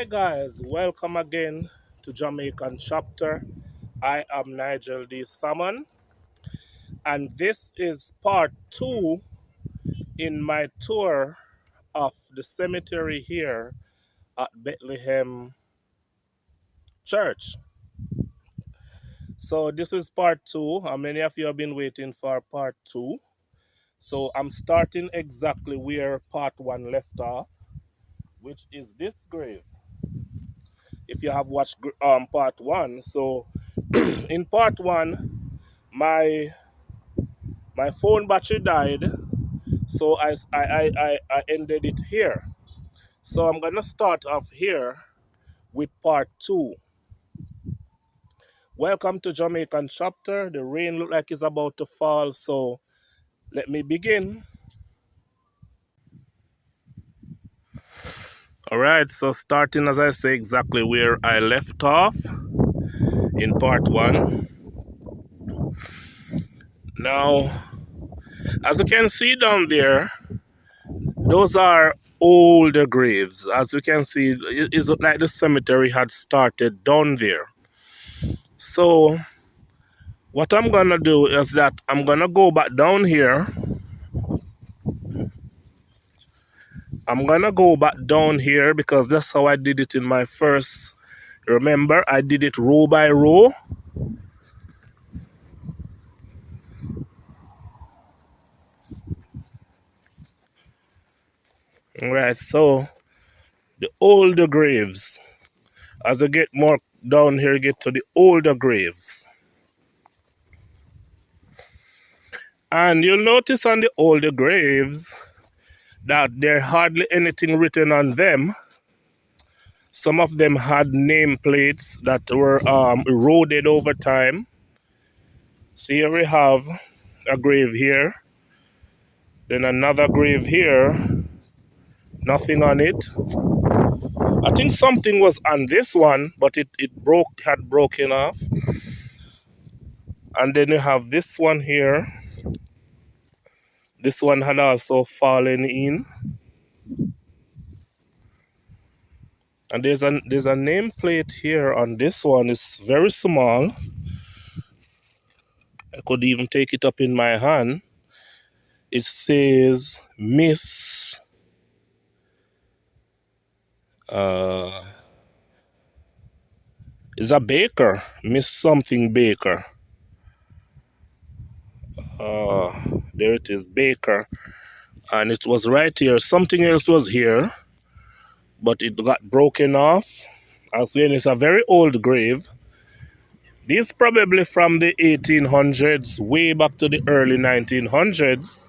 Hi guys, welcome again to Jamaican chapter. I am Nigel D. Salmon, and this is part two in my tour of the cemetery here at Bethlehem Church. So this is part two. How many of you have been waiting for part two? So I'm starting exactly where part one left off, which is this grave. If you have watched part one, so in part one, my my phone battery died, so I ended it here. So I'm gonna start off here with part two. Welcome to Jamaican chapter. The rain look like it's about to fall, so let me begin. All right, so starting as I say exactly where I left off in part one. Now, as you can see down there, those are older graves. As you can see, it's like the cemetery had started down there. So what I'm gonna do is that I'm gonna go back down here. I'm gonna go back down here because that's how I did it in my first. Remember, I did it row by row. All right, so the older graves. As I get more down here, get to the older graves. And you'll notice on the older graves that there hardly anything written on them. Some of them had nameplates that were eroded over time. So here we have a grave here, then another grave here, nothing on it. I think something was on this one, but it had broken off. And then you have this one here. This one had also fallen in. And there's a nameplate here on this one. It's very small. I could even take it up in my hand. It says Miss is a baker, Miss something Baker. There it is, Baker. And it was right here. Something else was here, but it got broken off. Again, it's a very old grave. This is probably from the 1800s, way back to the early 1900s.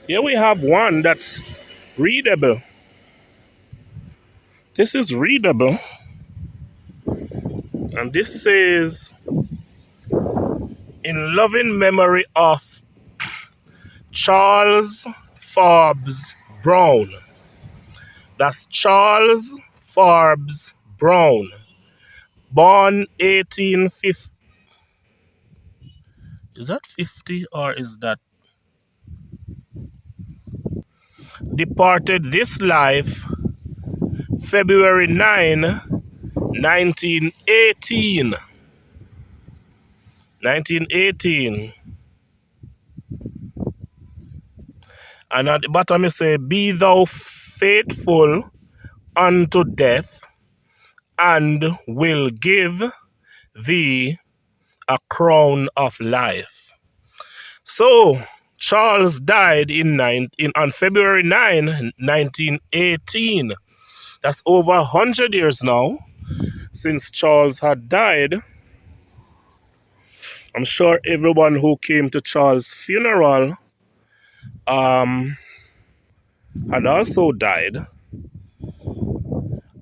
Here we have one that's readable. This is readable. And this says, in loving memory of Charles Forbes Brown. That's Charles Forbes Brown. Born 1850. Is that 50 or is that? Departed this life February 9, 1918. 1918. And at the bottom it say, be thou faithful unto death, and will give thee a crown of life. So Charles died on February 9, 1918. That's over 100 years now since Charles had died. I'm sure everyone who came to Charles' funeral had also died.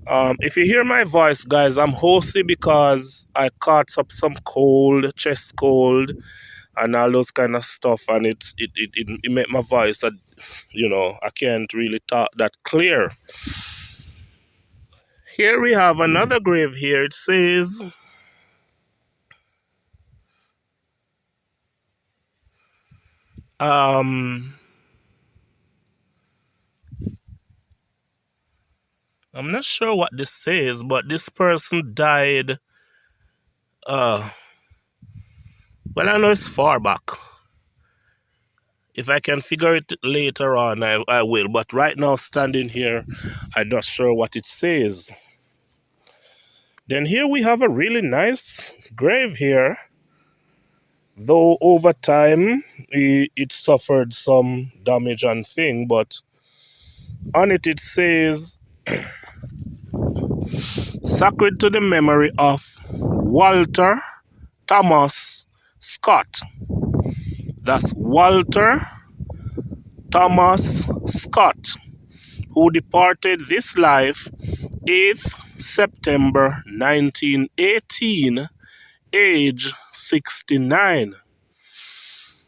If you hear my voice, guys, I'm hoarse because I caught up some cold, chest cold, and all those kind of stuff, and it made my voice, I can't really talk that clear. Here we have another grave here. It says, I'm not sure what this says, but this person died. Uh, well, I know it's far back. If I can figure it later on, I will. But right now, standing here, I'm not sure what it says. Then here we have a really nice grave here. Though over time, it suffered some damage and thing, but on it says, sacred to the memory of Walter Thomas Scott. That's Walter Thomas Scott, who departed this life 8th September 1918, age 69.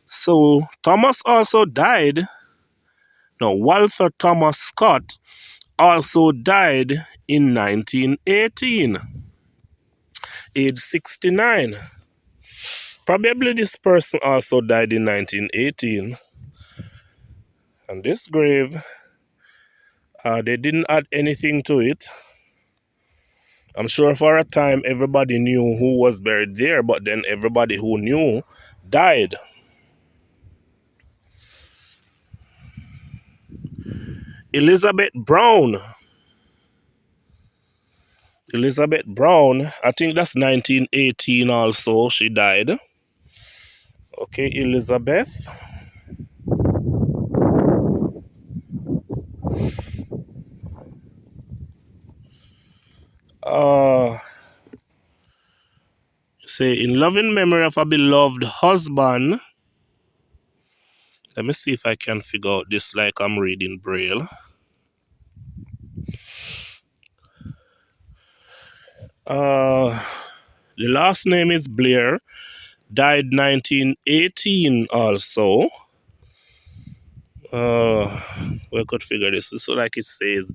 So Thomas also died. No, Walter Thomas Scott also died in 1918, age 69. Probably this person also died in 1918. And this grave, they didn't add anything to it. I'm sure for a time everybody knew who was buried there, but then everybody who knew died. Elizabeth Brown. Elizabeth Brown, I think that's 1918 also, she died. Okay, Elizabeth. Say, in loving memory of a beloved husband. Let me see if I can figure out this like I'm reading Braille. The last name is Blair. Died 1918 also. We could figure this. So like it says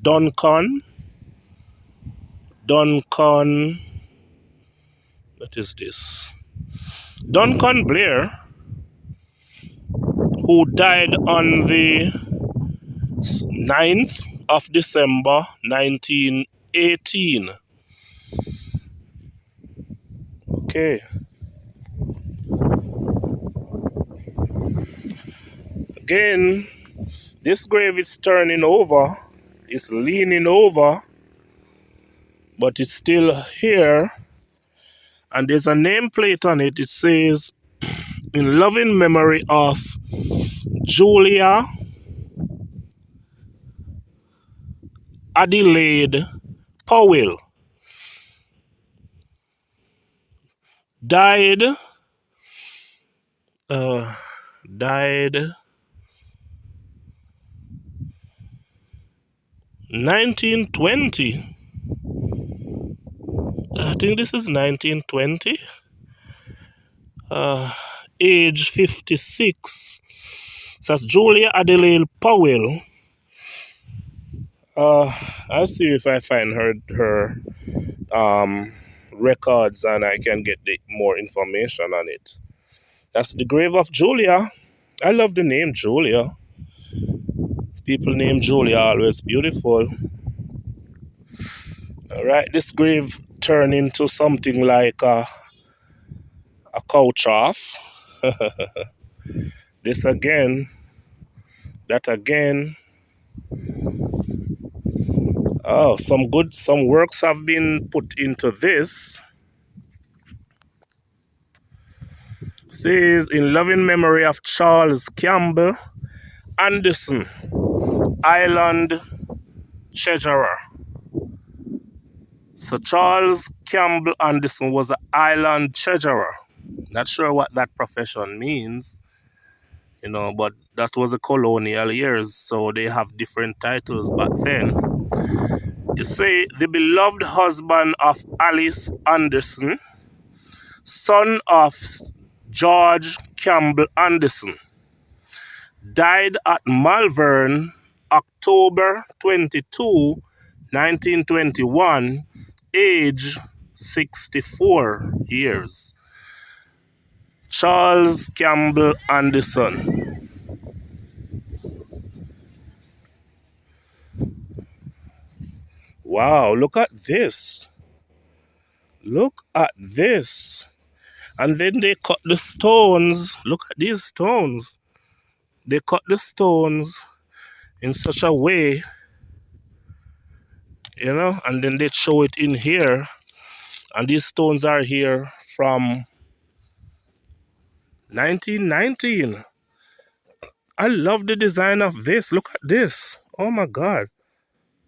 Duncan. Duncan. What is this? Duncan Blair, who died on the 9th of December 1918. Okay. Again, this grave is turning over. It's leaning over, but it's still here. And there's a nameplate on it. It says, in loving memory of Julia Adelaide Powell. Died 1920. I think this is 1920. Age 56. So that's Julia Adelaide Powell. I'll see if I find her records and I can get more information on it. That's the grave of Julia. I love the name Julia. People named Julia are always beautiful. All right, this grave turned into something like a couch off. This again, that again. Oh, some works have been put into this. Says, in loving memory of Charles Campbell Anderson, Island Treasurer. So Charles Campbell Anderson was an island treasurer. Not sure what that profession means, but that was the colonial years, so they have different titles back then. You say, the beloved husband of Alice Anderson, son of George Campbell Anderson, died at Malvern, October 22, 1921, age 64 years. Charles Campbell Anderson. Wow, look at this. Look at this. And then they cut the stones. Look at these stones. They cut the stones in such a way, you know, and then they show it in here. And these stones are here from 1919. I love the design of this. Look at this. Oh my God.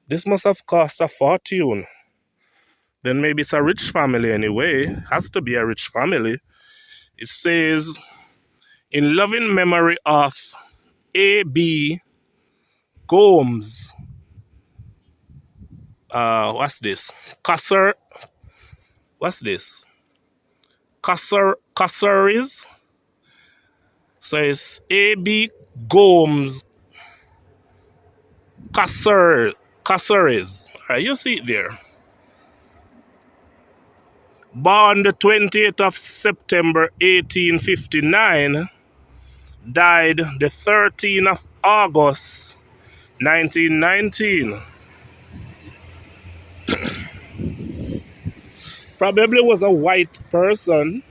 This must have cost a fortune. Then maybe it's a rich family anyway. Has to be a rich family. It says, in loving memory of A.B. Gomes. What's this? What's this? Cassaris. Says A.B. Gomes. Cassaris. All right, you see it there. Born the 28th of September 1859, died the 13th of August 1919. Probably was a white person.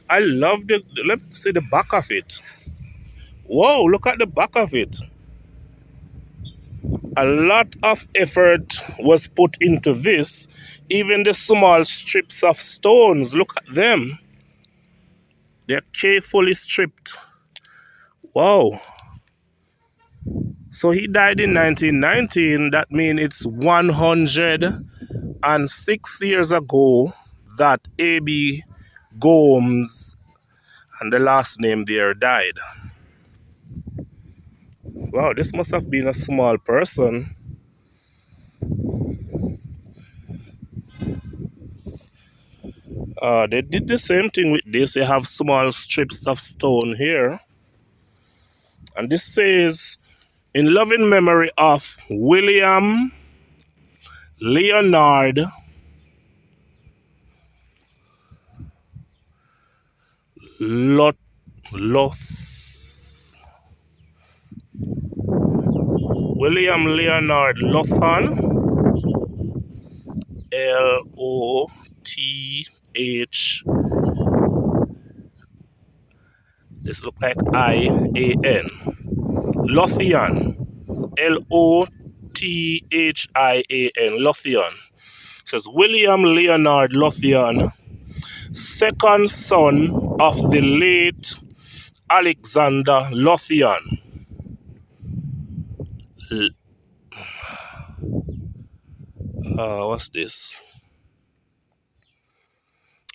I love let's see the back of it. Whoa, look at the back of it. A lot of effort was put into this. Even the small strips of stones, look at them. They're carefully stripped. Wow. So he died in 1919. That means it's 106 years ago that A.B. Gomes and the last name there died. Wow, this must have been a small person. They did the same thing with this. They have small strips of stone here. And this says, in loving memory of William Leonard William Leonard Lawton, L-O-T-H, this look like I-A-N, Lothian, L-O-T-H-I-A-N, Lothian. It says William Leonard Lothian, second son of the late Alexander Lothian. What's this?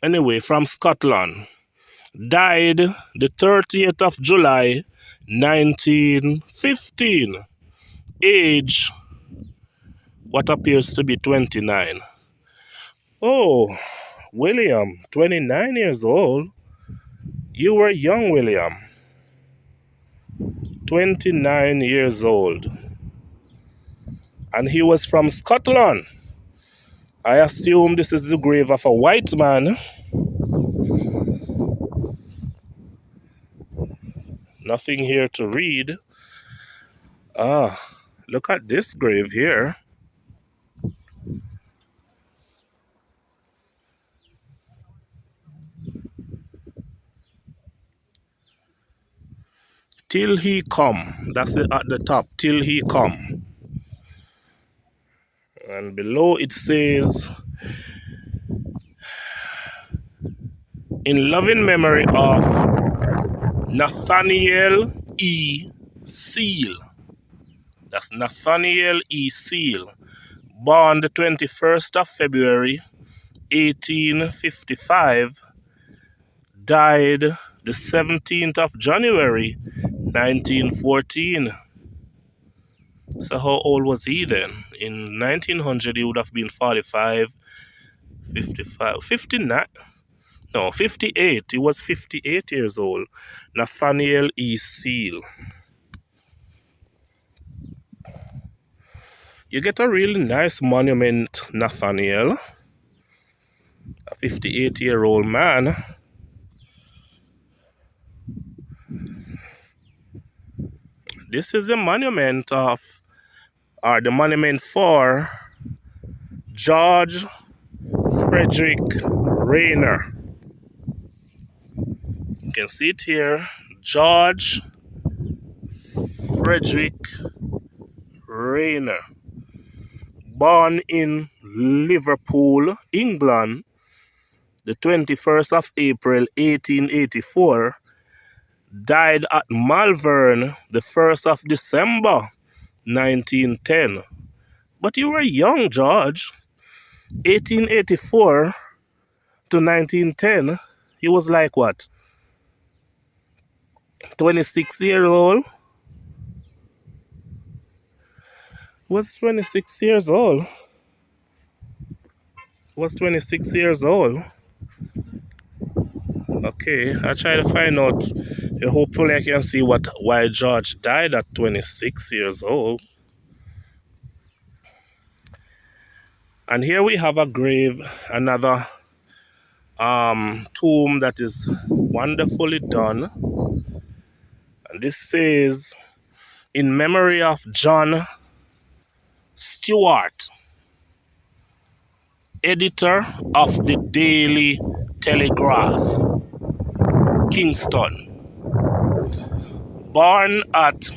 Anyway, from Scotland. Died the 30th of July, 1915. Age, what appears to be 29. Oh, William, 29 years old. You were young, William. 29 years old. And he was from Scotland. I assume this is the grave of a white man. Nothing here to read. Look at this grave here. Till he come. That's it at the top. Till he come. And below it says, in loving memory of Nathaniel E. Seal. That's Nathaniel E. Seal. Born the 21st of February, 1855. Died the 17th of January, 1914. So how old was he then? In 1900 he would have been 45, 55, 59. No, 58. He was 58 years old. Nathaniel E. Seal. You get a really nice monument, Nathaniel. A 58-year-old man. This is the monument of, or the monument for George Frederick Rayner. You can see it here. George Frederick Rayner. Born in Liverpool, England, the 21st of April 1884, died at Malvern the 1st of December 1910. But you were young, George. 1884 to 1910, he was like what? 26 years old? Was 26 years old? Was 26 years old? Okay, I try to find out. Hopefully, I can see why George died at 26 years old. And here we have a grave, another tomb that is wonderfully done. And this says, in memory of John Stewart, editor of the Daily Telegraph, Kingston. Born at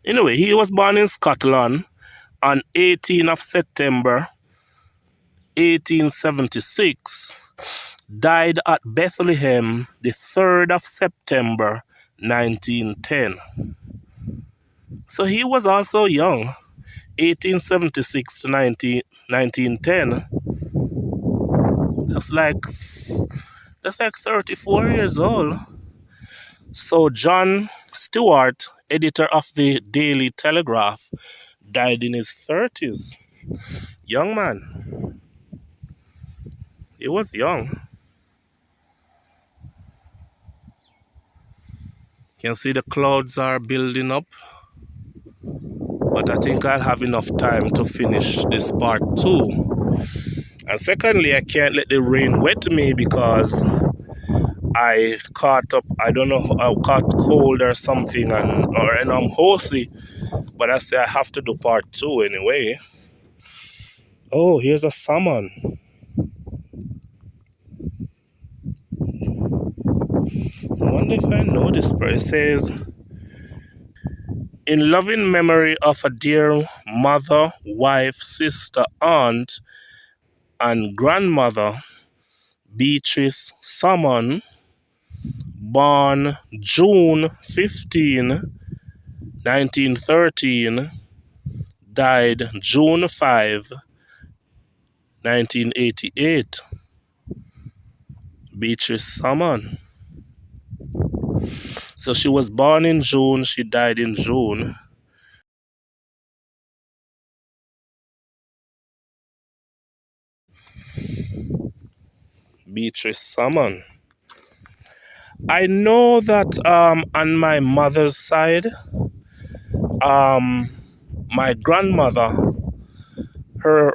anyway, he was born in Scotland on 18th of September 1876, died at Bethlehem the 3rd of September 1910. So he was also young, 1876 to 1910. That's like 34 years old. So John Stewart, editor of the Daily Telegraph, died in his 30s. Young man. He was young. You can see the clouds are building up. But I think I'll have enough time to finish this part 2. And secondly, I can't let the rain wet me because I caught up, I don't know, I caught cold or something, and I'm horsey. But I say I have to do part 2 anyway. Oh, here's a salmon. I wonder if I know this part. It says, in loving memory of a dear mother, wife, sister, aunt, and grandmother, Beatrice Salmon, born June 15, 1913, died June 5, 1988. Beatrice Salmon. So she was born in June, she died in June. Beatrice Salmon. I know that on my mother's side, my grandmother, her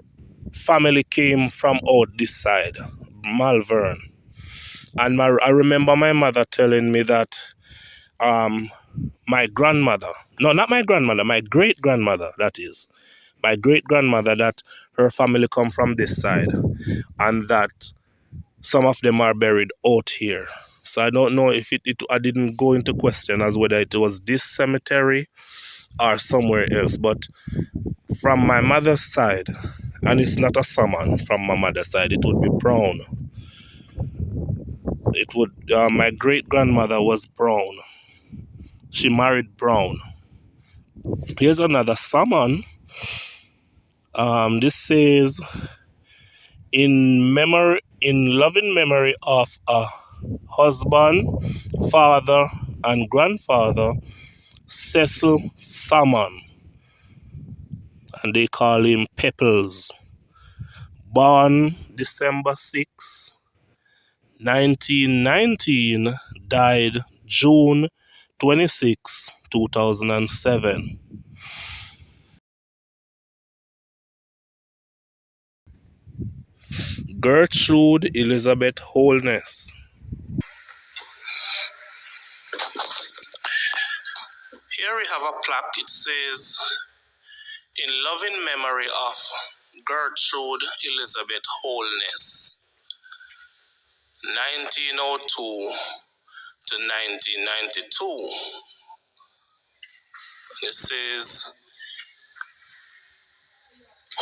family came from out this side, Malvern. And I remember my mother telling me that my grandmother, no, not my grandmother, my great-grandmother, that is, my great-grandmother, that her family come from this side, and that some of them are buried out here. So I don't know if I didn't go into question as whether it was this cemetery or somewhere else, but from my mother's side, and it's not a salmon from my mother's side, it would be brown. It would, my great-grandmother was brown. She married brown. Here's another salmon. This says, in loving memory of a husband, father, and grandfather, Cecil Salmon, and they call him Pepples. Born December 6, 1919, died June 26, 2007. Gertrude Elizabeth Holness. Here we have a plaque. It says, "In loving memory of Gertrude Elizabeth Holness, 1902 to 1992. And it says,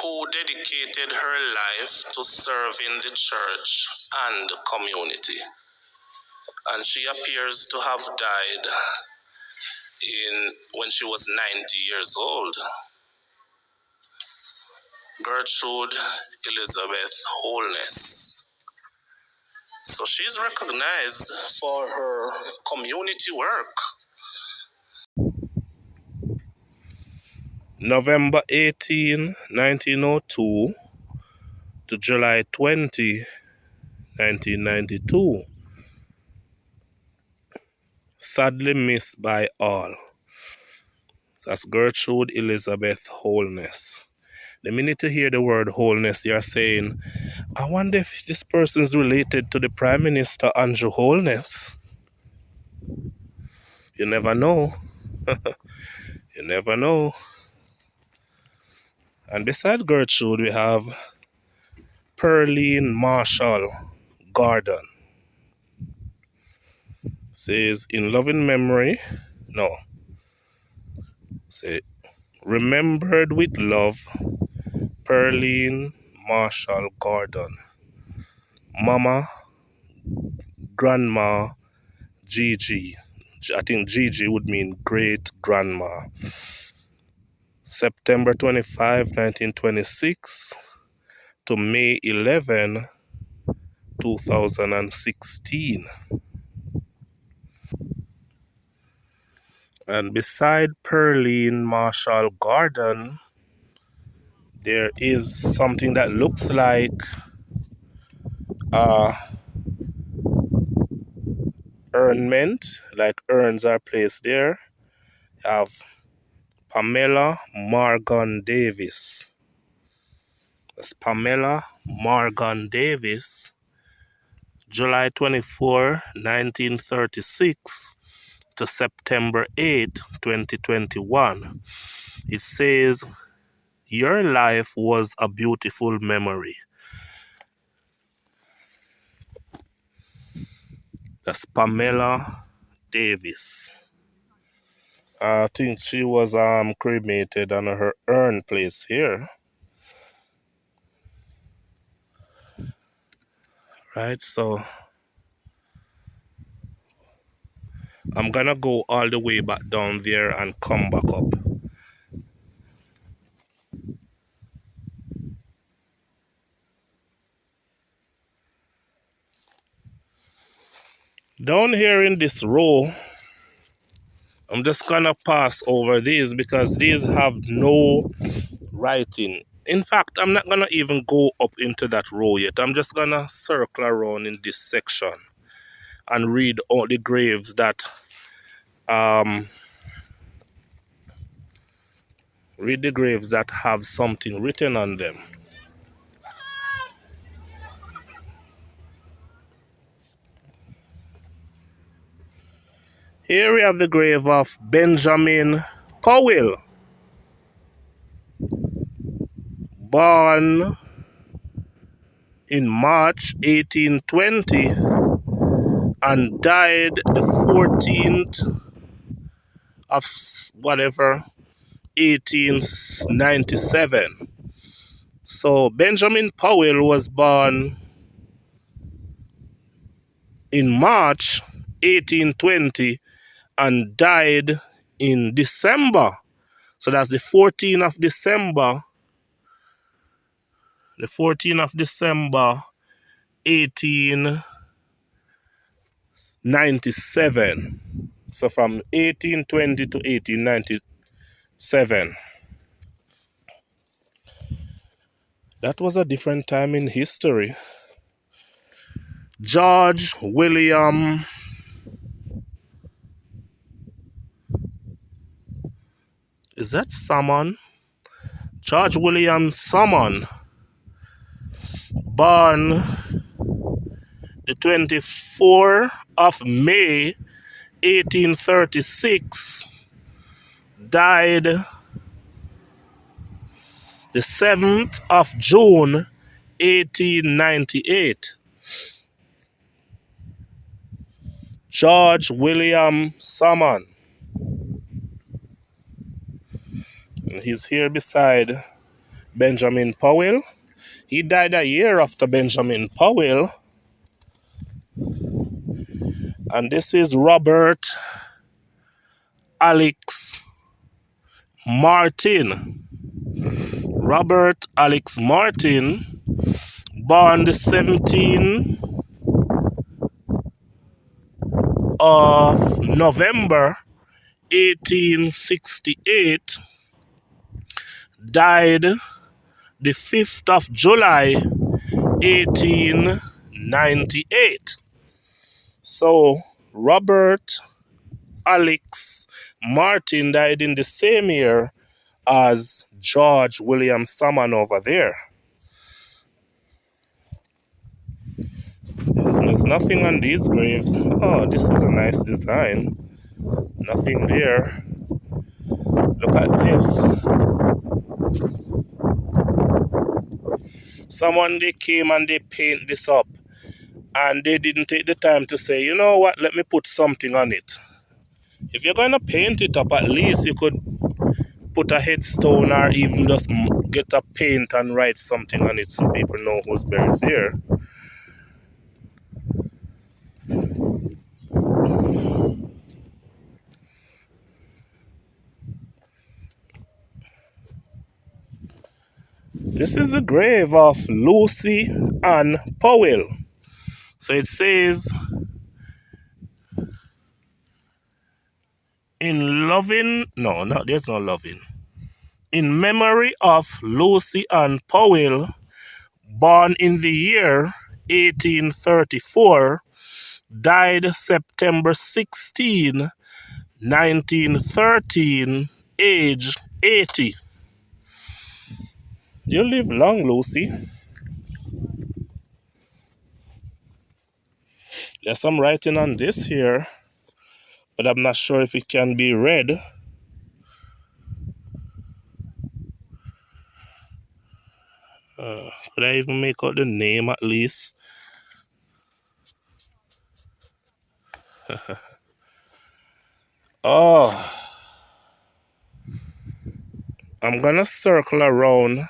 who dedicated her life to serving the church and community. And she appears to have died when she was 90 years old. Gertrude Elizabeth Holness. So she's recognized for her community work. November 18, 1902 to July 20, 1992. Sadly missed by all. That's Gertrude Elizabeth Holness. The minute you hear the word Holness, you're saying, I wonder if this person is related to the Prime Minister Andrew Holness. You never know. You never know. And beside Gertrude, we have Pearline Marshall Gordon. Says, in loving memory, no. Say, remembered with love, Pearline Marshall Gordon. Mama, Grandma, Gigi. I think Gigi would mean great grandma. September 25, 1926 to May 11, 2016. And beside Pearline Marshall Gordon, there is something that looks like ornament, like urns are placed there. You have Pamela Morgan Davis. That's Pamela Morgan Davis, July 24, 1936 to September 8, 2021. It says, your life was a beautiful memory. That's Pamela Davis. I think she was cremated and her urn placed here. Right, so I'm gonna go all the way back down there and come back up. Down here in this row, I'm just gonna pass over these because these have no writing. In fact, I'm not gonna even go up into that row yet. I'm just gonna circle around in this section and read all the graves that have something written on them. Here we have the grave of Benjamin Powell, born in March 1820 and died the 14th of whatever, 1897. So Benjamin Powell was born in March 1820 and died in December. So that's the 14th of December. The 14th of December, 1897. So from 1820 to 1897. That was a different time in history. George William Is that Salmon? George William Salmon, born the 24th of May 1836, died the 7th of June 1898. George William Salmon. And he's here beside Benjamin Powell. He died a year after Benjamin Powell. And this is Robert Alex Martin. Robert Alex Martin, born the 17th of November 1868, died the 5th of July 1898. So Robert Alex Martin died in the same year as George William Salmon over there. There's nothing on these graves. Oh, this is a nice design. Nothing there. Look at this. Someone, they came and they paint this up, and they didn't take the time to say, you know what, let me put something on it. If you're going to paint it up, at least you could put a headstone or even just get a paint and write something on it so people know who's buried there. This is the grave of Lucy Ann Powell. So it says, in loving, no, there's no loving. In memory of Lucy Ann Powell, born in the year 1834, died September 16, 1913, age 80. You live long, Lucy. There's some writing on this here, but I'm not sure if it can be read. Could I even make out the name at least? Oh, I'm gonna circle around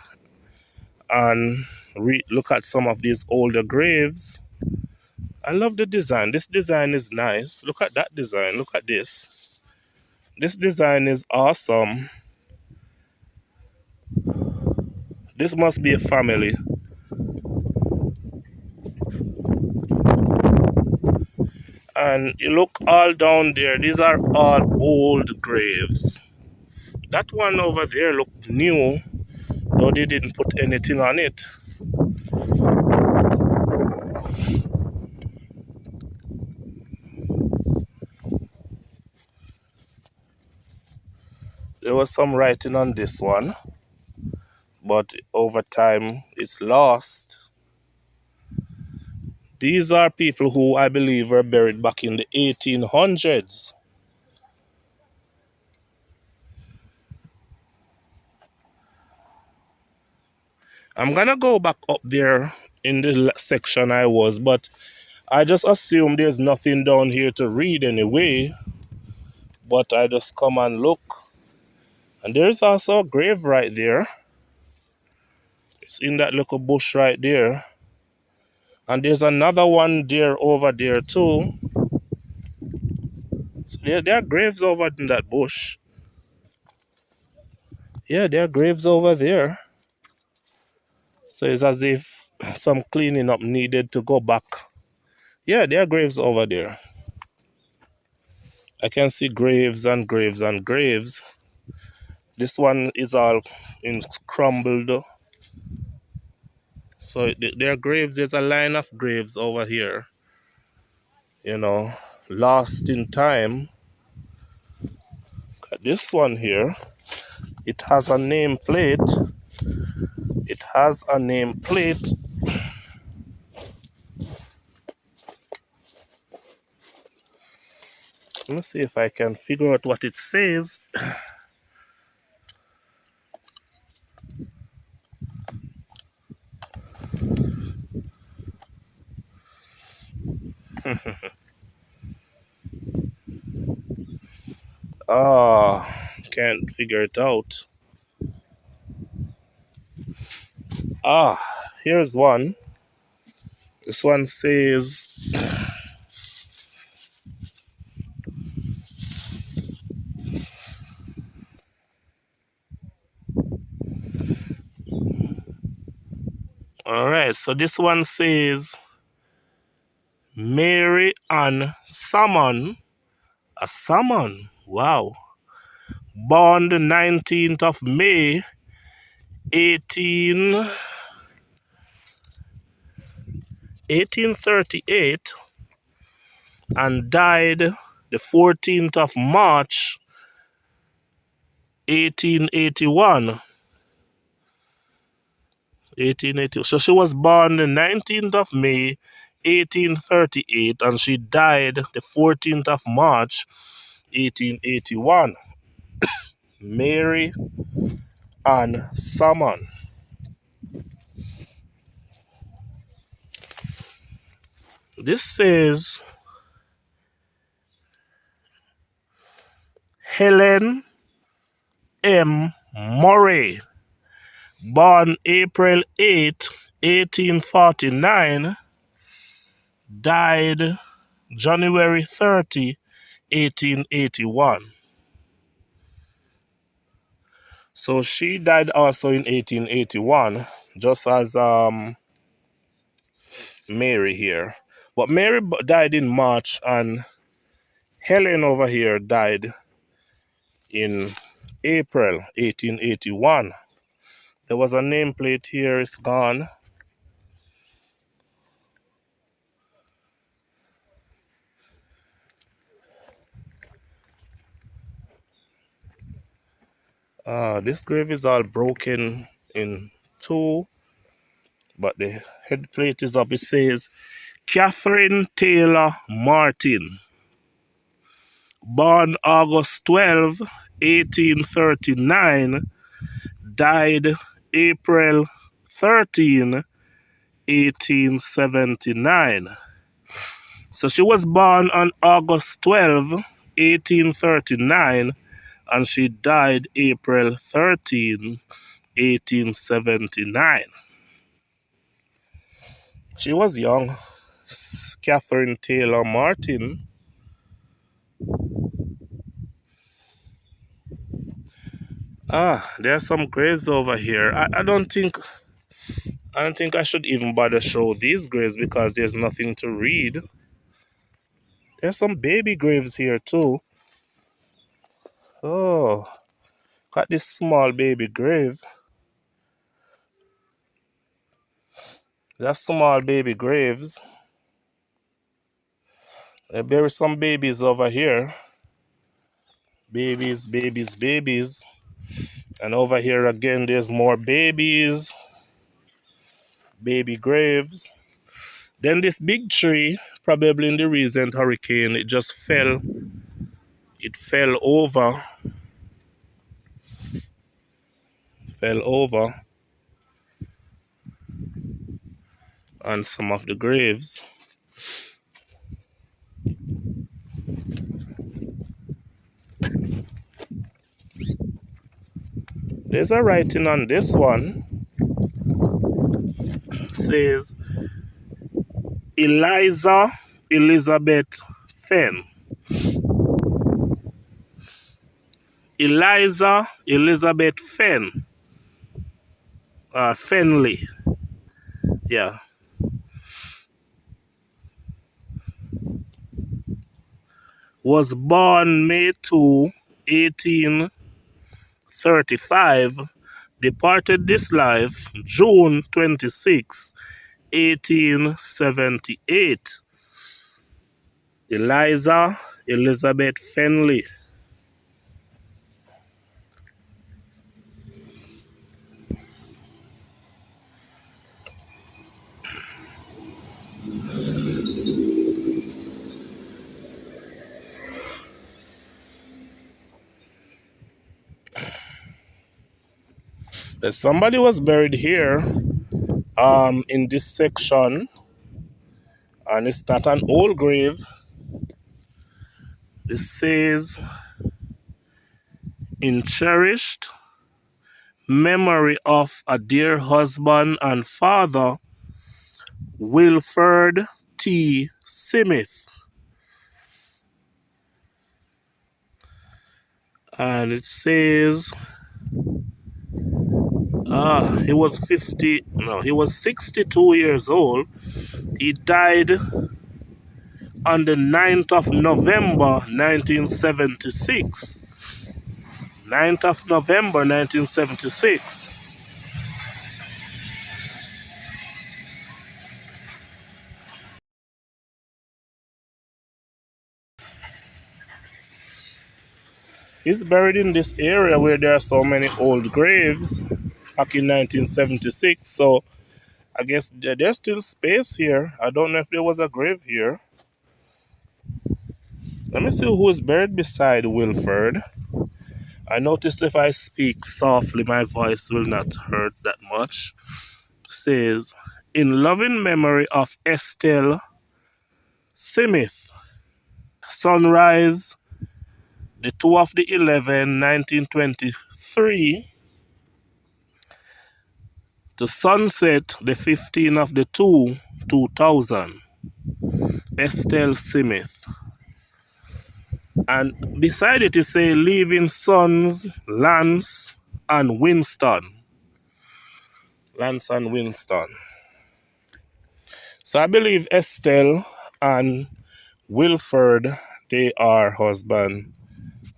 and look at some of these older graves. I love the design. This design is nice. Look at that design. Look at this. This design is awesome. This must be a family. And you look all down there. These are all old graves. That one over there looked new, though they didn't put anything on it. There was some writing on this one, but over time it's lost. These are people who I believe were buried back in the 1800s. I'm gonna go back up there in the section I was, but I just assume there's nothing down here to read anyway. But I just come and look. And there's also a grave right there. It's in that little bush right there. And there's another one there over there too. So there are graves over in that bush. Yeah, there are graves over there. So it's as if some cleaning up needed to go back. Yeah, there are graves over there. I can see graves and graves and graves. This one is all in crumbled. So there are graves. There's a line of graves over here. You know, lost in time. This one here, it has a nameplate. It has a nameplate. Let me see if I can figure out what it says. Ah, can't figure it out. Ah, here's one. This one says, all right, so this one says, Mary Ann Salmon. A salmon. Wow. Born the 19th of May, 1838, and died the 14th of March, 1881. 1880. So she was born the 19th of May, 1838, and she died the 14th of March, 1881. Mary Ann Salmon. This says Helen M. Murray, born April 8, 1849, died January 30, 1881. So she died also in 1881, just as Mary here. But Mary died in March, and Helen over here died in April 1881. There was a nameplate here, it's gone. This grave is all broken in two, but the head plate is up. It says Catherine Taylor Martin, born August 12, 1839, died April 13, 1879. So she was born on August 12, 1839, and she died April 13, 1879. She was young. Catherine Taylor Martin. There's some graves over here. I don't think I should even bother show these graves because there's nothing to read. There's some baby graves here too. Oh, got this small baby grave. That's small baby graves. There are some babies over here. Babies, babies, babies. And over here again, there's more babies. Baby graves. Then this big tree, probably in the recent hurricane, it just fell. It fell over. Fell over on some of the graves. There's a writing on this one. It says Eliza Elizabeth Fenn. Eliza Elizabeth Fenn. Fenley. Yeah. Was born May 2, 1835. Departed this life June 26, 1878. Eliza Elizabeth Fenley. Somebody was buried here in this section, and it's not an old grave. It says, in cherished memory of a dear husband and father, Wilford T. Smith. And it says, he was 62 years old. He died on the 9th of November 1976. 9th of November 1976. He's buried in this area where there are so many old graves back in 1976. So I guess there's still space here. I don't know if there was a grave here. Let me see who is buried beside Wilford. I noticed if I speak softly, my voice will not hurt that much. It says, in loving memory of Estelle Smith, sunrise, the 2 of the 11, 1923, to sunset, the 15 of the 2, 2000. Estelle Smith. And beside it say, leaving sons, Lance and Winston. Lance and Winston. So I believe Estelle and Wilford, they are husband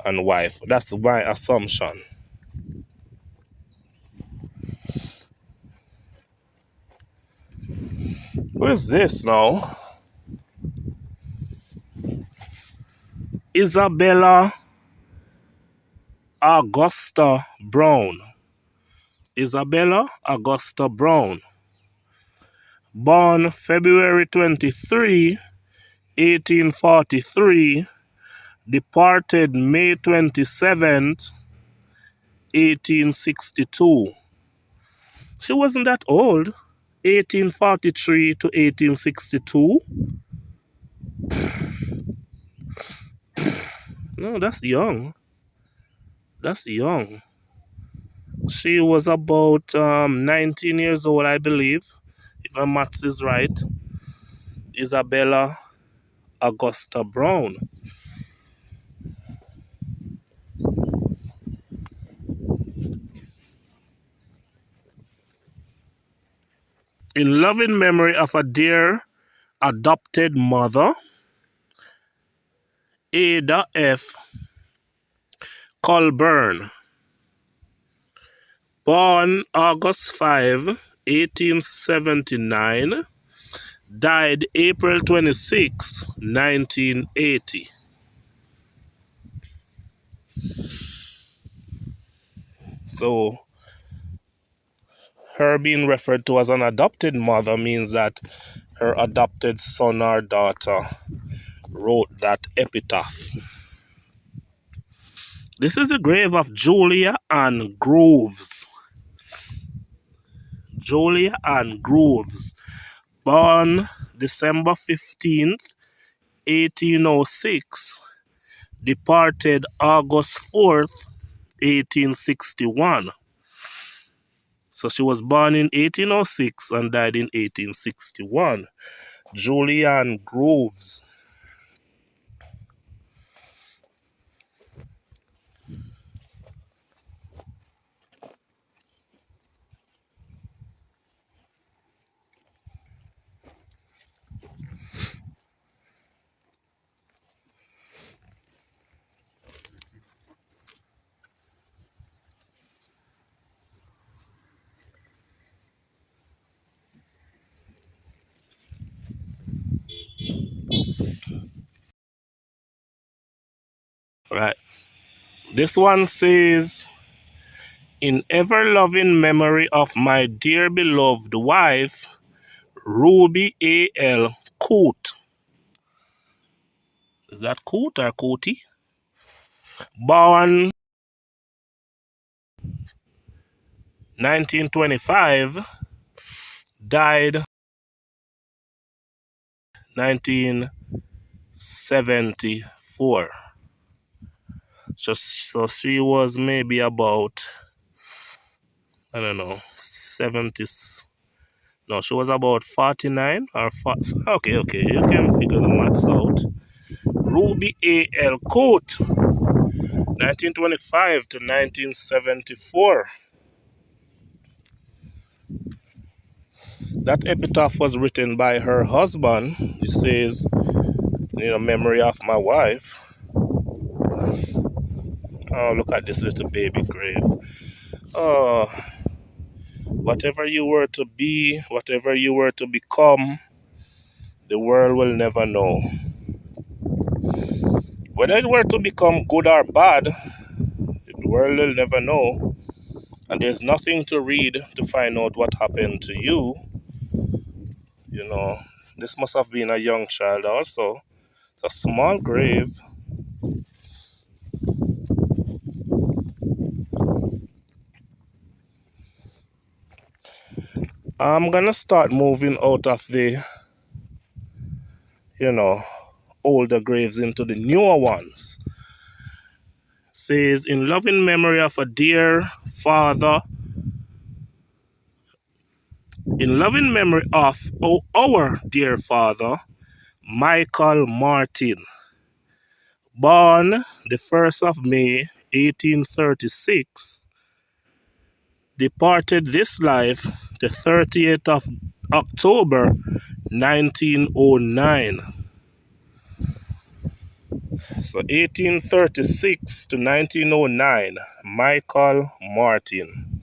and wife. That's my assumption. Who is this now? Isabella Augusta Brown. Isabella Augusta Brown. Born February 23, 1843. Departed May 27th, 1862. She wasn't that old. 1843 to 1862. No, that's young. That's young. She was about 19 years old, I believe, if my maths is right. Isabella Augusta Brown. In loving memory of a dear adopted mother, Ada F. Colburn. Born August 5, 1879. Died April 26, 1980. So, her being referred to as an adopted mother means that her adopted son or daughter wrote that epitaph. This is the grave of Julia Ann Groves. Julia Ann Groves. Born December 15th, 1806. Departed August 4th, 1861. So she was born in 1806 and died in 1861. Julianne Groves. Right. This one says, in ever-loving memory of my dear beloved wife, Ruby A.L. Coote. Is that Coote or Cootie? Born 1925, died 1974. So she was maybe about, I don't know, 70s. No, she was about 49 or 40. Okay, you can figure the maths out. Ruby A.L. Coate, 1925 to 1974. That epitaph was written by her husband. It says, memory of my wife. Oh, look at this little baby grave. Oh, whatever you were to be, whatever you were to become, the world will never know. Whether it were to become good or bad, the world will never know. And there's nothing to read to find out what happened to you. This must have been a young child also. It's a small grave. I'm gonna start moving out of the, older graves into the newer ones. It says, in loving memory of a dear father, in loving memory of our dear father, Michael Martin, born the 1st of May, 1836, departed this life the 30th of October, 1909. So 1836 to 1909, Michael Martin.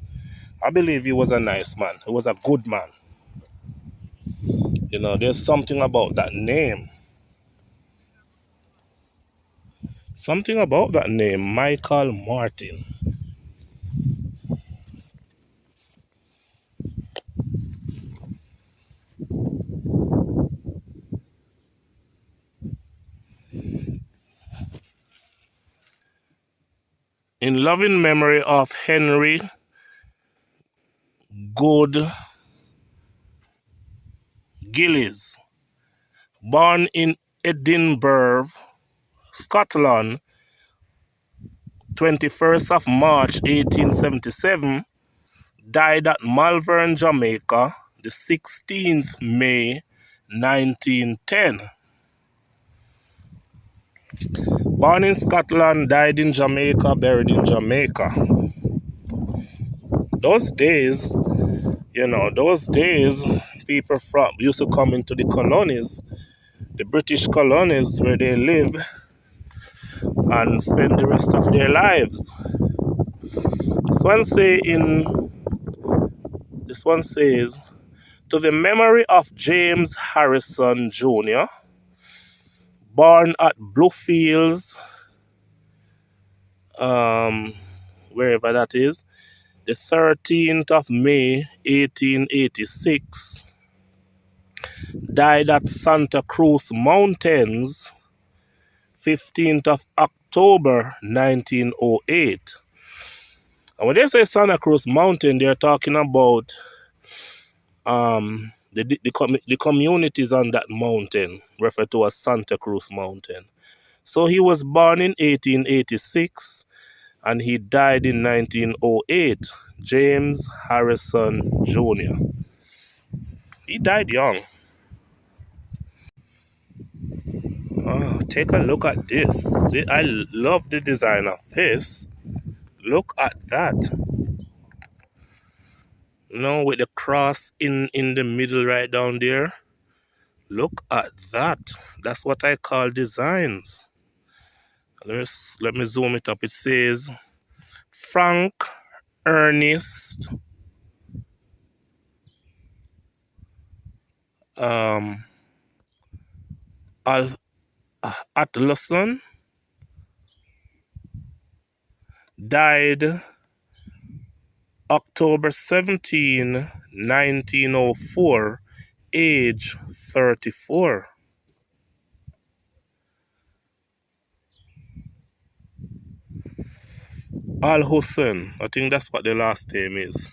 I believe he was a nice man. He was a good man. There's something about that name. Something about that name, Michael Martin. In loving memory of Henry Good Gillies, born in Edinburgh, Scotland, 21st of March 1877, died at Malvern, Jamaica, the 16th May 1910. Born in Scotland, died in Jamaica, buried in Jamaica. Those days, people used to come into the colonies, the British colonies where they live and spend the rest of their lives. This one says, to the memory of James Harrison Jr., born at Bluefields, wherever that is, the 13th of May, 1886, died at Santa Cruz Mountains, 15th of October, 1908. And when they say Santa Cruz Mountain, they're talking about the communities on that mountain, referred to as Santa Cruz Mountain. So he was born in 1886 and he died in 1908. James Harrison Jr. He died young. Oh, take a look at this. I love the design of this. Look at that. With the cross in the middle right down there. Look at that. That's what I call designs. Let me zoom it up. It says Frank Ernest Atlason, died October 17, 1904, age 34. Al Hussein, I think that's what the last name is.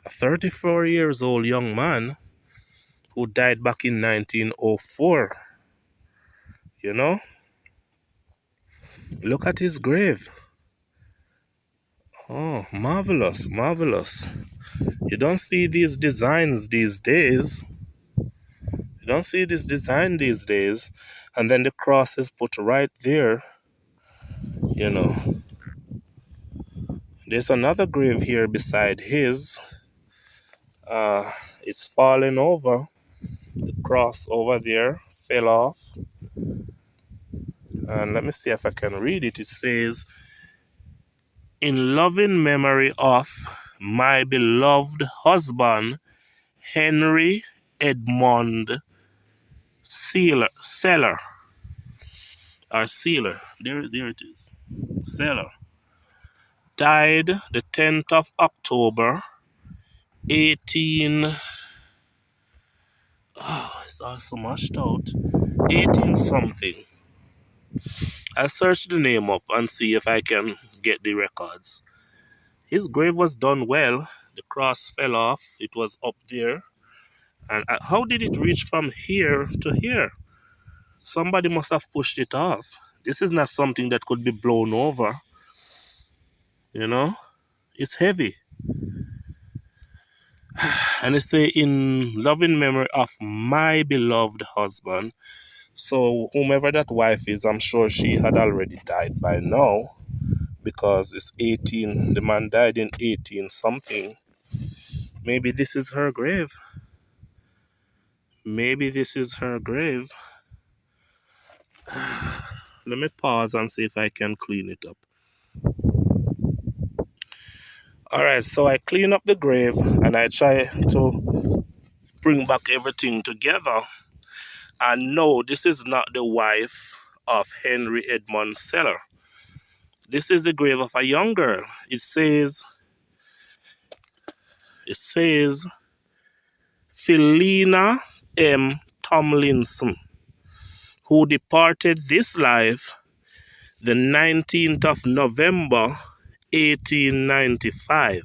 A 34 years old young man who died back in 1904. You know? Look at his grave. Oh, marvelous, marvelous. You don't see these designs these days. You don't see this design these days. And then the cross is put right there. You know. There's another grave here beside his. It's fallen over. The cross over there fell off. And let me see if I can read it. It says, "In loving memory of my beloved husband, Henry Edmond Seller, or Sealer, there it is, Seller, died the 10th of October, 18, it's also mashed out, 18 something. I'll search the name up and see if I can get the records. His grave was done well. The cross fell off. It was up there. And how did it reach from here to here? Somebody must have pushed it off. This is not something that could be blown over. You know? It's heavy. And it say, "In loving memory of my beloved husband." So whomever that wife is, I'm sure she had already died by now. Because it's 18. The man died in 18 something. Maybe this is her grave. Maybe this is her grave. Let me pause and see if I can clean it up. Alright, so I clean up the grave and I try to bring back everything together. And no, this is not the wife of Henry Edmond Seller. This is the grave of a young girl. It says Philina M. Tomlinson, who departed this life the 19th of November, 1895,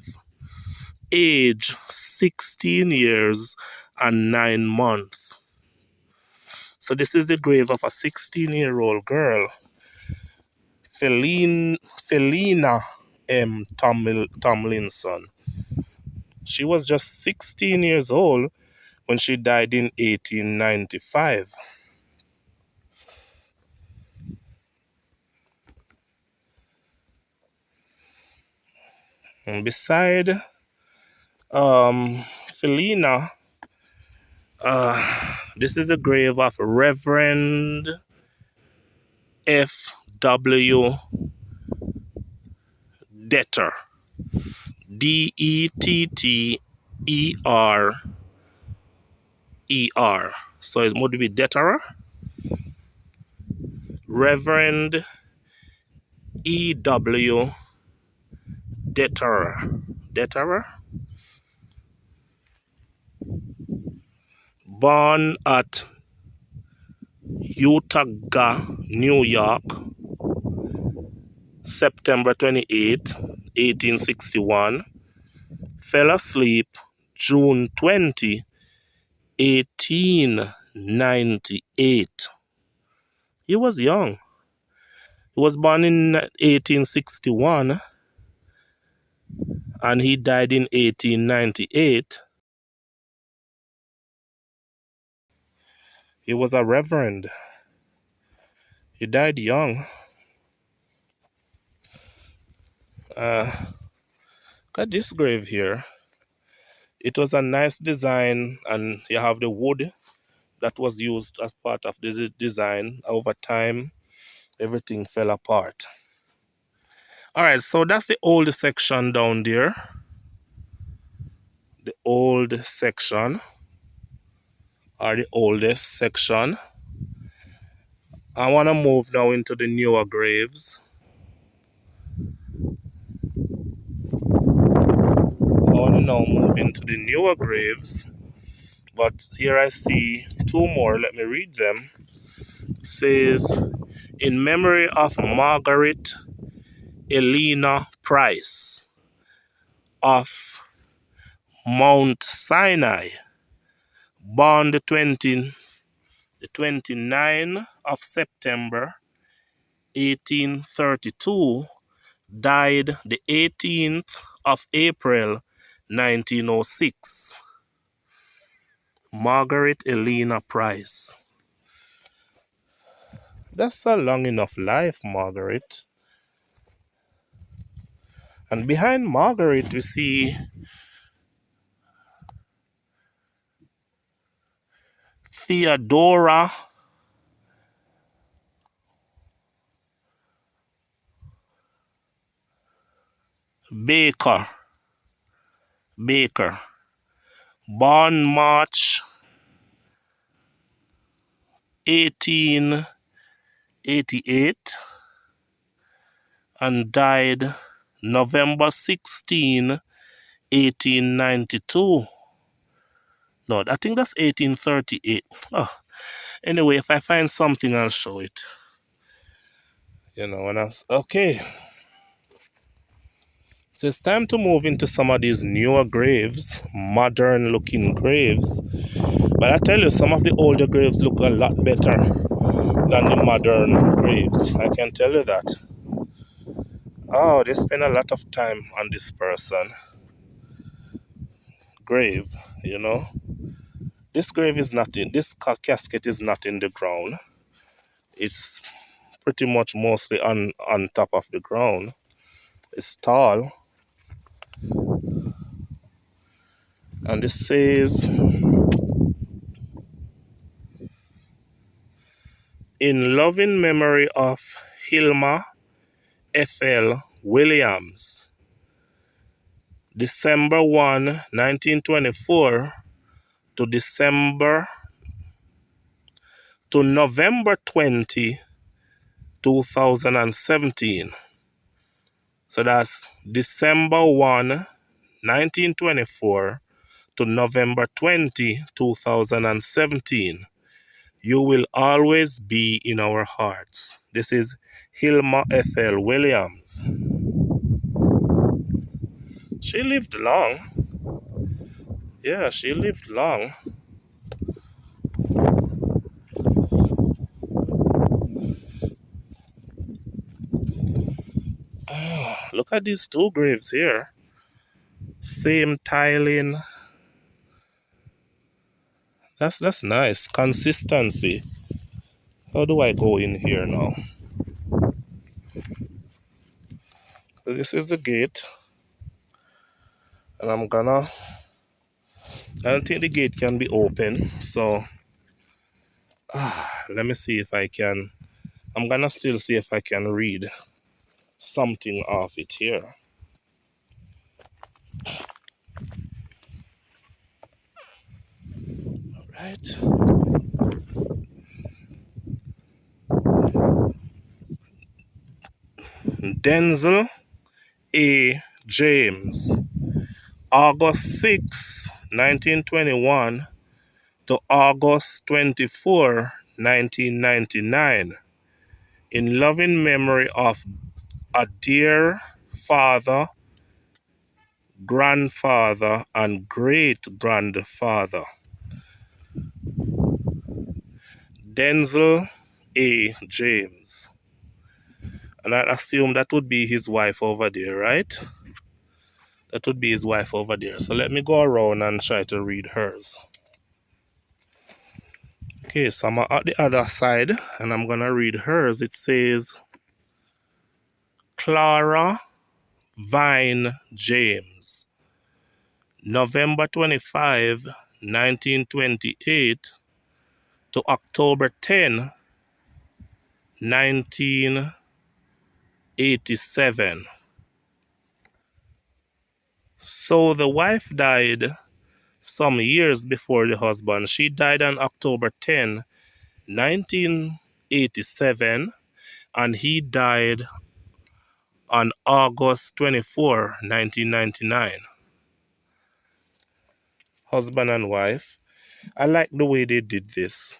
age 16 years and 9 months. So this is the grave of a 16-year-old girl, Philina M. Tomlinson. She was just 16 years old when she died in 1895. And beside Philina, this is a grave of Reverend F.W. Detter. Detterer. So it would be Detterer. Reverend E.W. Detterer. Born at Utah, New York, September 28, 1861. Fell asleep June 20, 1898. He was young. He was born in 1861 and he died in 1898. He was a reverend. He died young. Look at this grave here. It was a nice design, and you have the wood that was used as part of the design. Over time, everything fell apart. Alright, so that's the old section down there. The old section, or the oldest section. I want to move now into the newer graves. But here I see two more. Let me read them. It says, "In memory of Margaret Elena Price of Mount Sinai, born the 29th of September 1832, died the 18th of April 1906. Margaret Elena Price. That's a long enough life, Margaret. And behind Margaret, we see Theodora Baker. Born March 1888 and died November 16, 1892. No, I think that's 1838. Oh, anyway, if I find something, I'll show it. Okay. So it's time to move into some of these newer graves, modern looking graves. But I tell you, some of the older graves look a lot better than the modern graves. I can tell you that. Oh, they spend a lot of time on this person. Grave, This grave is not in, this casket is not in the ground. It's pretty much mostly on top of the ground. It's tall. And it says, in loving memory of Hilma Ethel Williams, December 1, 1924 to November 20, 2017. So that's December 1, 1924 to November 20, 2017. You will always be in our hearts. This is Hilma Ethel Williams. She lived long. Yeah, she lived long. Oh, look at these two graves here. Same tiling. That's nice. Consistency. How do I go in here now? So this is the gate. And I don't think the gate can be open. So, let me see if I can. I'm gonna still see if I can read something off it here. All right. Denzel A. James, August 6, 1921 to August 24, 1999, in loving memory of a dear father, grandfather, and great-grandfather. Denzel A. James. And I assume that would be his wife over there, right? That would be his wife over there. So let me go around and try to read hers. Okay, so I'm at the other side and I'm going to read hers. It says, Clara Vine James, November 25, 1928 to October 10, 1987. So the wife died some years before the husband. She died on October 10, 1987, and he died on August 24, 1999. Husband and wife. I like the way they did this.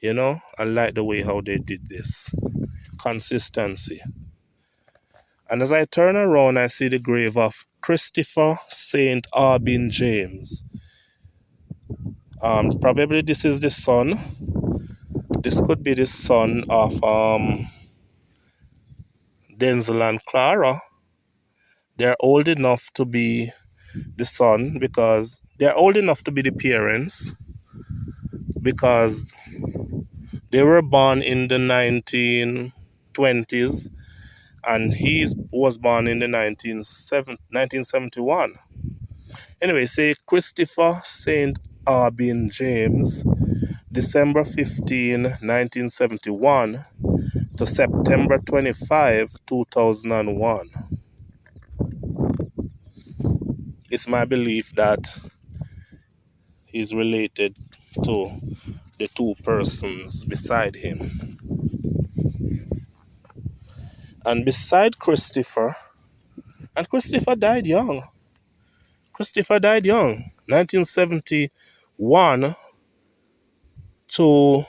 I like the way how they did this. Consistency. And as I turn around, I see the grave of Christopher St. Aubin James. Probably this is the son. This could be the son of Denzel and Clara. They're old enough to be the son because they're old enough to be the parents because they were born in the 1920s and he was born in the 1971. Anyway, say Christopher St. Aubin James, December 15, 1971 to September 25, 2001. It's my belief that he's related to the two persons beside him. And beside Christopher, and Christopher died young. 1971 to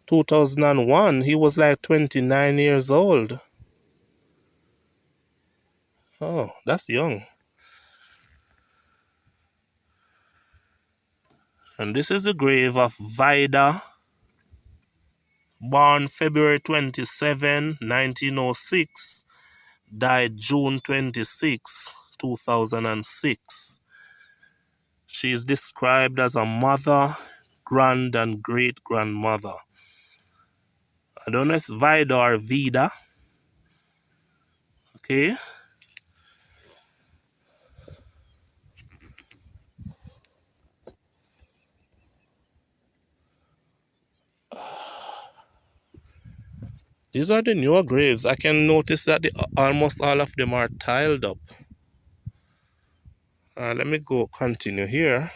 2001. He was like 29 years old. Oh, that's young. And this is the grave of Vida, born February 27, 1906, died June 26, 2006. She is described as a mother, grand and great grandmother. I don't know if it's Vida or Vida. Okay. These are the newer graves. I can notice that almost all of them are tiled up. Let me go continue here.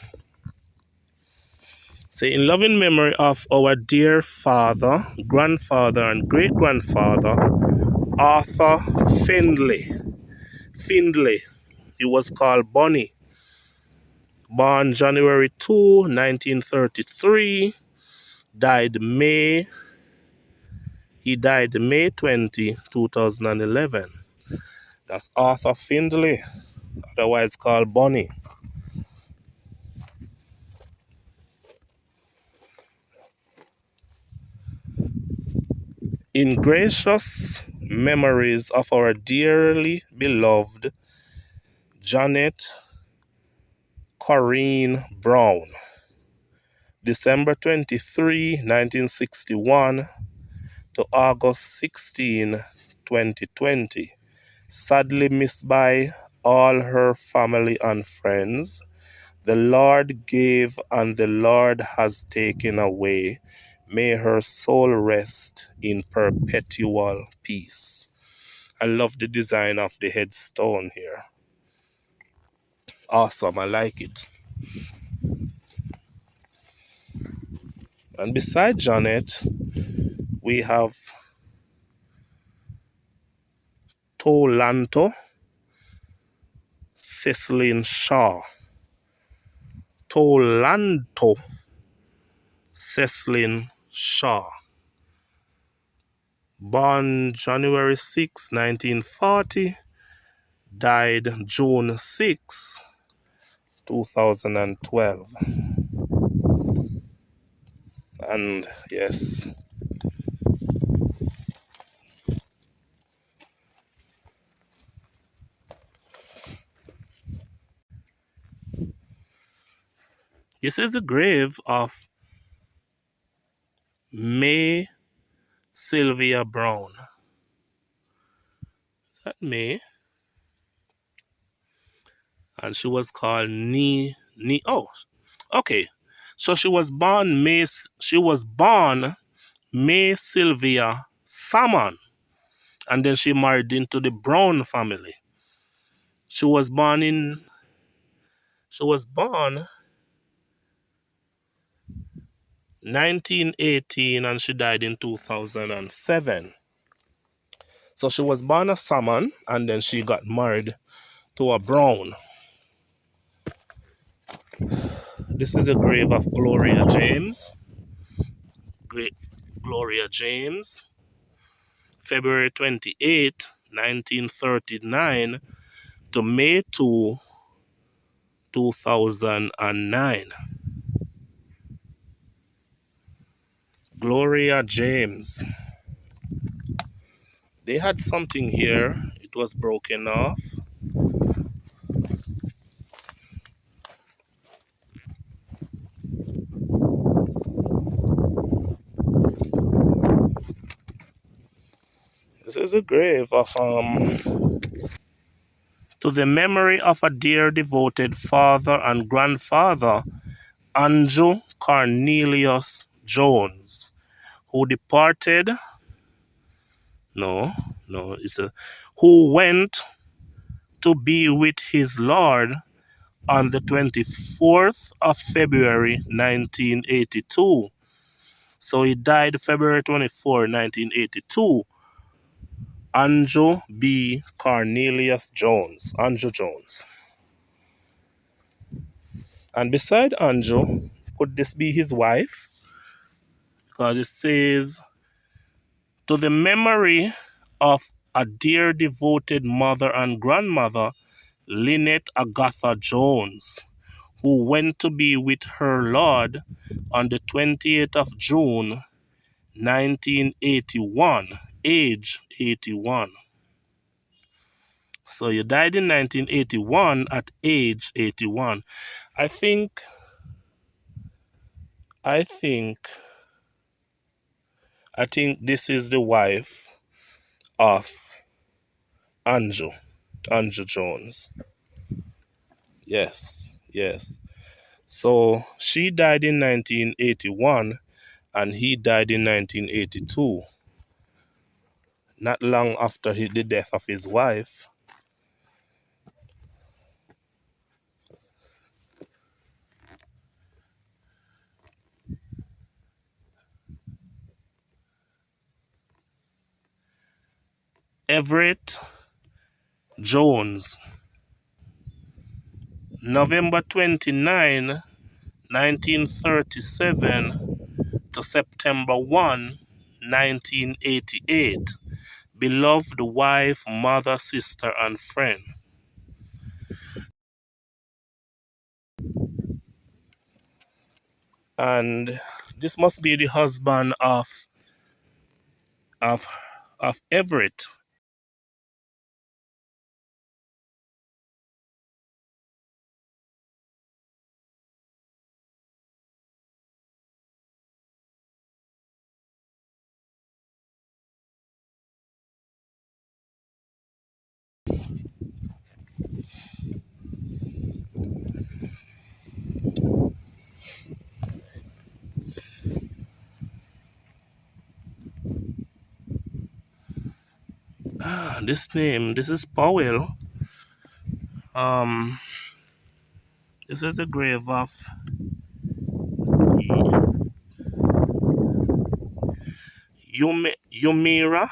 Say, in loving memory of our dear father, grandfather, and great-grandfather, Arthur Findlay. He was called Bonnie. Born January 2, 1933. He died May 20, 2011. That's Arthur Findlay, otherwise called Bonnie. In gracious memories of our dearly beloved Janet Corrine Brown, December 23, 1961 to August 16, 2020. Sadly missed by all her family and friends. The Lord gave and the Lord has taken away. May her soul rest in perpetual peace. I love the design of the headstone here. Awesome, I like it. And beside Janet, we have Tolanto Cecilin Shaw. Tolanto Cecilin Shaw. Born January 6, 1940. Died June 6, 2012. And yes, this is the grave of May Sylvia Brown. Is that May? And she was called Oh, okay. So she was born May Sylvia Salmon, and then she married into the Brown family. She was born 1918 and she died in 2007. So she was born a Salmon and then she got married to a Brown. This is the grave of Gloria James. Great Gloria James. February 28, 1939 to May 2, 2009. Gloria James. They had something here. It was broken off. This is a grave of to the memory of a dear devoted father and grandfather, Andrew Cornelius Jones, who departed. No, no, it's a who went to be with his Lord on the 24th of February 1982. So he died February 24, 1982. Andrew B. Cornelius Jones. Andrew Jones. And beside Andrew, could this be his wife? Because it says, to the memory of a dear devoted mother and grandmother, Lynette Agatha Jones, who went to be with her Lord on the 28th of June, 1981, age 81. So you died in 1981 at age 81. I think this is the wife of Andrew Jones. Yes, yes. So she died in 1981 and he died in 1982, not long after the death of his wife. Everett Jones, November 29, 1937 to September 1, 1988. Beloved wife, mother, sister, and friend. And this must be the husband of Everett. This is Powell. Um, this is the grave of Yumira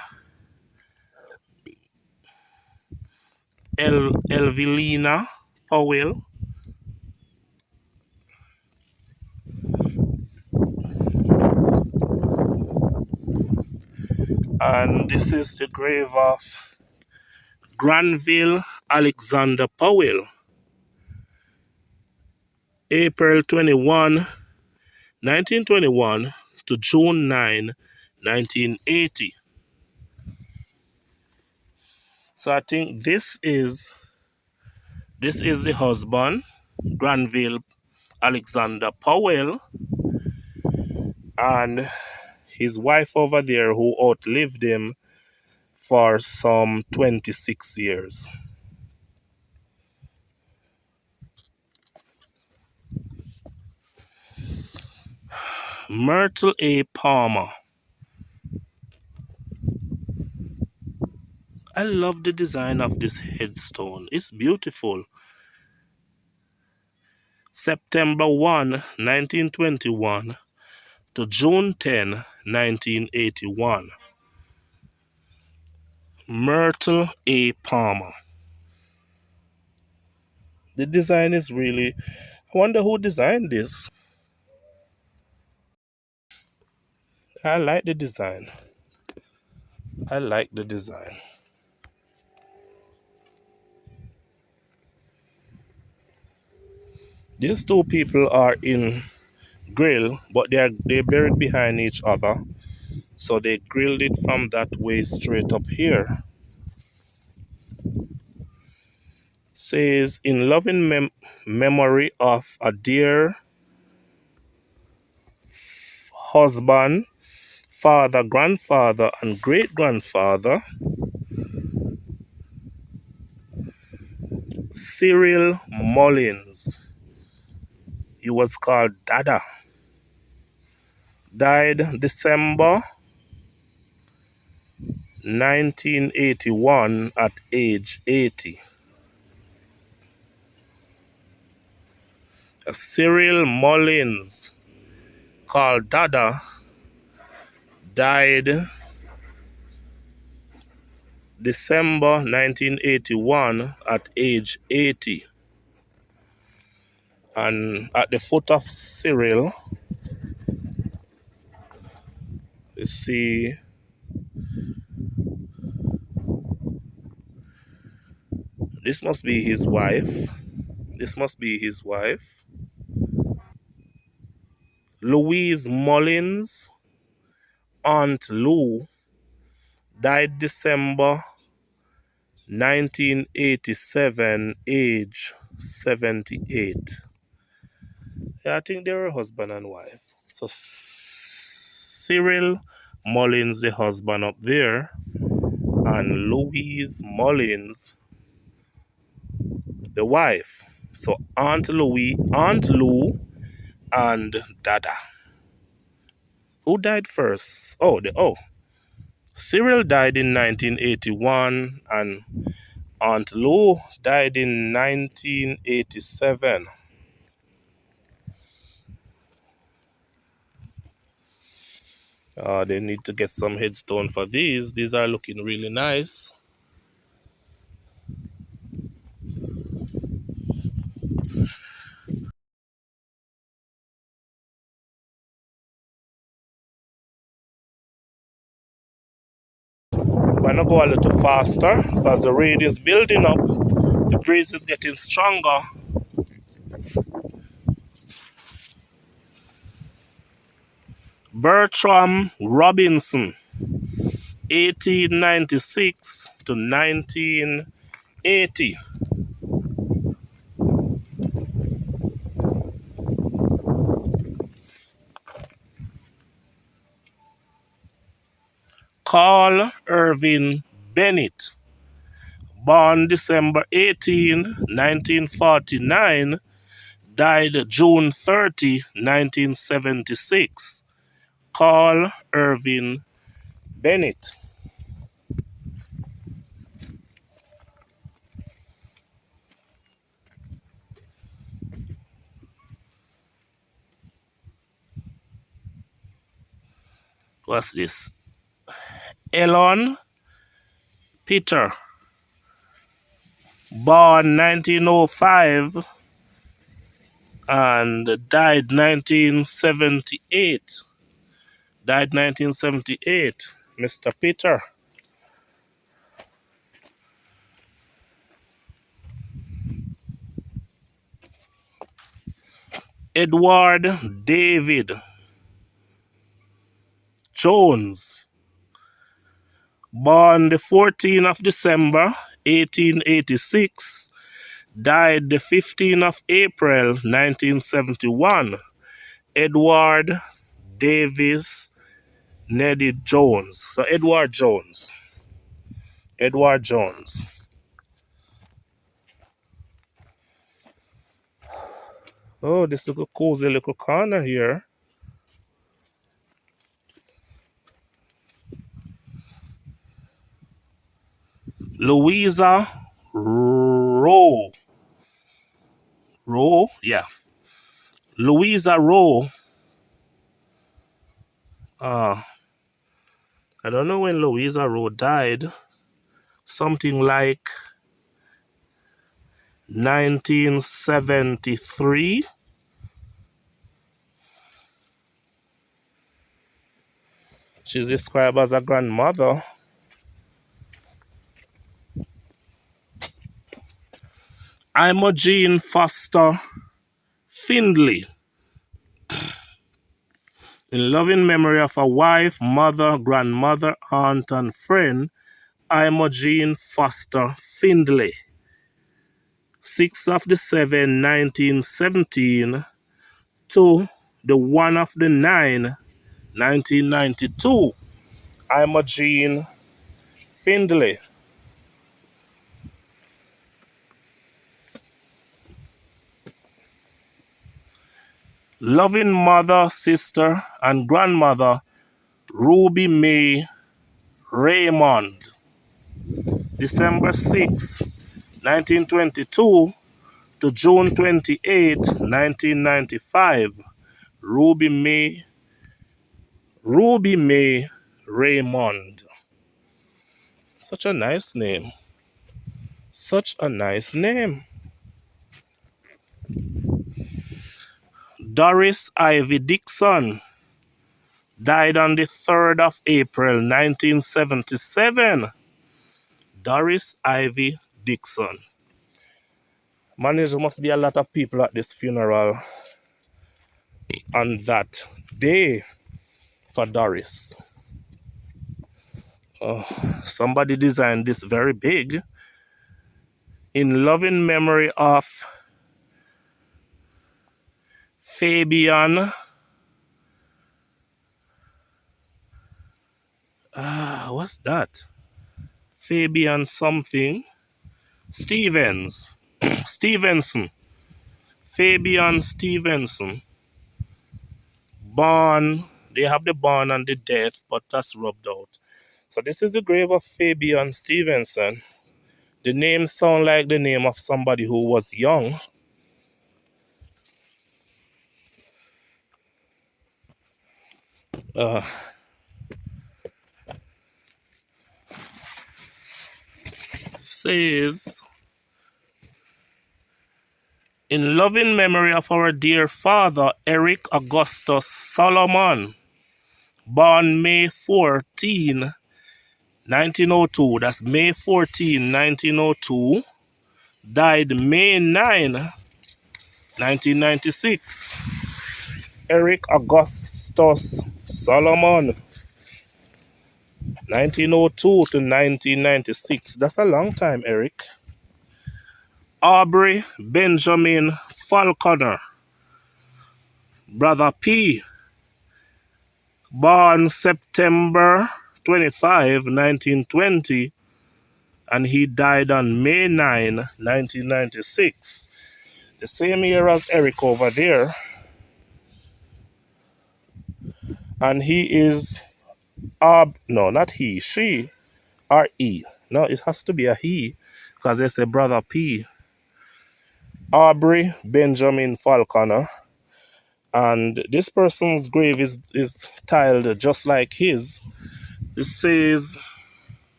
Elvilina Powell. And this is the grave of Granville Alexander Powell. April 21, 1921 to June 9, 1980. So I think this is the husband, Granville Alexander Powell, and his wife over there who outlived him for some 26 years. Myrtle A. Palmer. I love the design of this headstone. It's beautiful. September 1, 1921 to June 10, 1981. Myrtle A. Palmer. The design is really... I wonder who designed this. I like the design. I like the design. These two people are in grill, but they're buried behind each other. So they grilled it from that way straight up here. Says in loving memory of a dear husband, father, grandfather, and great grandfather, Cyril Mullins. He was called Dada. Died December 1981 at age 80. Cyril Mullins, called Dada, died December 1981 at age 80. And at the foot of Cyril, you see this must be his wife. This must be his wife. Louise Mullins, Aunt Lou, died December 1987, age 78. Yeah, I think they were husband and wife. So Cyril Mullins, the husband up there, and Louise Mullins, the wife. So Aunt Lou, and Dada. Who died first? Cyril died in 1981 and Aunt Lou died in 1987. They need to get some headstone for these. These are looking really nice. I'm gonna go a little faster because the rain is building up. The breeze is getting stronger. Bertram Robinson, 1896 to 1980. Carl Irvin Bennett, born December 18, 1949, died June 30, 1976. Carl Irvin Bennett. What's this? Elon Peter, born 1905 and died 1978. Died 1978, Mr. Peter. Edward David Jones, born the 14th of December 1886, died the 15th of April 1971. Edward Davis Neddy Jones. So Edward Jones. Edward Jones. Oh, this little cozy little corner here. Louisa Rowe. Rowe? Yeah. Louisa Rowe. I don't know when Louisa Rowe died. Something like 1973. She's described as a grandmother. Imogen Foster Findlay. In loving memory of a wife, mother, grandmother, aunt, and friend, Imogen Foster Findlay. 6th of the 7th, 1917 to the 1 of the 9, 1992. Imogen Findlay. Loving mother, sister, and grandmother, Ruby May Raymond. December 6, 1922 to June 28, 1995. Ruby May Raymond. Such a nice name. Such a nice name. Doris Ivy Dixon died on the 3rd of April, 1977. Doris Ivy Dixon. Man, there must be a lot of people at this funeral on that day for Doris. Somebody designed this very big. In loving memory of Fabian. What's that? Fabian something. Stevens. Stevenson. Fabian Stevenson. Born. They have the born and the death, but that's rubbed out. So this is the grave of Fabian Stevenson. The name sounds like the name of somebody who was young. Says, in loving memory of our dear father, Eric Augustus Solomon, born May 14, 1902. That's May 14, 1902. Died May 9, 1996. Eric Augustus Solomon, 1902 to 1996. That's a long time, Eric. Aubrey Benjamin Falconer, Brother P, born September 25, 1920, and he died on May 9, 1996. The same year as Eric over there. And he is, no, not he, she, R-E. No, it has to be a he, because they say Brother P. Aubrey Benjamin Falconer. And this person's grave is tiled just like his. It says,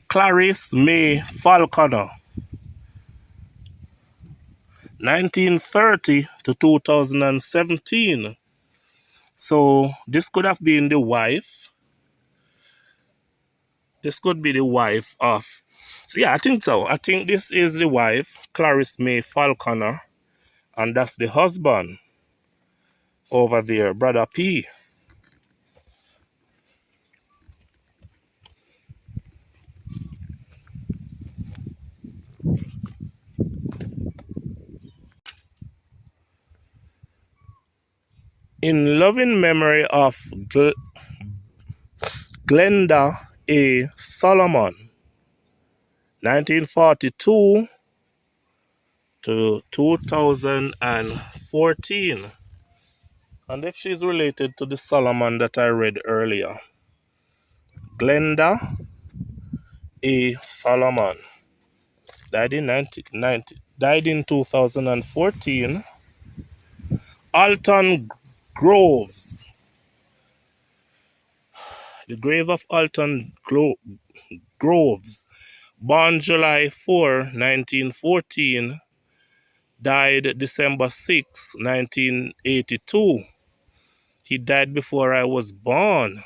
Clarice May Falconer, 1930 to 2017. So this could have been the wife. This could be the wife of. So yeah, I think so. I think this is the wife, Clarice May Falconer. And that's the husband over there, Brother P. In loving memory of Glenda A. Solomon, 1942 to 2014. And if she's related to the Solomon that I read earlier. Glenda A. Solomon died in 2014. Alton Groves. The grave of Alton Groves, born July 4, 1914, died December 6, 1982. He died before I was born.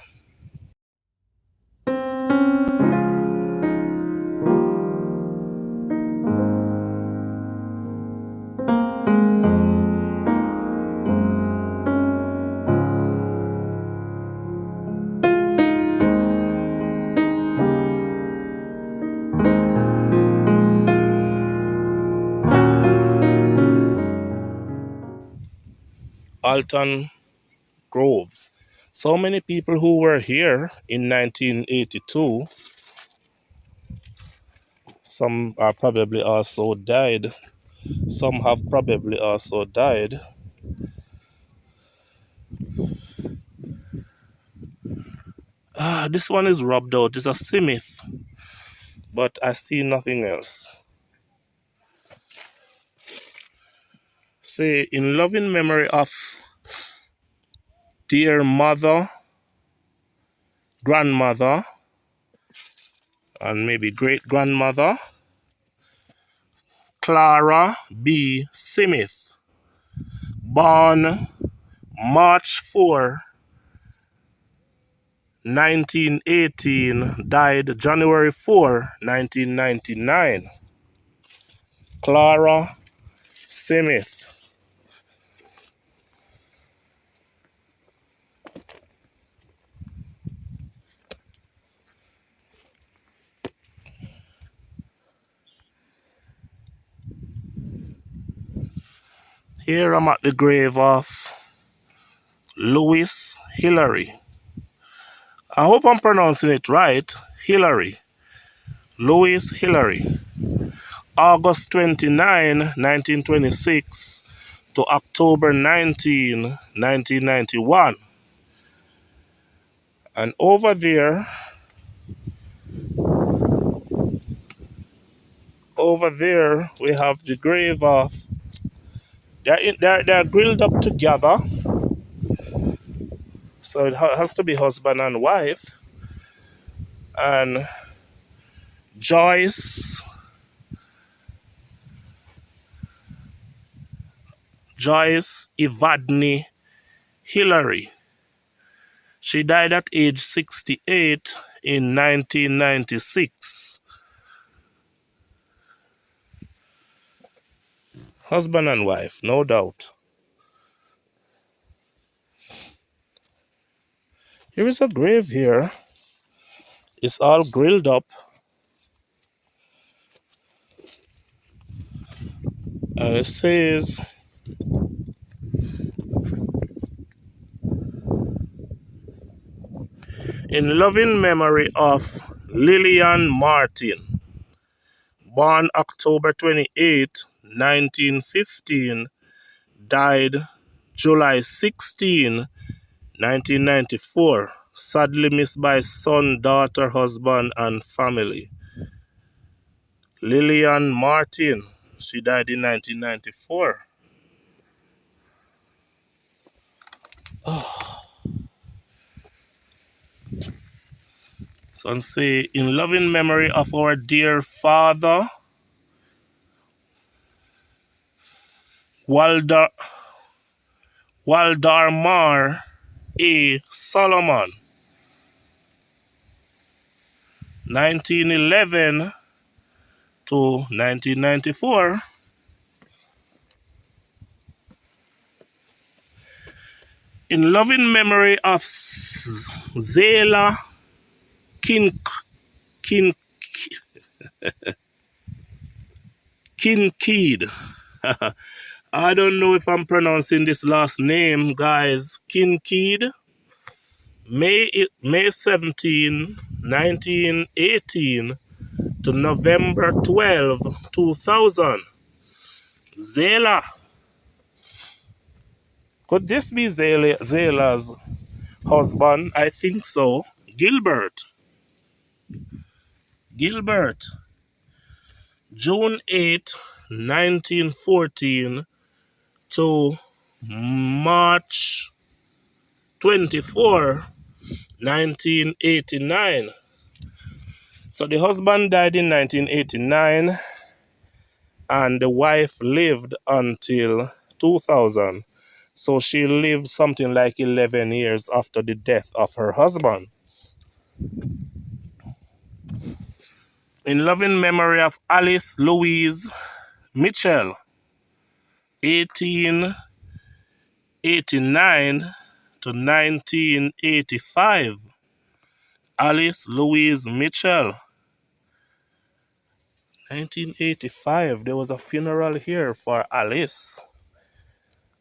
Alton Groves. So many people who were here in 1982, some are probably also died. Some have probably also died. This one is rubbed out. It's a Simith, but I see nothing else. Say, in loving memory of dear mother, grandmother, and maybe great grandmother, Clara B. Simith, born March 4, 1918, died January 4, 1999. Clara Simith. Here I'm at the grave of Louis Hillary. I hope I'm pronouncing it right. Hillary. Louis Hillary. August 29, 1926 to October 19, 1991. And over there we have the grave of, they're grilled up together. So it has to be husband and wife. And Joyce Evadne Hillary. She died at age 68 in 1996. Husband and wife, no doubt. Here is a grave here. It's all grilled up. And it says, in loving memory of Lillian Martin, born October 28, 1915, died July 16, 1994, sadly missed by son, daughter, husband, and family. Lillian Martin, she died in 1994. So say, in loving memory of our dear father, Waldemar A. Solomon, 1911 to 1994. In loving memory of Zela Kinkead. I don't know if I'm pronouncing this last name, guys. Kinkead. May 17, 1918 to November 12, 2000. Zela. Could this be Zela's husband? I think so. Gilbert. June 8, 1914 to March 24, 1989. So the husband died in 1989 and the wife lived until 2000. So she lived something like 11 years after the death of her husband. In loving memory of Alice Louise Mitchell, 1889 to 1985. Alice Louise Mitchell, 1985. There was a funeral here for Alice.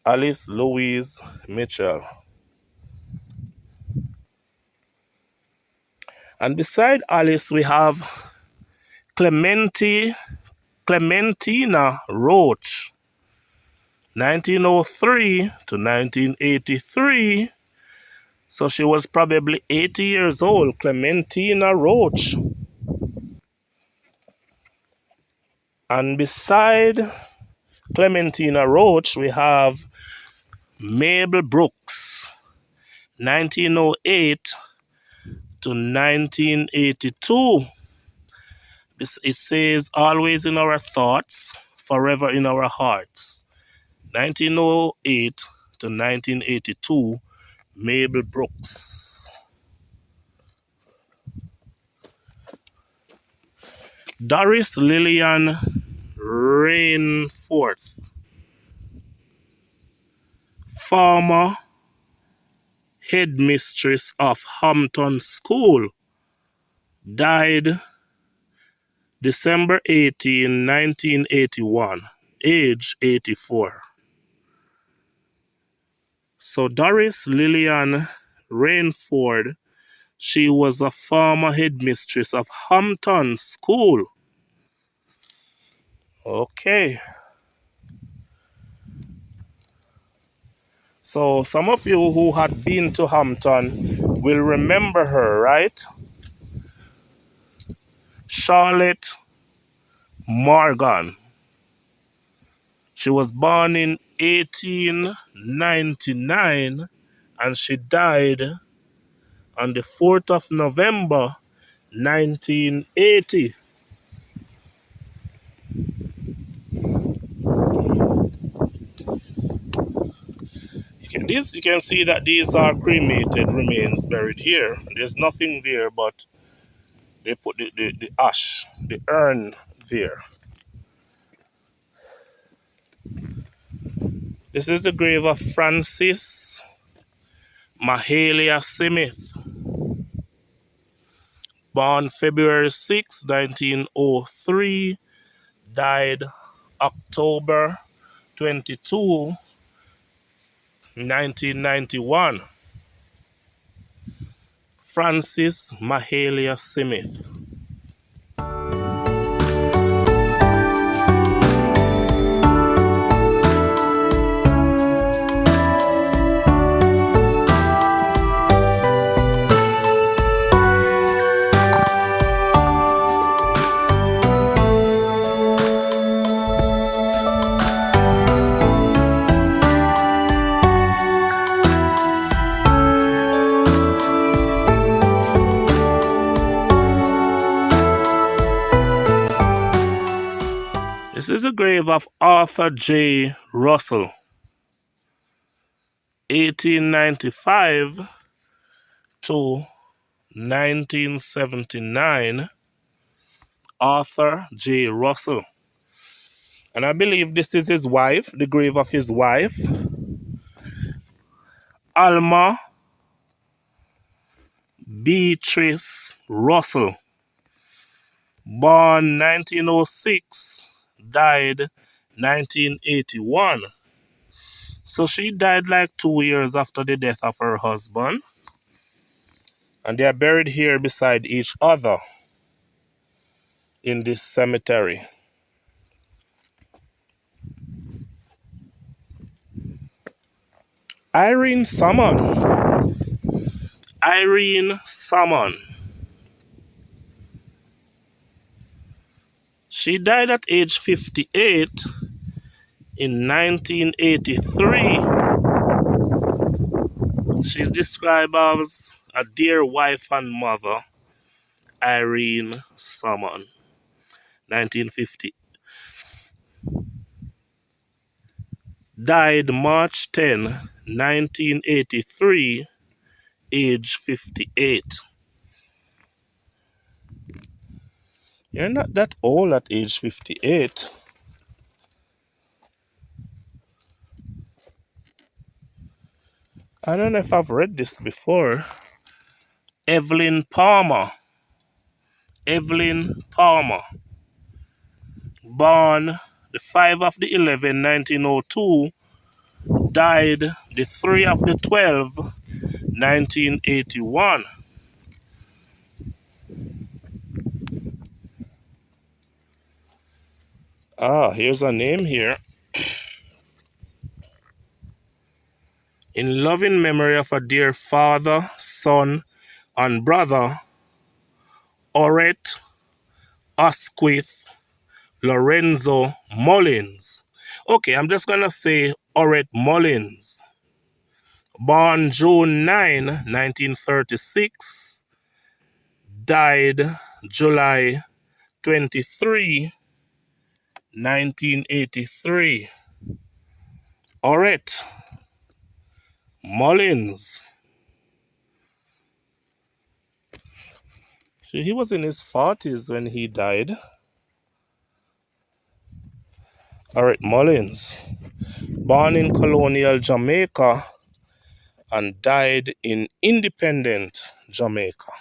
Alice Louise Mitchell. And beside Alice, we have Clementina Roach, 1903 to 1983. So she was probably 80 years old, Clementina Roach. And beside Clementina Roach, we have Mabel Brooks, 1908 to 1982. It says, always in our thoughts, forever in our hearts. 1908 to 1982, Mabel Brooks. Doris Lillian Rainforth, former headmistress of Hampton School, died December 18, 1981, age 84. So Doris Lillian Rainford, she was a former headmistress of Hampton School. Okay. So some of you who had been to Hampton will remember her, right? Charlotte Morgan. She was born in 1899 and she died on the 4th of November, 1980. You can see that these are cremated remains buried here. There's nothing there, but they put the ash, the urn there. This is the grave of Francis Mahalia Smith, born February 6, 1903, died October 22, 1991. Francis Mahalia Smith. This is the grave of Arthur J. Russell, 1895 to 1979. Arthur J. Russell. And I believe this is his wife, the grave of his wife, Alma Beatrice Russell, born 1906, died 1981. So she died like 2 years after the death of her husband. And they are buried here beside each other in this cemetery. Irene Salmon. Irene Salmon. She died at age 58 in 1983. She's described as a dear wife and mother, Irene Salmon, 1950. Died March 10, 1983, age 58. You're not that old at age 58. I don't know if I've read this before. Evelyn Palmer. Evelyn Palmer. Born the 5 of the 11, 1902, died the 3 of the 12, 1981. Here's a name here. In loving memory of a dear father, son, and brother, Ornate Asquith Lorenzo Mullins. Okay, I'm just going to say Ornate Mullins. Born June 9, 1936. Died July 23, 1983. Ornate Mullins. So he was in his 40s when he died. Ornate Mullins. Born in colonial Jamaica and died in independent Jamaica.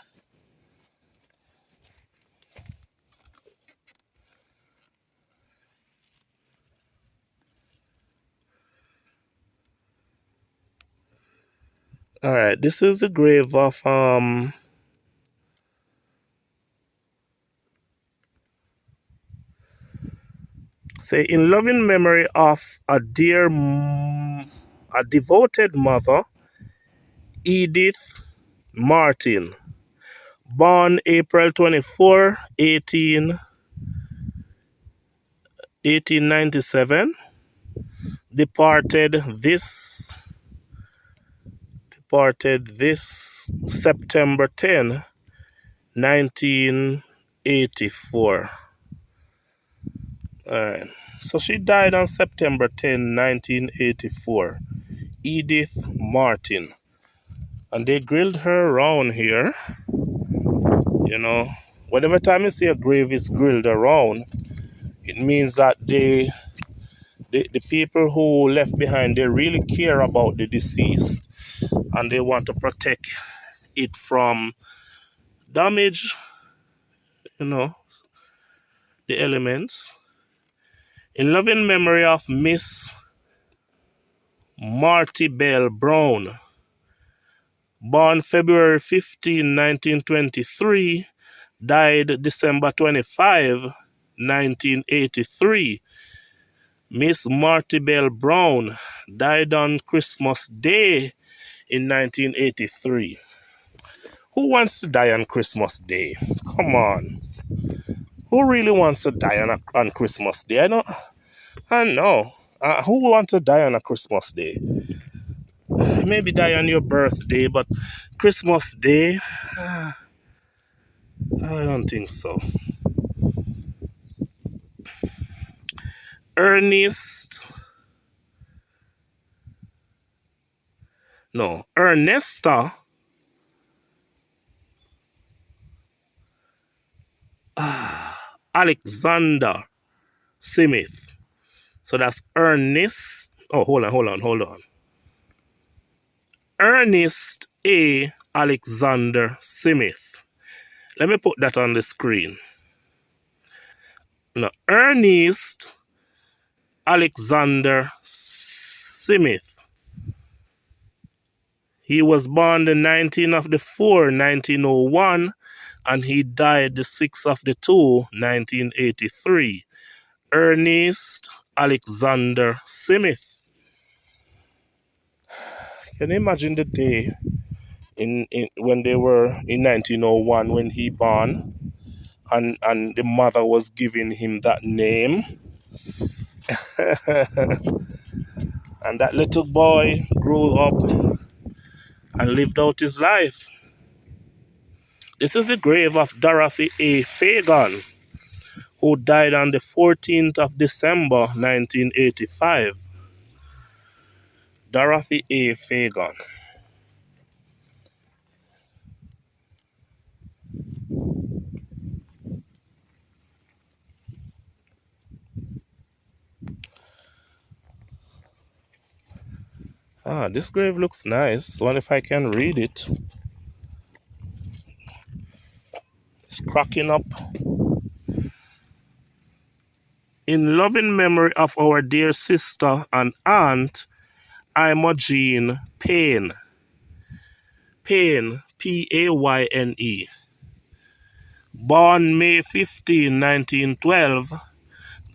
All right, this is the grave of say in loving memory of a devoted mother, Edith Martin, born April 24, 1897, departed this September 10, 1984. All right. So she died on September 10, 1984. Edith Martin. And they grilled her around here. You know, whenever time you see a grave is grilled around, it means that the people who left behind, they really care about the deceased and they want to protect it from damage, you know, the elements. In loving memory of Miss Marty Bell Brown, born February 15, 1923, died December 25, 1983. Miss Marty Bell Brown died on Christmas Day in 1983. Who wants to die on Christmas Day? Come on. Who really wants to die on Christmas Day? I know. Who wants to die on a Christmas Day? Maybe die on your birthday, but Christmas Day, I don't think so. Ernesta Alexander Smith. So that's Ernest. Oh, hold on. Ernest A. Alexander Smith. Let me put that on the screen. No, Ernest Alexander Smith. He was born the 19th of the 4th, 1901, and he died the 6th of the 2, 1983. Ernest Alexander Smith. Can you imagine the day when they were in 1901 when he born and the mother was giving him that name? And that little boy grew up and lived out his life. This is the grave of Dorothy A. Fagan, who died on the 14th of December, 1985. Dorothy A. Fagan. This grave looks nice. I wonder if I can read it. It's cracking up. In loving memory of our dear sister and aunt, Imogen Payne. Payne, Payne. Born May 15, 1912.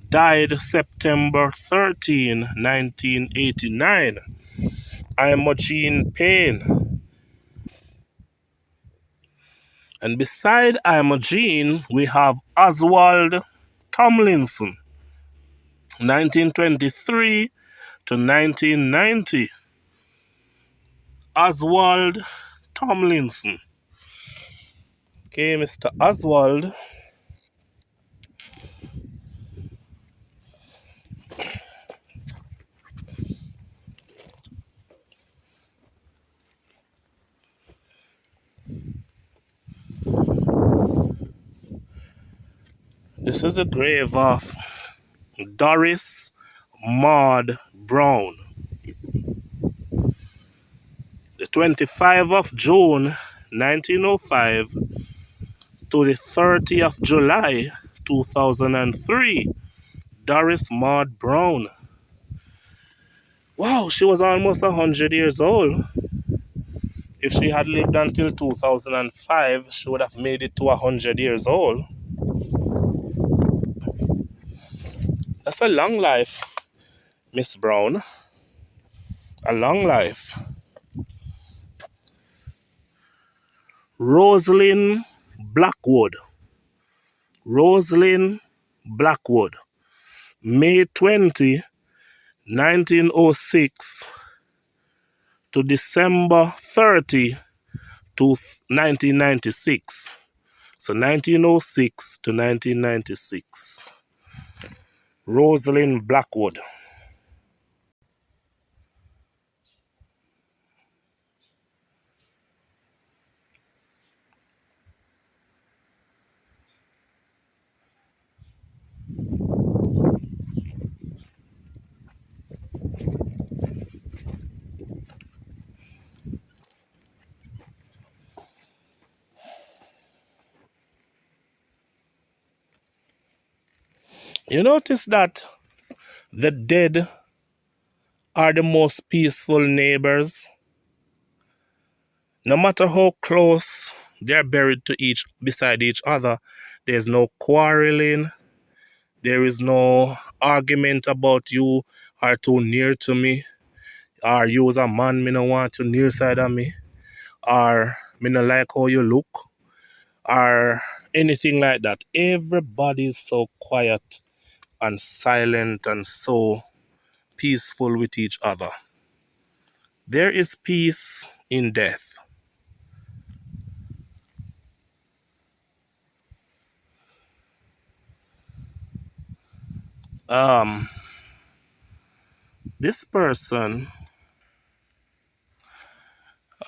Died September 13, 1989. Imogen Payne. And beside Imogen, we have Oswald Tomlinson, 1923 to 1990. Oswald Tomlinson. Okay, Mr. Oswald. This is the grave of Doris Maud Brown. The 25th of June 1905 to the 30th of July 2003. Doris Maud Brown. Wow, she was almost 100 years old. If she had lived until 2005, she would have made it to 100 years old. That's a long life, Miss Brown. A long life. Rosalind Blackwood. Rosalind Blackwood. May 20, 1906 to December 30 to 1996. So 1906 to 1996. Rosalind Blackwood. You notice that the dead are the most peaceful neighbors. No matter how close they are buried to beside each other, there's no quarreling. There is no argument about you are too near to me, or you as a man, me no want you near side of me, or me no like how you look, or anything like that. Everybody's so quiet and silent and so peaceful with each other. There is peace in death. This person,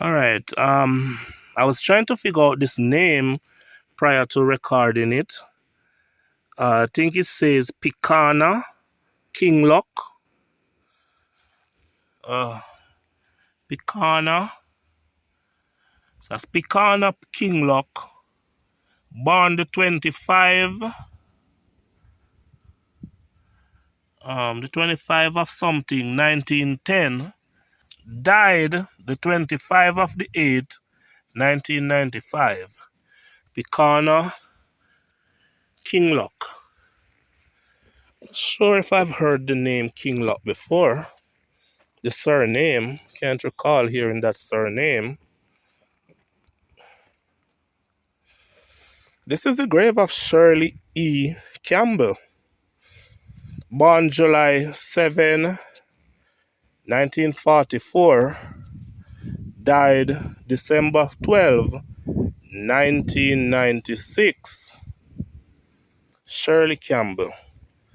all right, I was trying to figure out this name prior to recording it. I think it says Picana Kinglock. Picana. So that's Picana Kinglock. Born the 25 of something, 1910. Died the 25 of the 8th, 1995. Picana Kinglock. Not sure if I've heard the name Kinglock before. The surname, can't recall hearing that surname. This is the grave of Shirley E. Campbell. Born July 7, 1944. Died December 12, 1996. Shirley Campbell.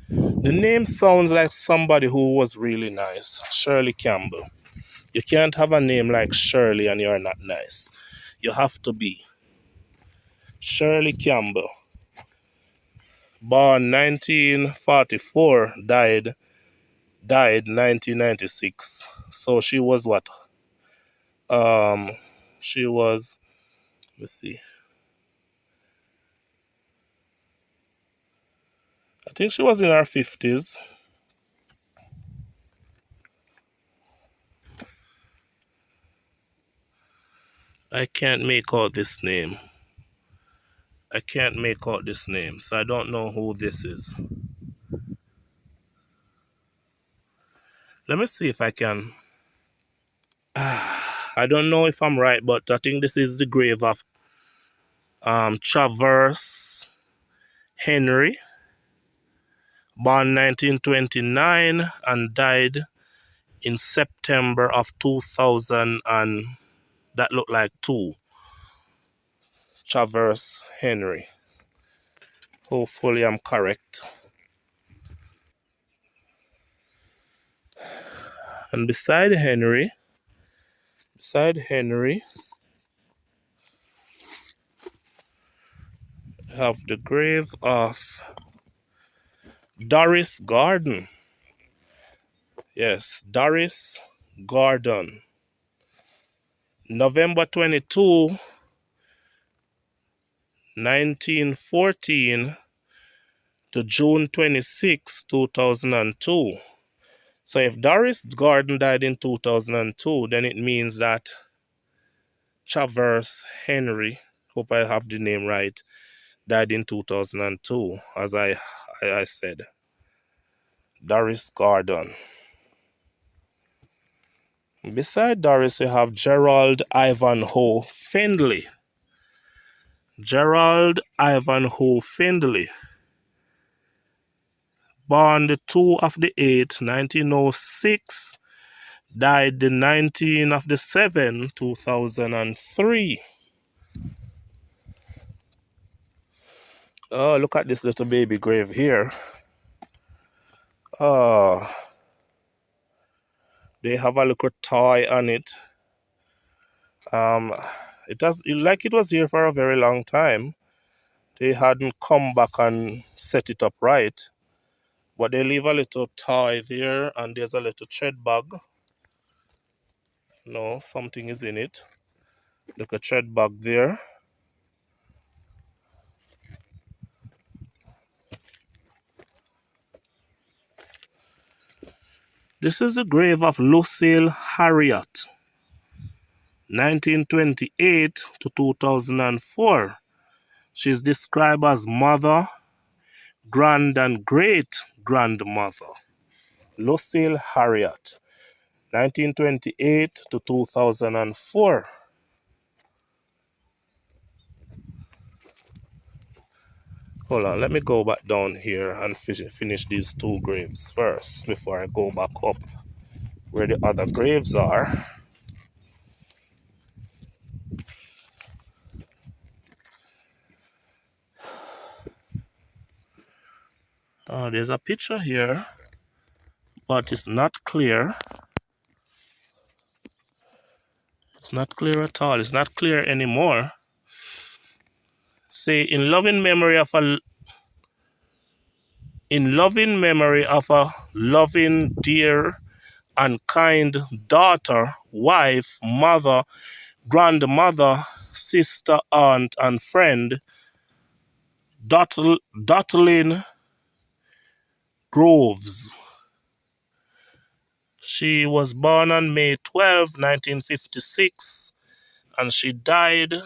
The name sounds like somebody who was really nice. Shirley Campbell. You can't have a name like Shirley and you're not nice. You have to be. Shirley Campbell. Born 1944, died 1996. So she was what? She was, let's see. I think she was in her 50s. I can't make out this name. I can't make out this name, so I don't know who this is. Let me see if I can. I don't know if I'm right, but I think this is the grave of Travers Henry, born 1929 and died in September of 2000, and that looked like two. Travers Henry. Hopefully I'm correct. And beside Henry, have the grave of Doris Gordon. Yes, Doris Gordon. November 22, 1914 to June 26, 2002. So if Doris Gordon died in 2002, then it means that Travers Henry, hope I have the name right, died in 2002, as I said. Doris Gordon. Beside Doris, we have Gerald Ivanhoe Findlay. Gerald Ivanhoe Findlay. Born the 2 of the 8th, 1906. Died the 19th of the 7th, 2003. Oh, look at this little baby grave here. Oh, they have a little toy on it. It was here for a very long time. They hadn't come back and set it up right. But they leave a little toy there, and there's a little thread bag. No, something is in it. Look, a thread bag there. This is the grave of Lucille Harriot, 1928 to 2004. She's described as mother, grand and great grandmother. Lucille Harriot, 1928 to 2004. Hold on, let me go back down here and finish these two graves first before I go back up where the other graves are. There's a picture here, but it's not clear. It's not clear at all. It's not clear anymore. Say, in loving memory of a loving, dear, and kind daughter, wife, mother, grandmother, sister, aunt, and friend, Dotlin Groves. She was born on May 12, 1956, and she died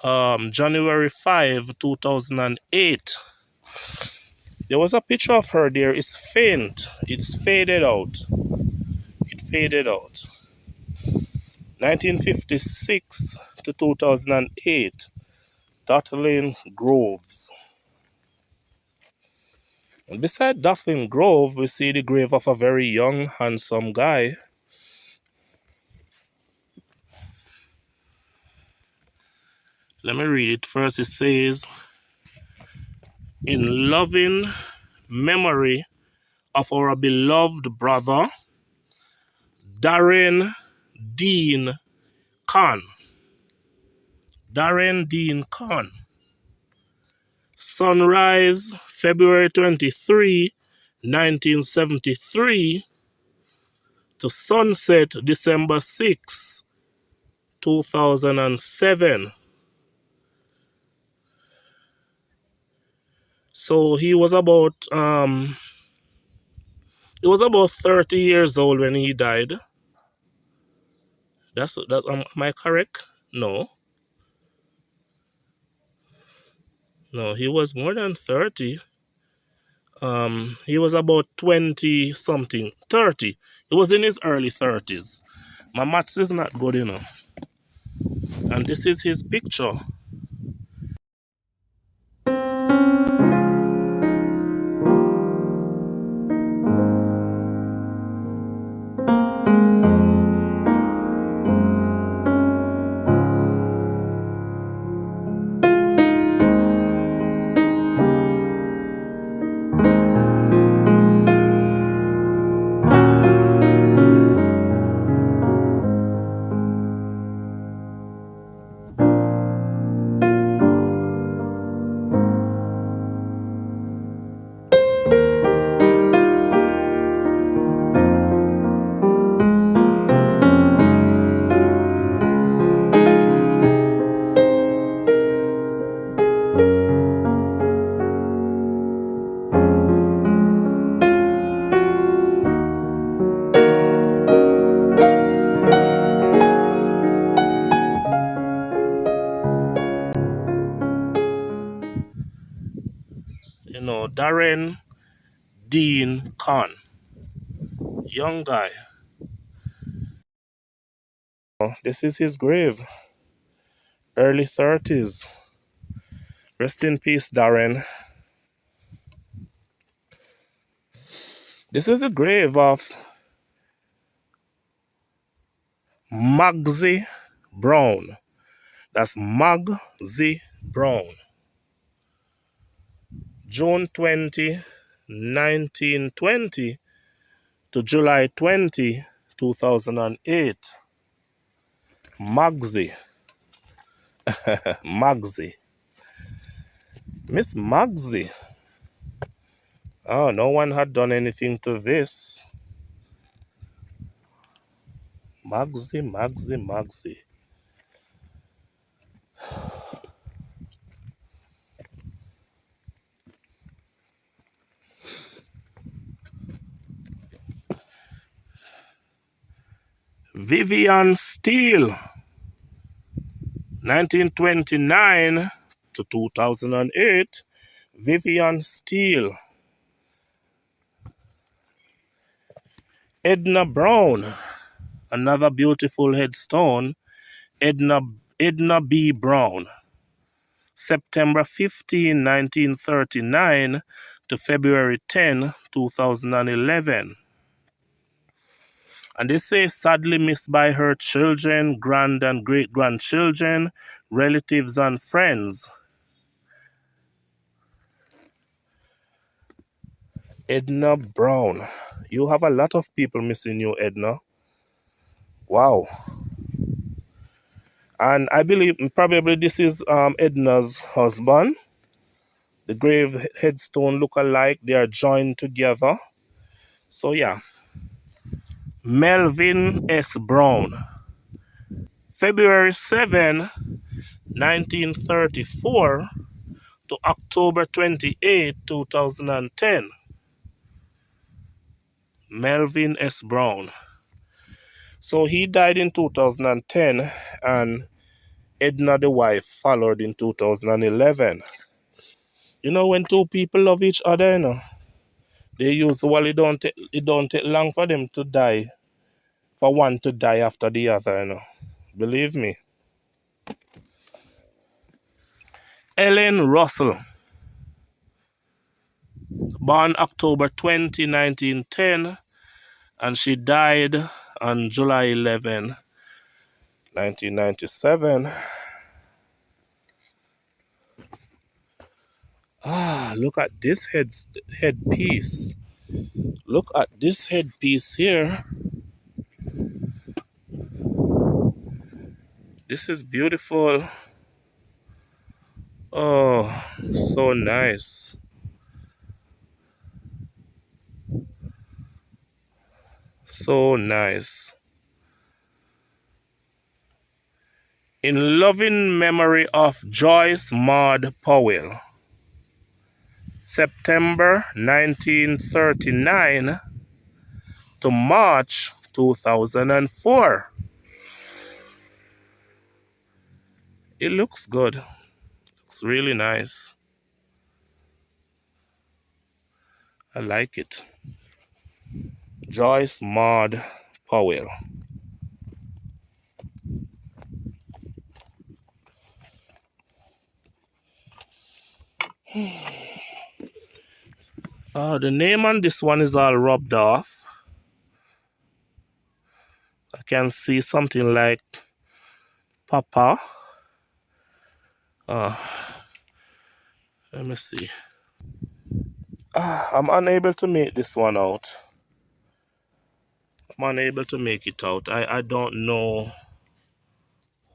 January 5, 2008. There was a picture of her there. It's faint. It's faded out. It faded out. 1956 to 2008. Dotlin Groves. And beside Dotlin Grove, we see the grave of a very young, handsome guy. Let me read it first. It says, in loving memory of our beloved brother, Darren Dean Khan. Darren Dean Khan. Sunrise, February 23, 1973 to sunset, December 6, 2007. So he was about 30 years old when he died. Am I correct? No. No, he was more than 30. He was about 20 something, 30. He was in his early 30s. My maths is not good, you know. And this is his picture. You know, Darren Dean Khan. Young guy. Oh, this is his grave. Early 30s. Rest in peace, Darren. This is the grave of Magzie Brown. That's Magzie Brown. June 20, 1920 to July 20, 2008. Magzie. Magzie. Miss Magzie. Oh, no one had done anything to this. Magzie, Magzie, Magzie. Vivian Steele. 1929 to 2008. Vivian Steele. Edna Brown. Another beautiful headstone. Edna B. Brown. September 15, 1939 to February 10, 2011. And they say sadly missed by her children, grand and great grandchildren, relatives and friends. Edna Brown. You have a lot of people missing you, Edna. Wow. And I believe probably this is Edna's husband. The grave headstone look alike. They are joined together. So yeah. Melvin S. Brown. February 7, 1934 to October 28, 2010. Melvin S. Brown. So he died in 2010 and Edna, the wife, followed in 2011. You know, when two people love each other, you know, they usually it don't take long for them to die, for one to die after the other, you know. Believe me. Ellen Russell, born October 20, 1910, and she died on July 11, 1997. Look at this headpiece. Look at this headpiece here. This is beautiful. Oh, so nice. So nice. In loving memory of Joyce Maud Powell, September 1939 to March 2004. It looks good. It's really nice. I like it. Joyce Maud Powell. The name on this one is all rubbed off. I can see something like Papa. Let me see. I'm unable to make this one out. I'm unable to make it out. I don't know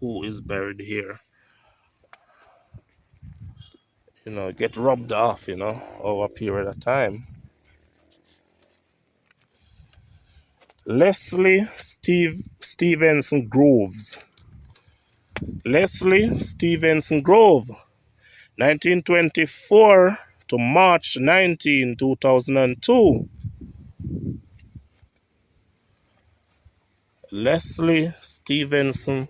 who is buried here. Get rubbed off, over a period of time. Leslie Stevenson Groves. Leslie Stevenson Grove, 1924 to March 19, 2002. Leslie Stevenson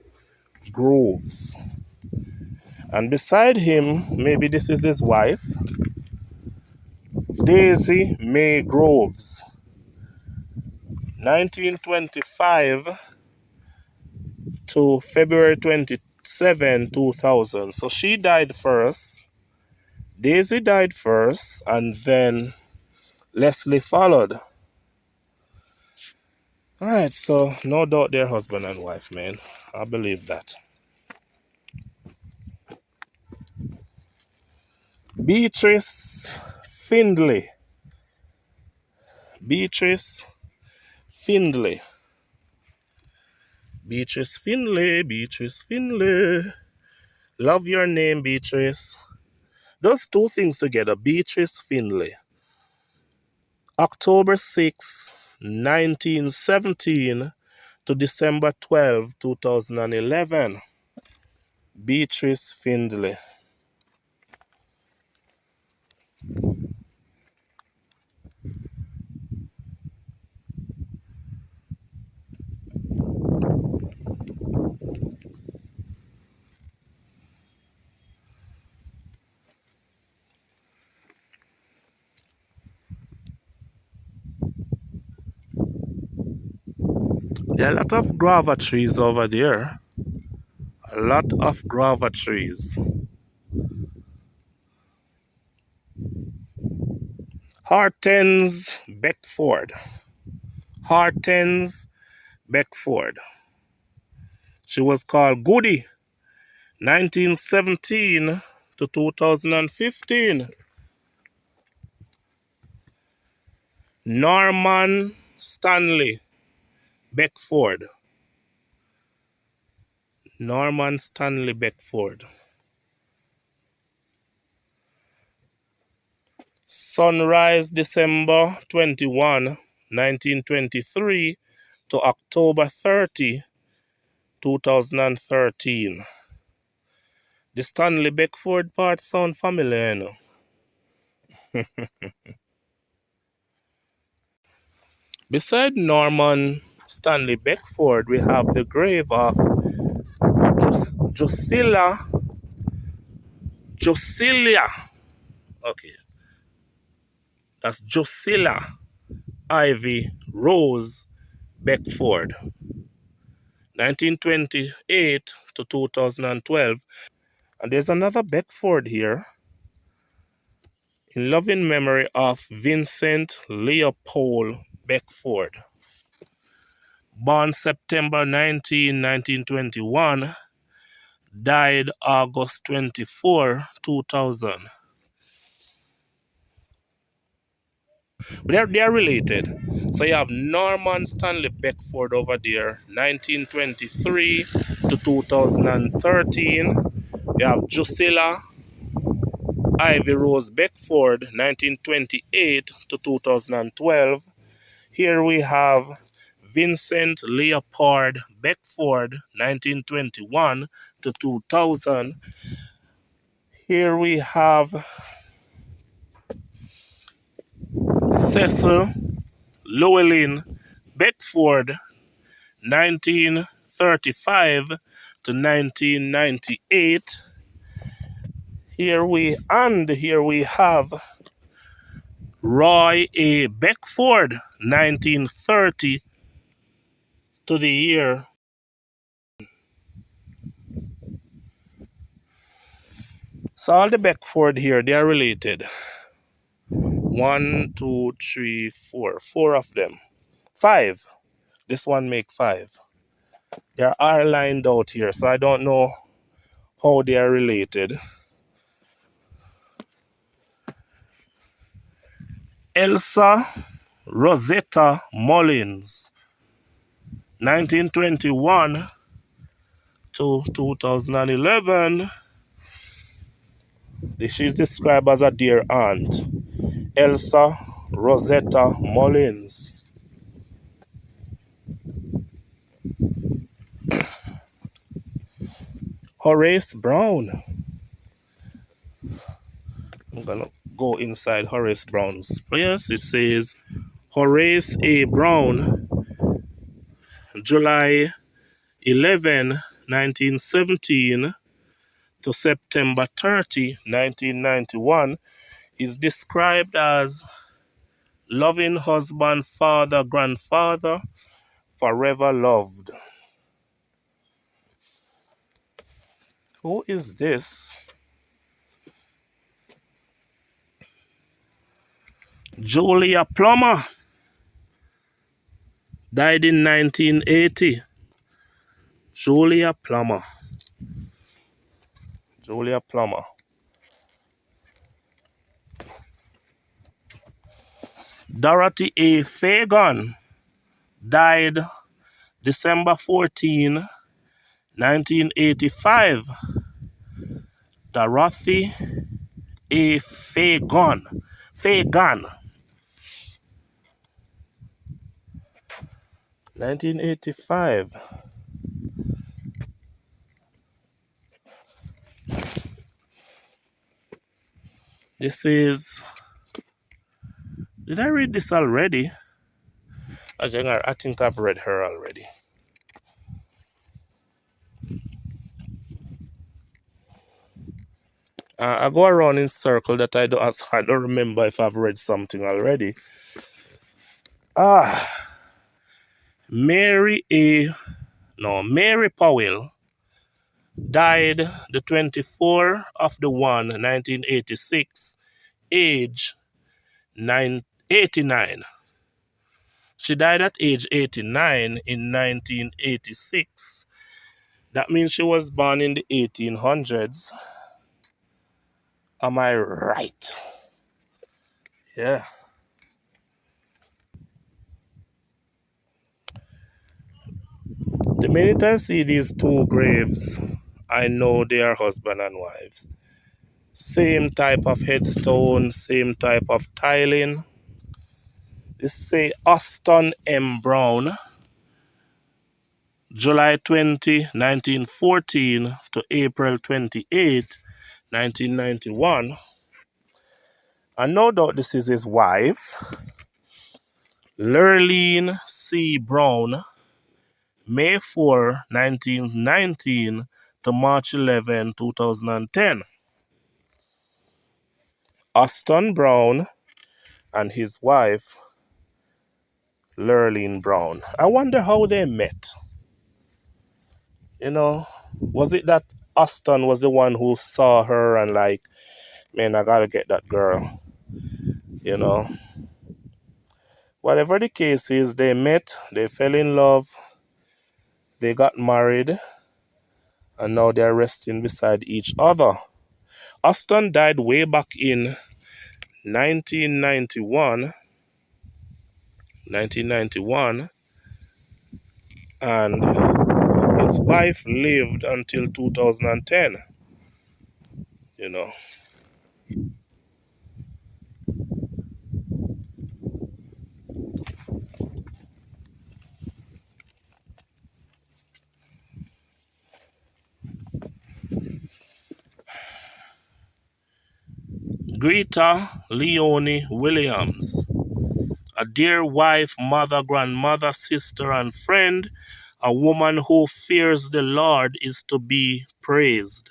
Groves. And beside him, maybe this is his wife, Daisy May Groves, 1925 to February 27, 2000. So she died first, Daisy died first, and then Leslie followed. All right, so no doubt they're husband and wife, man. I believe that. Beatrice Findlay. Beatrice Findlay. Beatrice Findlay. Beatrice Findlay. Love your name, Beatrice. Those two things together, Beatrice Findlay. October 6, 1917 to December 12, 2011. Beatrice Findlay. There are a lot of guava trees over there. A lot of guava trees. Hortense Beckford. Hortense Beckford. She was called Goody, 1917 to 2015. Norman Stanley Beckford. Norman Stanley Beckford. Sunrise December 21, 1923 to October 30, 2013. The Stanley Beckford part sound familiar, Beside Norman Stanley Beckford, we have the grave of Josilia. Okay. That's Josilia Ivy Rose Beckford, 1928 to 2012. And there's another Beckford here, in loving memory of Vincent Leopold Beckford. Born September 19, 1921, died August 24, 2000. They are related. So you have Norman Stanley Beckford over there, 1923 to 2013. You have Josilia Ivy Rose Beckford, 1928 to 2012. Here we have Vincent Leopold Beckford, 1921 to 2000. Here we have Cecil Llewellyn Beckford, 1935 to 1998. Here we have Roy A. Beckford, 1930 to the year. So all the Beckford here, they are related. 1, 2, 3, 4. 4 of them. 5. This one make 5. They are lined out here, so I don't know how they are related. Elsa Rosetta Mullins, 1921 to 2011. She's described as a dear aunt. Elsa Rosetta Mullins. Horace Brown. I'm gonna go inside Horace Brown's place. It says Horace A. Brown, July 11, 1917 to September 30, 1991, is described as loving husband, father, grandfather, forever loved. Who is this? Julia Plummer, died in 1980. Julia Plummer. Dorothy A. Fagan, died December 14, 1985. Dorothy A. Fagan. 1985. This is... Did I read this already? I think I've read her already. I go around in circle that I don't remember if I've read something already. Mary Powell died the 24th of the 1, 1986, age 89. She died at age 89 in 1986. That means she was born in the 1800s. Am I right? Yeah. The minute I see these two graves, I know they are husband and wives. Same type of headstone, same type of tiling. This say Austin M. Brown, July 20, 1914 to April 28, 1991. And no doubt this is his wife, Lurleen C. Brown, May 4, 1919 to March 11, 2010. Austin Brown and his wife, Lurleen Brown. I wonder how they met. You know, was it that Austin was the one who saw her and like, man, I gotta get that girl, you know? Whatever the case is, they met, they fell in love, they got married, and now they're resting beside each other. Austin died way back in 1991, and his wife lived until 2010, you know. Greta Leone Williams, a dear wife, mother, grandmother, sister, and friend A woman who fears the Lord is to be praised.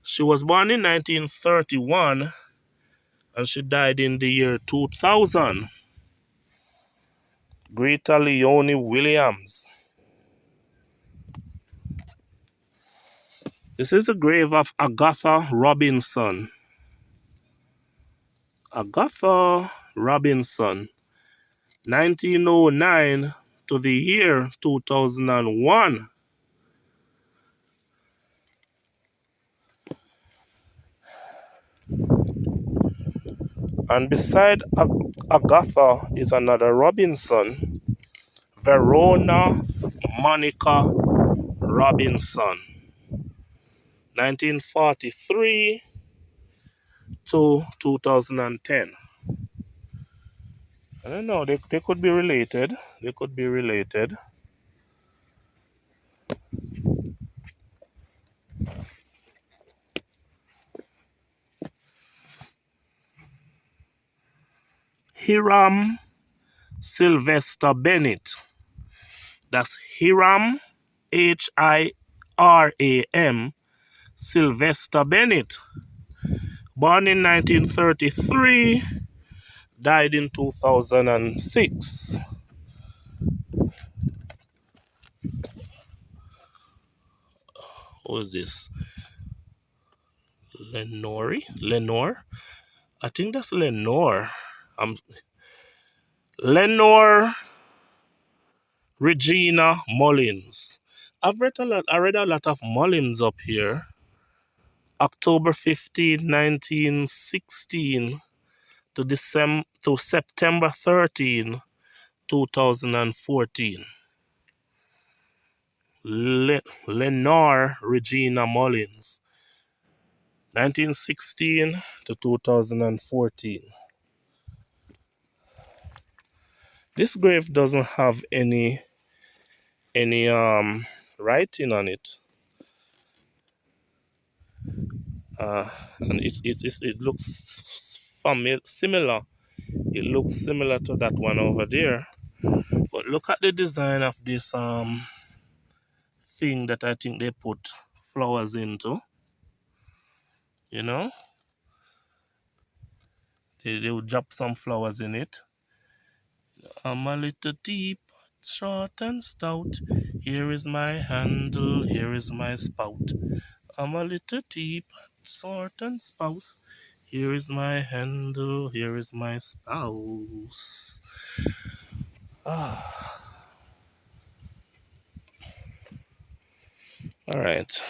She was born in 1931 and she died in the year 2000. Greta Leone Williams. This is the grave of Agatha Robinson. Agatha Robinson, 1909 to the year 2001. And beside Agatha is another Robinson, Verona Monica Robinson, 1943 to 2010. I don't know, they could be related. They could be related. Hiram Sylvester Bennett. That's Hiram, Hiram, Sylvester Bennett. Born in 1933, died in 2006. Who is this? Lenore? I think that's Lenore. Lenore Regina Mullins. I read a lot of Mullins up here. October 15, 1916 to September 13, 2014. Lenore Regina Mullins, 1916 to 2014. This grave doesn't have any writing on it. And it looks similar. It looks similar to that one over there. But look at the design of this thing that I think they put flowers into. You know? They would drop some flowers in it. I'm a little teapot, short and stout. Here is my handle, here is my spout. I'm a little teapot, short and spouse. Here is my handle, here is my spouse. All right.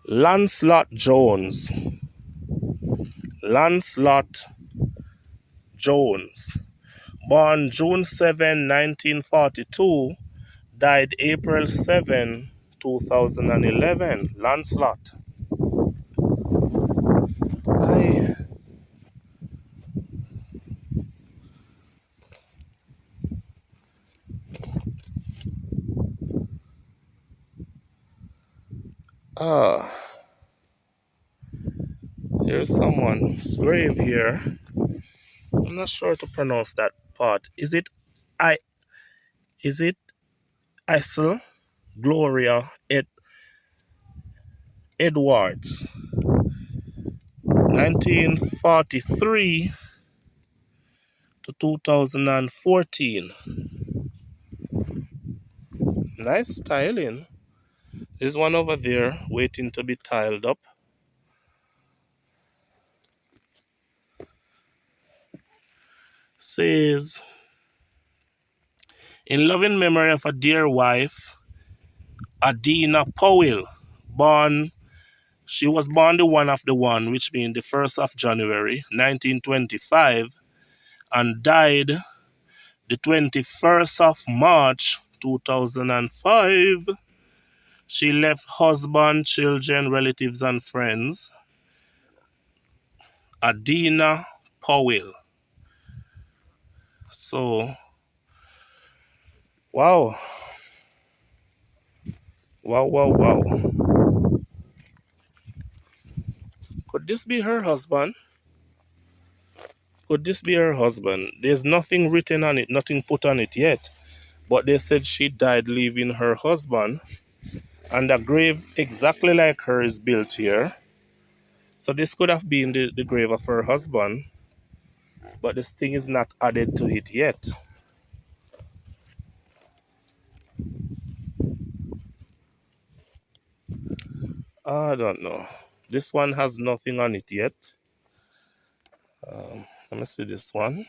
Lancelot Jones. Lancelot Jones. Born June 7, 1942. Died April 7, 2011. Lancelot. There's someone's grave here. I'm not sure to pronounce that part. Is it Isel Gloria Edwards? 1943 to 2014. Nice styling. There's one over there waiting to be tiled up. Says, in loving memory of a dear wife, Adina Powell, she was born the 1 of the 1, which means the 1st of January, 1925, and died the 21st of March, 2005. She left husband, children, relatives, and friends. Adina Powell. So, wow. Wow. Could this be her husband? Could this be her husband? There's nothing written on it, nothing put on it yet. But they said she died leaving her husband. And a grave exactly like her is built here. So this could have been the grave of her husband. But this thing is not added to it yet. I don't know. This one has nothing on it yet. Let me see this one.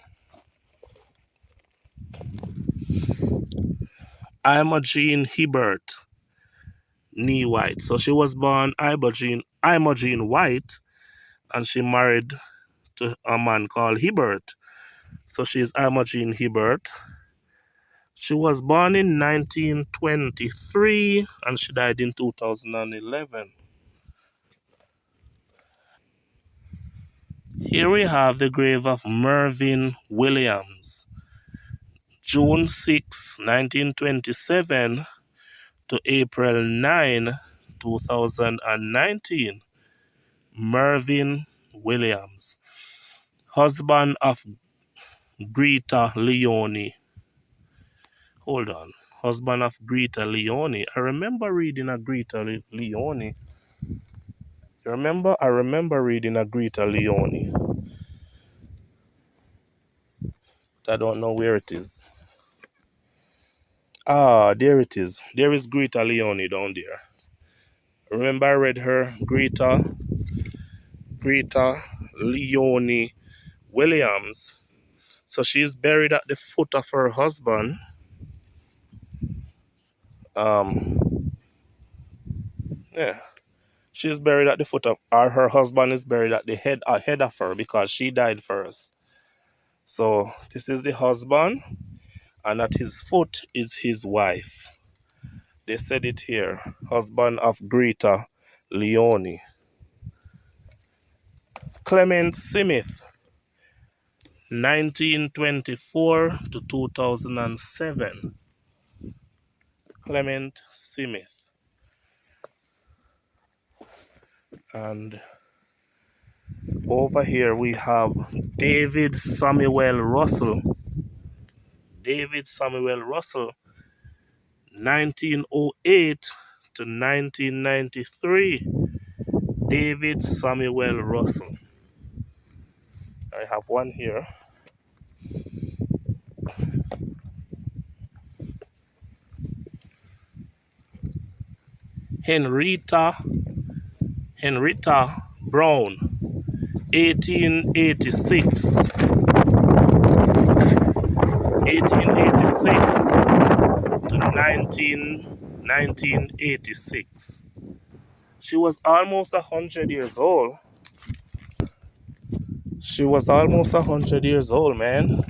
Imogen Hibbert, knee white. So she was born Imogen White, and she married to a man called Hibbert. So she's Imogen Hibbert. She was born in 1923 and she died in 2011. Here we have the grave of Mervyn Williams, June 6, 1927 to April 9, 2019. Mervyn Williams, husband of Greta Leone. Hold on. Husband of Greta Leone. I remember reading a Greta Leone. You remember? I remember reading a Greta Leone. I don't know where it is. Ah, there it is. There is Greta Leone down there. Remember I read her? Greta Leone Williams. So she's buried at the foot of her husband. Yeah. She's buried at the foot of, or her husband is buried at the head ahead of her because she died first. So this is the husband, and at his foot is his wife. They said it here, husband of Greta Leone. Clement Smith, 1924 to 2007. Clement Smith. And over here we have David Samuel Russell. David Samuel Russell, 1908 to 1993. David Samuel Russell. I have one here. Henrietta Brown, 1886 to 1986. She was almost 100 years old. She was almost 100 years old, man.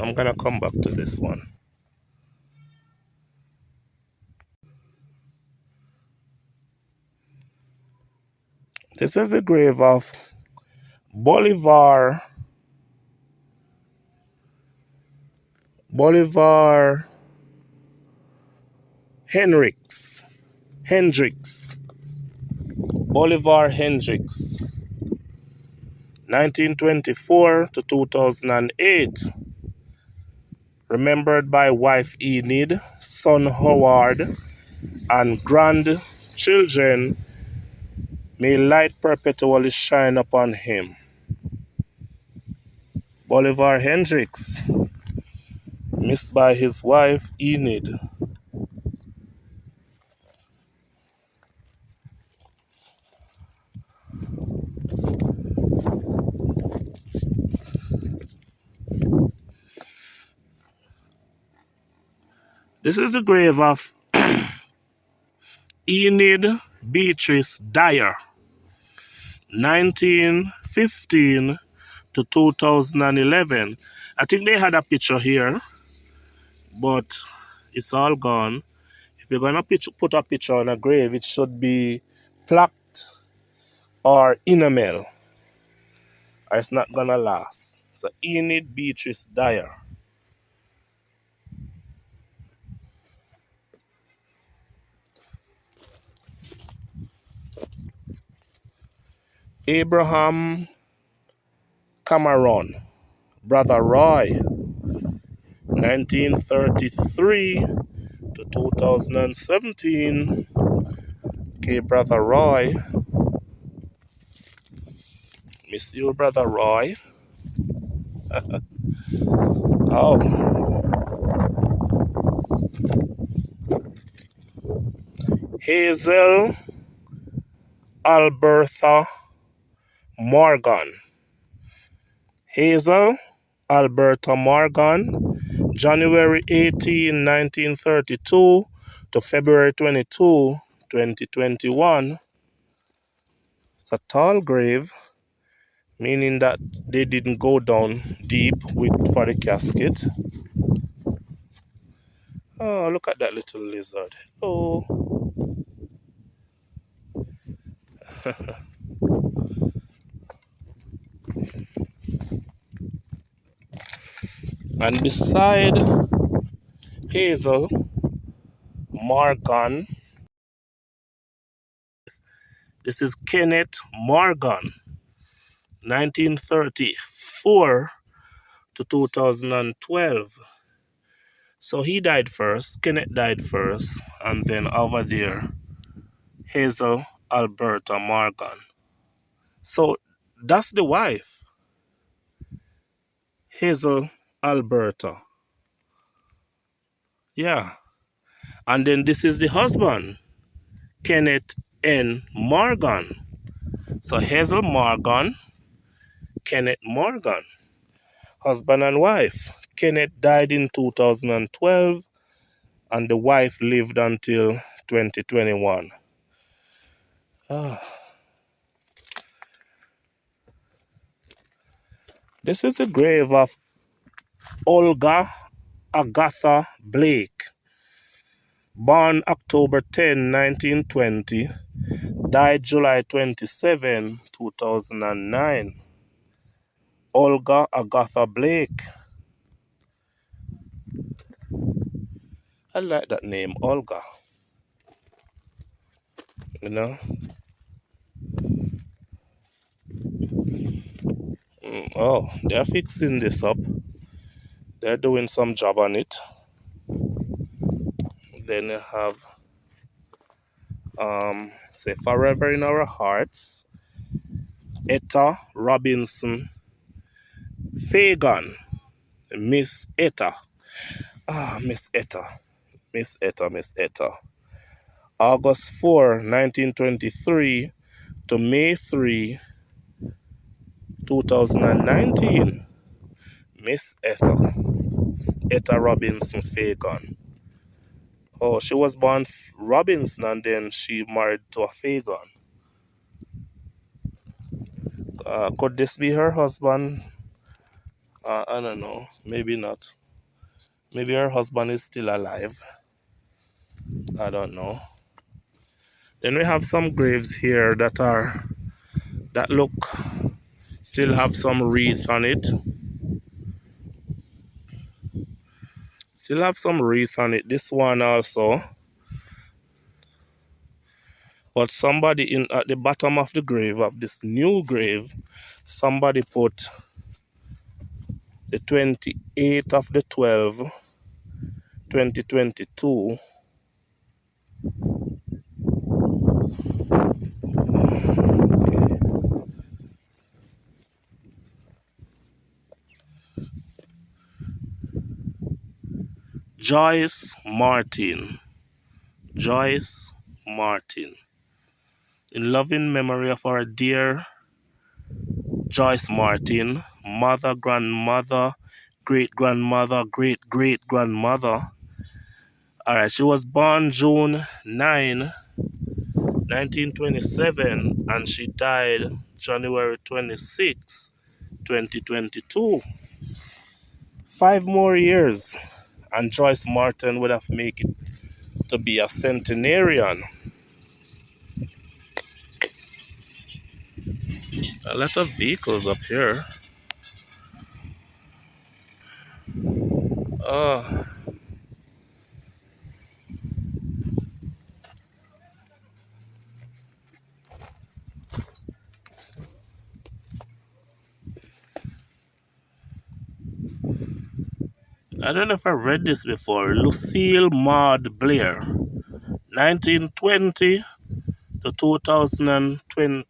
I'm gonna come back to this one. This is the grave of Bolivar Hendricks. Bolivar Hendricks. 1924 to 2008. Remembered by wife Enid, son Howard, and grandchildren, may light perpetually shine upon him. Bolivar Hendricks, missed by his wife Enid. This is the grave of Enid Beatrice Dyer, 1915 to 2011. I think they had a picture here, but it's all gone. If you're gonna put a picture on a grave, it should be plaqued or enamel, or it's not gonna last. So Enid Beatrice Dyer. Abraham Cameron, Brother Roy, 1933 to 2017. Okay, Brother Roy. Miss you, Brother Roy. Oh, Hazel Alberta Morgan. Hazel Alberta Morgan, January 18, 1932 to February 22, 2021. It's a tall grave, meaning that they didn't go down deep for the casket. Oh, look at that little lizard. Oh. And beside Hazel Morgan, this is Kenneth Morgan, 1934 to 2012. So he died first, Kenneth died first, and then over there, Hazel Alberta Morgan. So that's the wife, Hazel Alberta. Yeah. And then this is the husband, Kenneth N. Morgan. So Hazel Morgan, Kenneth Morgan, husband and wife. Kenneth died in 2012 and the wife lived until 2021. This is the grave of Olga Agatha Blake, born October 10, 1920, died July 27, 2009. Olga Agatha Blake. I like that name, Olga. You know? Oh, they're fixing this up. They're doing some job on it. Then you have, say, Forever in Our Hearts, Etta Robinson Fagan, Miss Etta. Miss Etta. Miss Etta, Miss Etta. August 4, 1923 to May 3, 2019. Miss Etta. Etta Robinson Fagan. Oh, she was born Robinson and then she married to a Fagan. Could this be her husband? I don't know. Maybe not. Maybe her husband is still alive. I don't know. Then we have some graves here that look still have some wreath on it. Still have some wreath on it. This one also. But somebody at the bottom of the grave, of this new grave, somebody put the 28th of the 12th, 2022. Joyce Martin. Joyce Martin. In loving memory of our dear Joyce Martin, mother, grandmother, great-grandmother, great-great-grandmother. Alright, she was born June 9, 1927, and she died January 26, 2022. 5 more years, and Joyce Martin would have made it to be a centenarian. A lot of vehicles up here. Oh, I don't know if I read this before. Lucille Maud Blair, 1920 to 2020.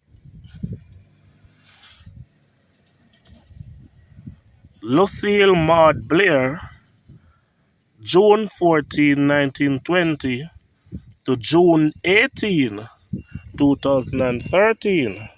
Lucille Maud Blair, June 14, 1920 to June 18, 2013.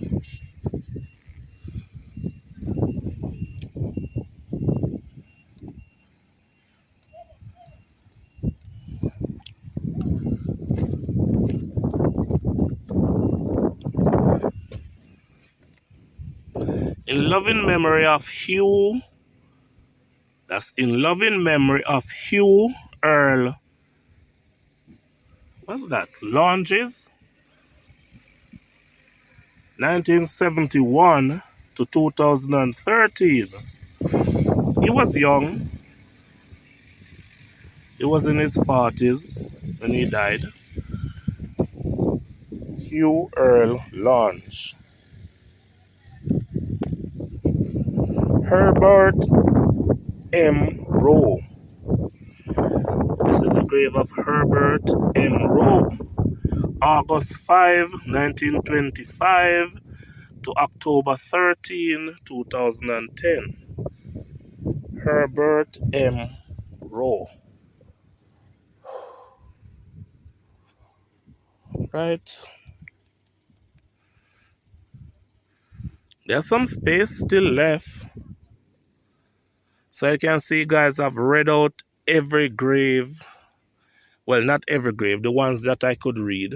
In loving memory of Hugh, that's in loving memory of Hugh Earl, what's that? Launches, 1971 to 2013. He was young. He was in his 40s when he died. Hugh Earl Launch. Herbert M. Rowe. This is the grave of Herbert M. Rowe. August 5, 1925 to October 13, 2010. Herbert M. Rowe. Right. There's some space still left. So you can see, guys, I've read out every grave. Well, not every grave, the ones that I could read.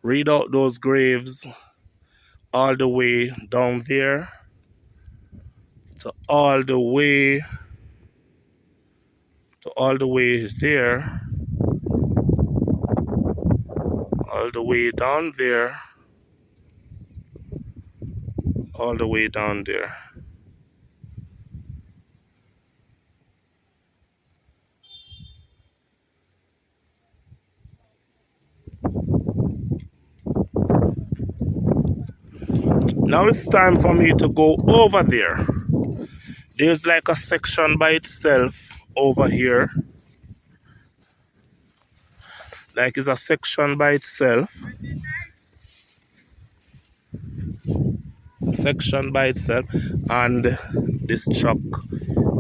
Read out those graves all the way down there to all the way there, all the way down there, all the way down there. Now it's time for me to go over there. There's like a section by itself over here. Like it's a section by itself. A section by itself. And this truck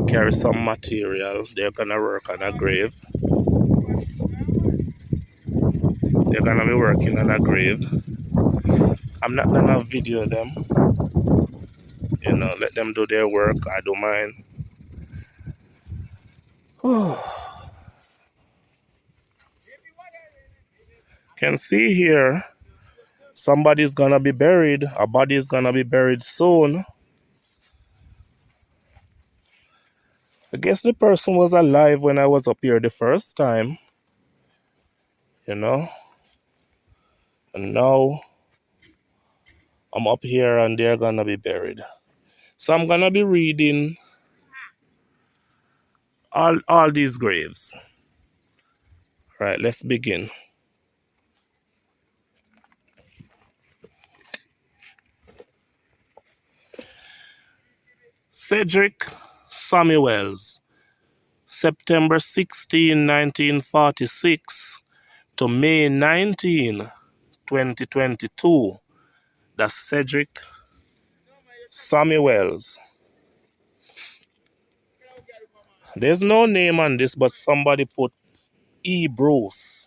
carries some material. They're gonna work on a grave. They're gonna be working on a grave. I'm not gonna video them. You know, let them do their work. I don't mind. Can see here, somebody's gonna be buried. A body is gonna be buried soon. I guess the person was alive when I was up here the first time. You know? And now I'm up here and they're gonna be buried. So I'm gonna be reading all these graves. Right, let's begin. Cedric Samuels, September 16, 1946 to May 19, 2022. That's Cedric Samuels. There's no name on this, but somebody put E. Bruce.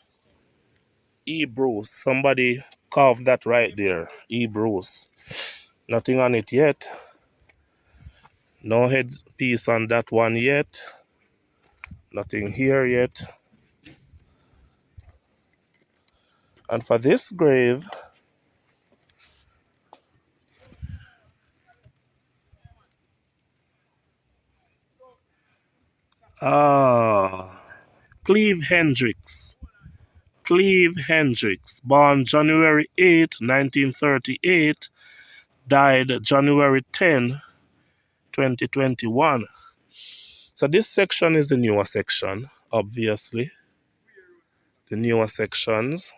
E. Bruce. Somebody carved that right there. E. Bruce. Nothing on it yet. No headpiece on that one yet. Nothing here yet. And for this grave, Cleve Hendricks. Cleve Hendricks, born January 8, 1938, died January 10, 2021. So this section is the newer section, obviously. The newer sections.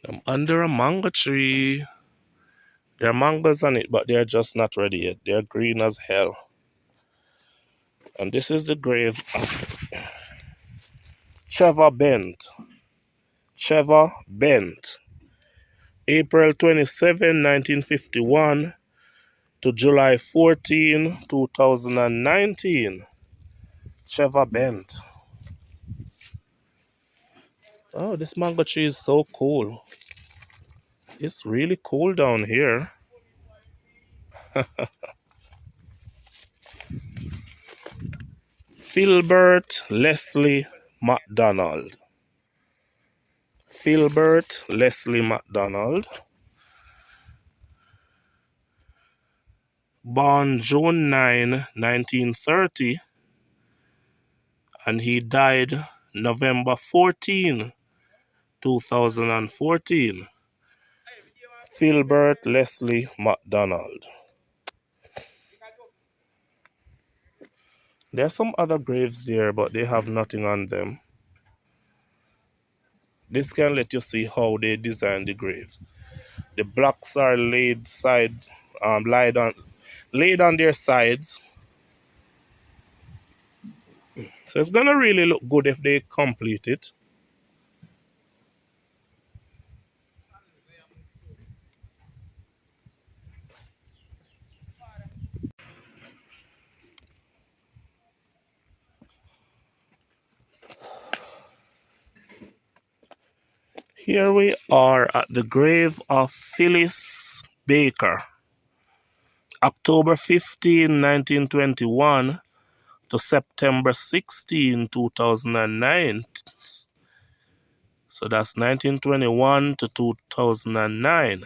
I'm under a mango tree. There are mangoes on it, but they're just not ready yet. They're green as hell. And this is the grave of Trevor Bent. Trevor Bent. April 27, 1951 to July 14, 2019. Trevor Bent. Oh, this mango tree is so cool. It's really cool down here. Filbert Leslie MacDonald. Filbert Leslie MacDonald. Born June 9, 1930, and he died November 14, 2014. Filbert Leslie MacDonald. There are some other graves there, but they have nothing on them. This can let you see how they design the graves. The blocks are laid on their sides. So it's gonna really look good if they complete it. Here we are at the grave of Phyllis Baker. October 15, 1921 to September 16, 2009. So that's 1921 to 2009.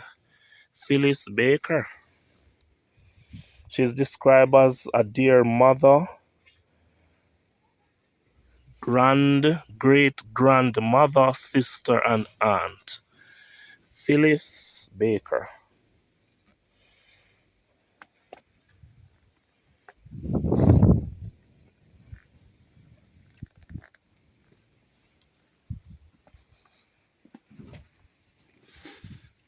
Phyllis Baker. She's described as a dear mother, great grandmother, sister, and aunt. Phyllis Baker.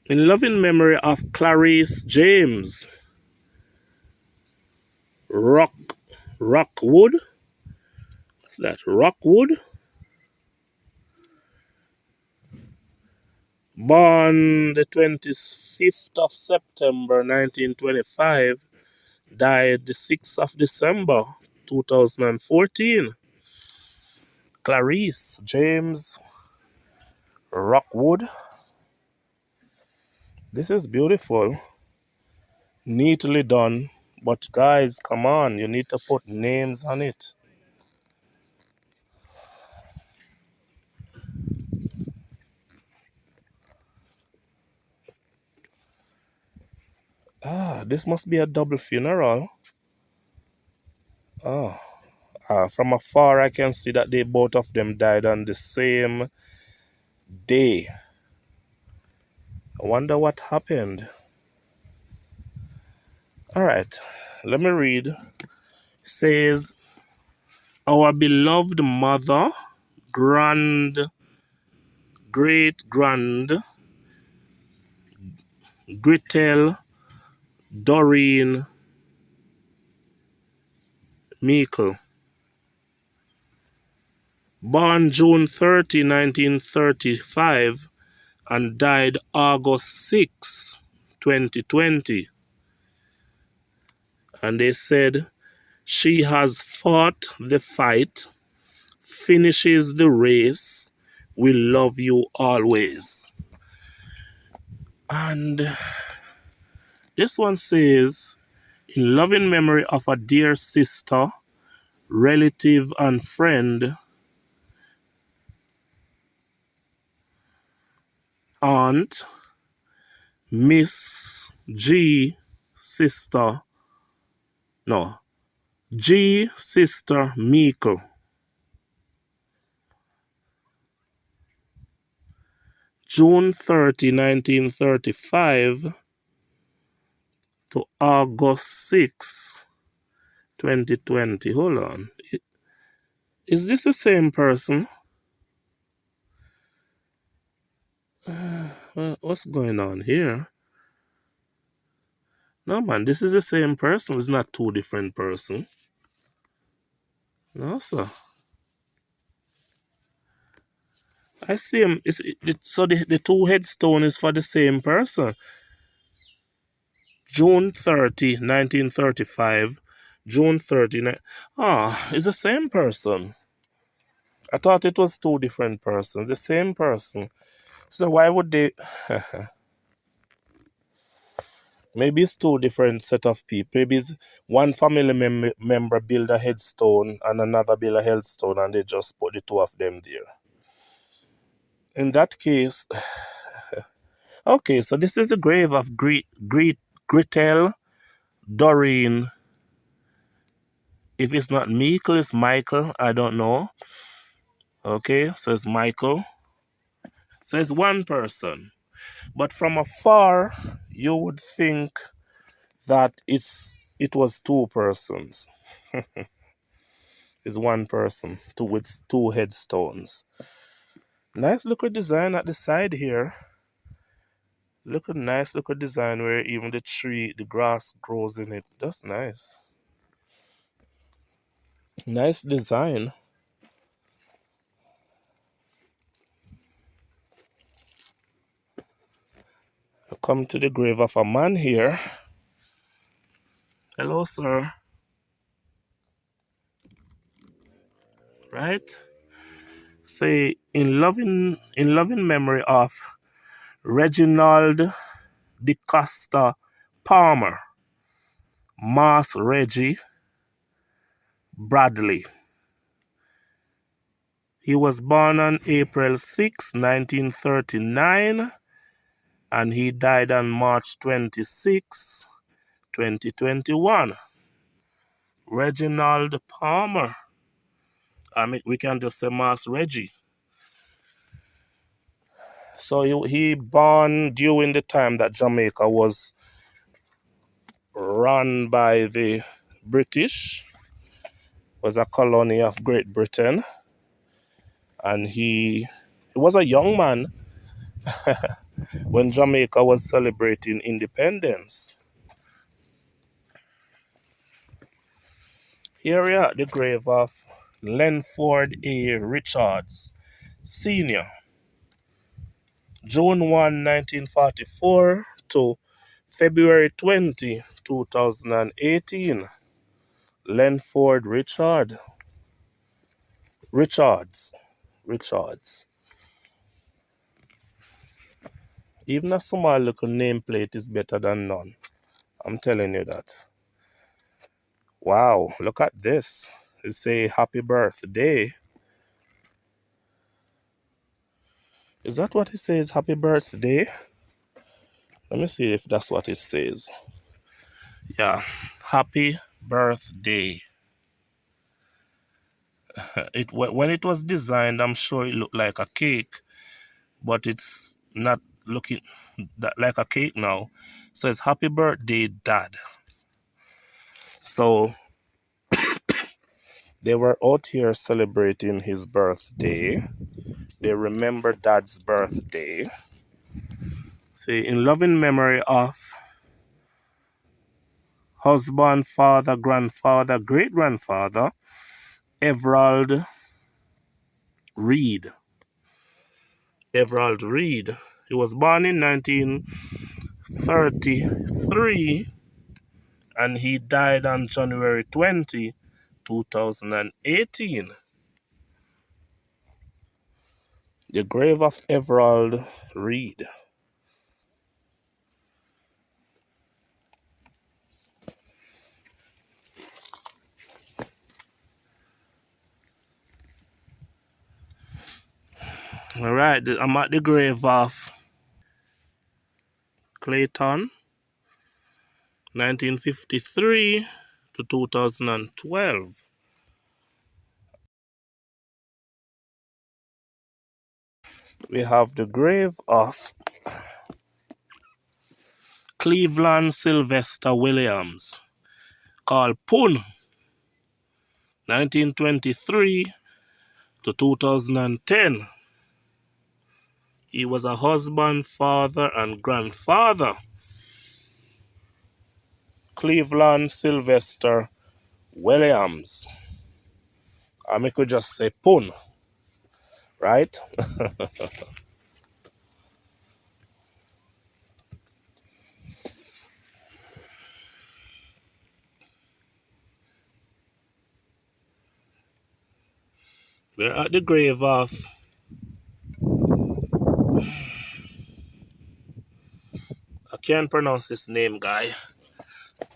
In loving memory of Clarice James. Rockwood. What's that? Rockwood. Born the 25th of September 1925. Died the 6th of December 2014. Clarice James Rockwood. This is beautiful. Neatly done. But guys, come on. You need to put names on it. This must be a double funeral. From afar, I can see that they both of them died on the same day. I wonder what happened. All right, let me read. It says, our beloved mother, great-grand, Gretel Doreen Meikle. Born June 30, 1935, and died August 6, 2020. And they said, she has fought the fight, finishes the race, we love you always. And this one says, in loving memory of a dear sister, relative, and friend, aunt, Miss G. Sister Meikle. June 30, 1935 to August 6, 2020. Hold on. Is this the same person? What's going on here? No, man, this is the same person. It's not two different persons. No, sir. I see him. So the two headstone is for the same person. June 30, 1935. June 30. It's the same person. I thought it was two different persons. The same person. So why would they? Maybe it's two different set of people. Maybe it's one family member build a headstone and another build a headstone, and they just put the two of them there. In that case, okay, so this is the grave of Gretel Doreen. If it's not Michael, it's Michael. I don't know. Okay, so it's Michael. So it's one person. But from afar, you would think that it was two persons. It's one person, with two headstones. Nice little design at the side here. Look at nice little design where even the grass grows in it. That's nice. Nice design. I come to the grave of a man here. Hello, sir. Right? Say in loving memory of Reginald DeCosta Palmer, Mass Reggie Bradley. He was born on April 6, 1939, and he died on March 26, 2021. Reginald Palmer. We can just say Mass Reggie. So he born during the time that Jamaica was run by the British, was a colony of Great Britain, and he was a young man when Jamaica was celebrating independence. Here we are at the grave of Lenford A. Richards, Sr., June 1, 1944 to February 20, 2018. Lenford Richards. Even a small little nameplate is better than none. I'm telling you that. Wow, look at this. It say happy birthday. Is that what it says? Happy birthday? Let me see if that's what it says. Yeah, happy birthday. When it was designed, I'm sure it looked like a cake, but it's not looking like a cake now. It says happy birthday, Dad. So they were out here celebrating his birthday. They remember Dad's birthday. See, in loving memory of husband, father, grandfather, great-grandfather, Everald Reed. Everald Reed. He was born in 1933 and he died on January 20, 2018. The grave of Everald Reed. All right, I'm at the grave of Clayton, 1953 to 2012. We have the grave of Cleveland Sylvester Williams, called Poon, 1923 to 2010. He was a husband, father, and grandfather. Cleveland Sylvester Williams. I could just say Pun, right? We're at the grave of I can't pronounce this name, guy.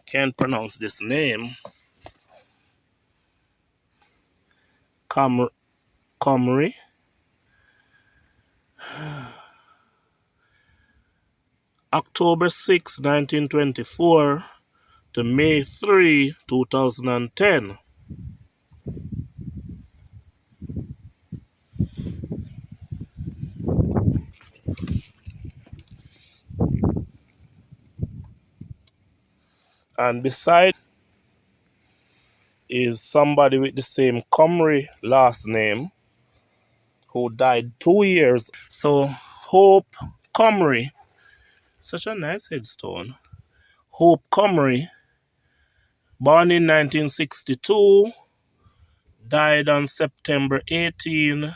Can't pronounce this name. Comrie. October 6, 1924 to May 3, 2010. And beside is somebody with the same Comrie last name who died 2 years. So Hope Comrie, such a nice headstone. Hope Comrie, born in 1962, died on September 18,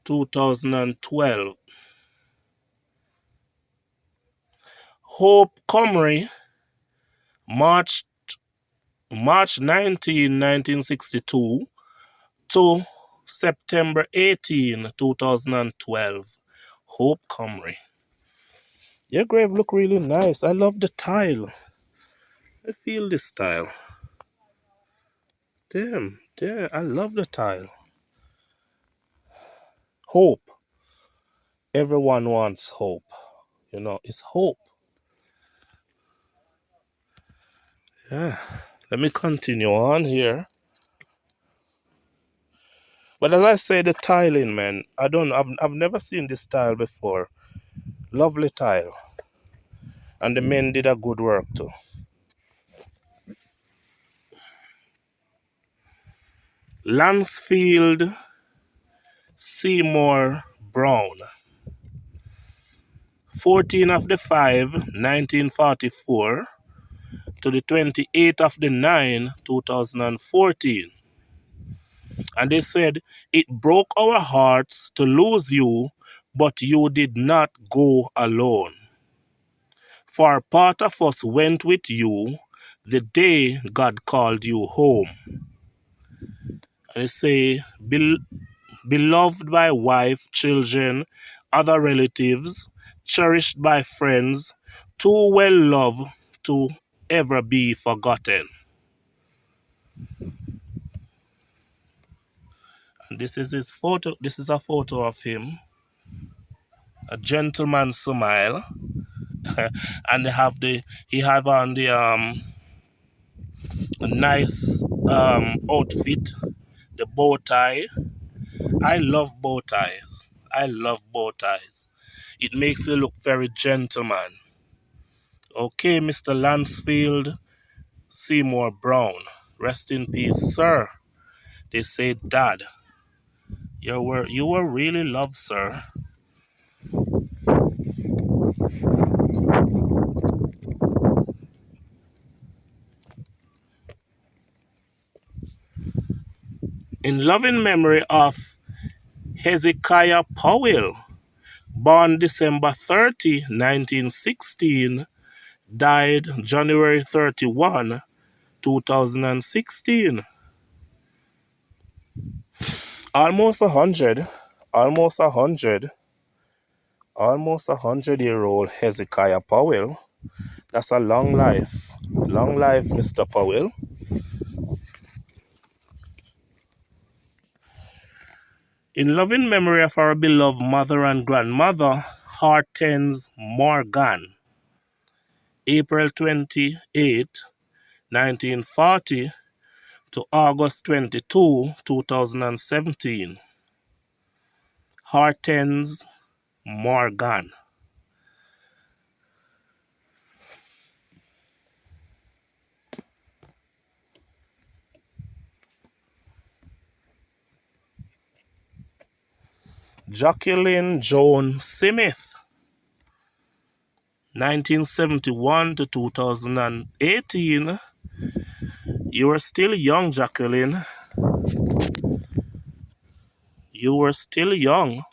2012. Hope Comrie, March 19, 1962 to September 18, 2012. Hope Comrie. Your grave look really nice. I love the tile. I feel this tile. Damn, I love the tile. Hope. Everyone wants hope. You know, it's hope. Yeah. Let me continue on here. But as I say, the tiling, man, I've never seen this tile before. Lovely tile. And the men did a good work too. Lansfield Seymour Brown. 14 of the 5, 1944 to the 28th of the 9, 2014. And they said, it broke our hearts to lose you, but you did not go alone. For part of us went with you the day God called you home. And they say, beloved by wife, children, other relatives, cherished by friends, too well loved to ever be forgotten. And this is his photo. This is a photo of him, a gentleman's smile, and he have on the a nice outfit, the bow tie. I love bow ties. I love bow ties. It makes you look very gentleman. Okay, Mr. Lansfield Seymour Brown. Rest in peace, sir. They say, Dad, you were really loved, sir. In loving memory of Hezekiah Powell, born December 30, 1916, died January 31, 2016. Almost 100, almost 100, almost 100-year-old Hezekiah Powell. That's a long life. Long life, Mr. Powell. In loving memory of our beloved mother and grandmother, Hortense Morgan, April 28, 1940 to August 22, 2017. Hortense Morgan. Jacqueline Joan Smith, 1971 to 2018. You were still young, Jacqueline. You were still young.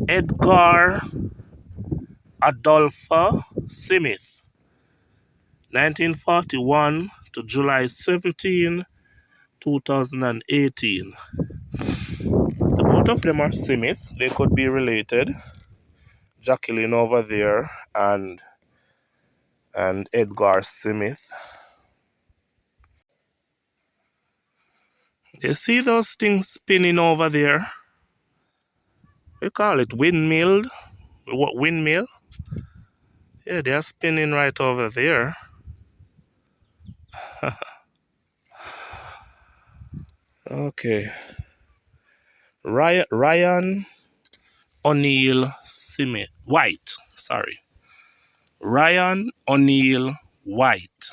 Edgar Adolpha Smith, 1941 to July 17, 2018. The both of them are Smith. They could be related. Jacqueline over there and Edgar Smith. You see those things spinning over there? We call it windmill. What windmill? Yeah, they are spinning right over there. Okay. Ryan O'Neill Smith White. Sorry. Ryan O'Neill White.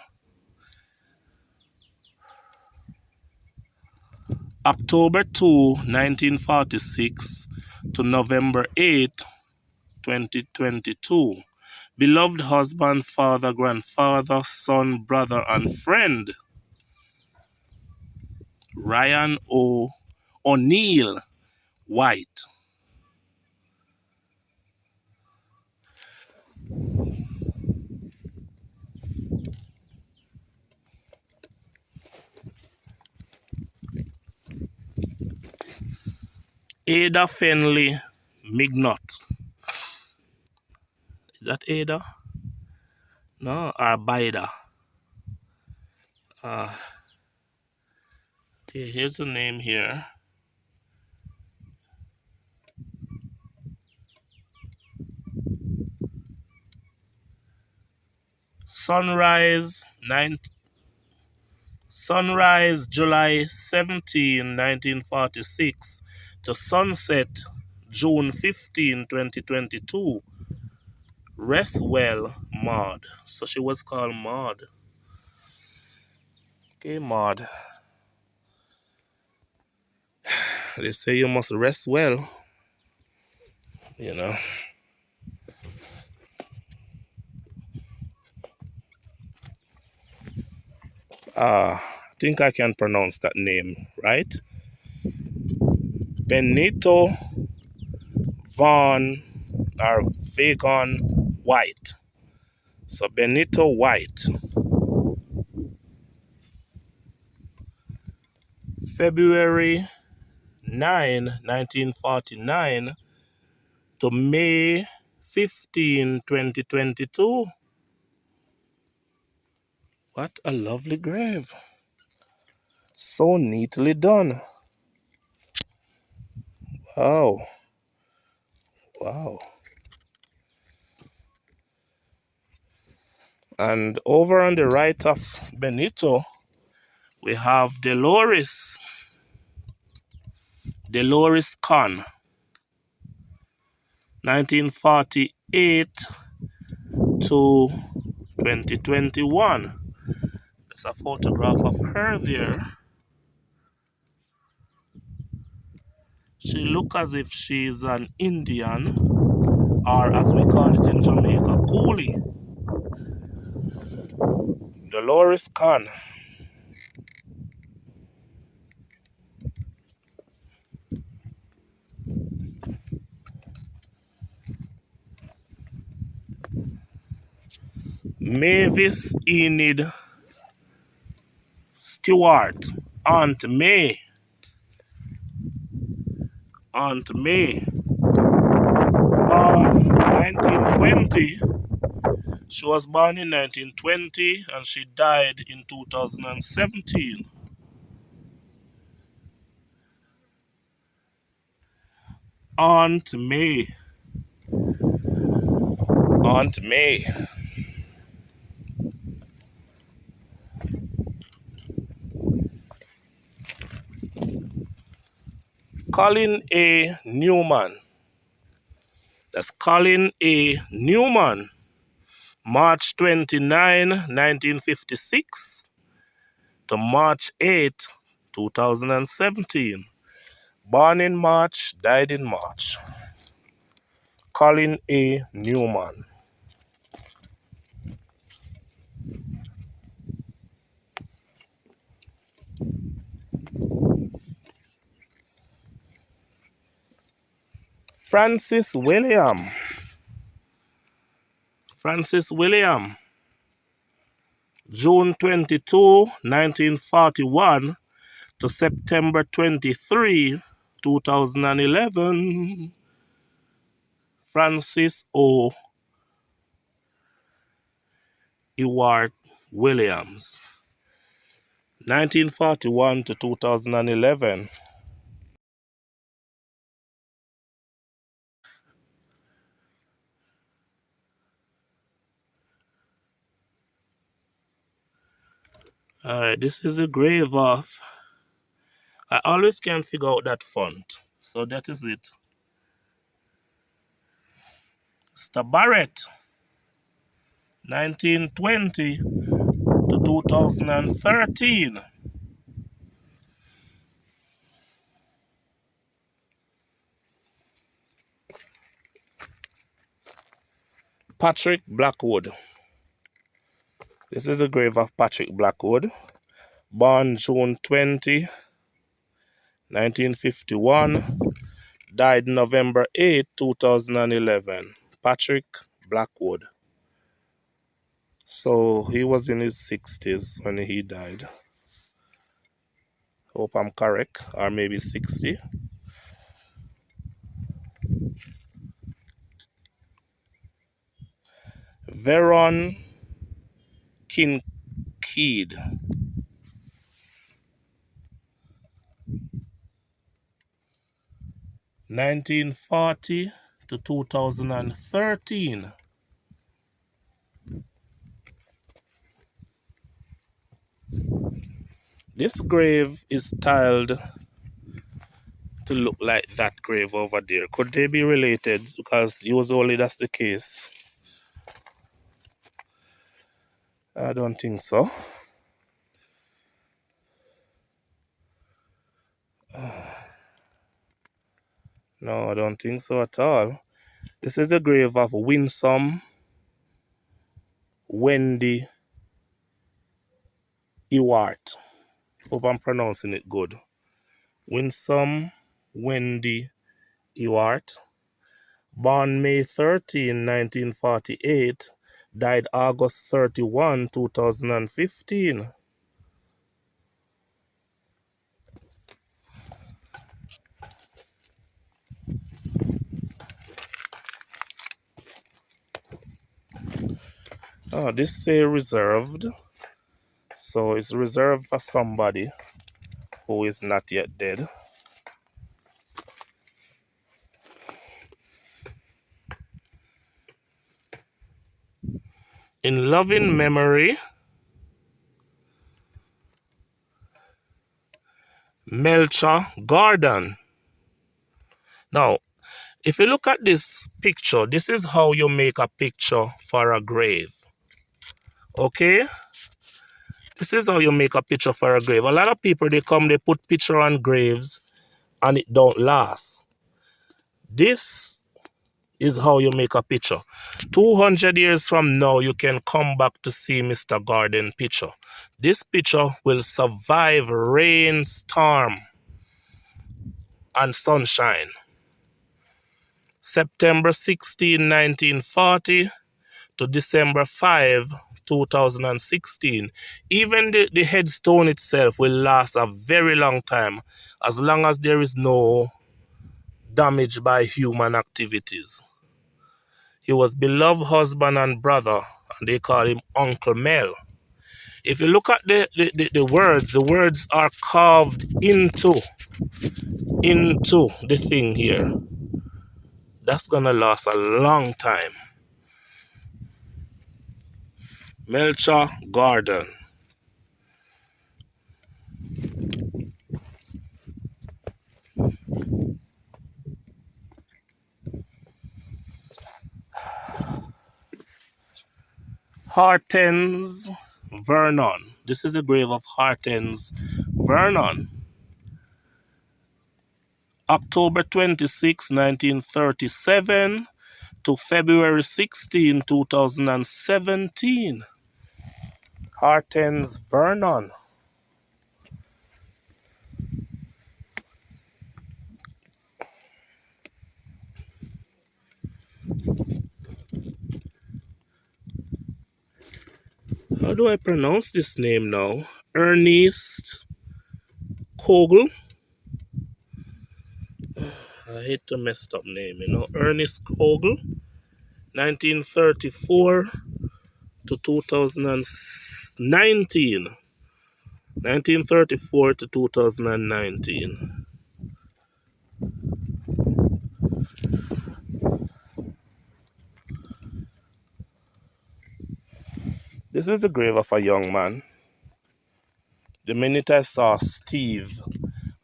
October 2, 1946 to November 8, 2022. Beloved husband, father, grandfather, son, brother, and friend. Ryan O'Neill White. Ada Fenley Mignot. Is that Ada? No, or Bida. Okay, here's the name here. Sunrise July 17, 1946 to sunset June 15, 2022. Rest well, Maud. So she was called Maud. Okay, Maud. They say you must rest well. You know. I think I can pronounce that name, right? Benito Vaughan White. So Benito White. February 9, 1949 to May 15, 2022. What a lovely grave. So neatly done. Wow. Wow. And over on the right of Benito, we have Dolores Conn, 1948 to 2021. There's a photograph of her there. She looks as if she's an Indian, or as we call it in Jamaica, coolie. Dolores Conn. Mavis Enid Stewart, Aunt May. Born 1920. She was born in 1920 and she died in 2017. Aunt May. Colin A. Newman. That's Colin A. Newman. March 29, 1956 to March 8, 2017. Born in March, died in March. Colin A. Newman. Francis William. Francis William. June 22, 1941 to September 23, 2011. Francis O. Ewart Williams. 1941 to 2011. Alright, this is the grave of... I always can't figure out that font. So that is it. Mr. Barrett. 1920 to 2013. Patrick Blackwood. This is the grave of Patrick Blackwood. Born June 20, 1951. Died November 8, 2011. Patrick Blackwood. So he was in his 60s when he died. Hope I'm correct. Or maybe 60. Veron Kincaid. 1940 to 2013. This grave is styled to look like that grave over there. Could they be related? Because usually that's the case. I don't think so. No, I don't think so at all. This is the grave of Winsome Wendy Ewart. Hope I'm pronouncing it good. Winsome Wendy Ewart. Born May 13, 1948. Died August 31, 2015. Oh, this say reserved. So it's reserved for somebody who is not yet dead. In loving memory, Melcher Gordon. Now, if you look at this picture, this is how you make a picture for a grave. Okay? This is how you make a picture for a grave. A lot of people, they come, they put picture on graves and it don't last. This is how you make a picture. 200 years from now, you can come back to see Mr. Gordon picture. This picture will survive rain, storm, and sunshine. September 16, 1940 to December 5, 2016. Even the headstone itself will last a very long time, as long as there is no damage by human activities. He was beloved husband and brother, and they call him Uncle Mel. If you look at the words are carved into the thing here. That's gonna last a long time. Melcher Gordon. Hortense Vernon. This is the grave of Hortense Vernon. October 26, 1937 to February 16, 2017. Hortense Vernon. How do I pronounce this name now? Ernest Kogel. I hate to mess up name, you know. Ernest Kogel, 1934 to 2019. 1934 to 2019. This is the grave of a young man. The minute I saw Steve,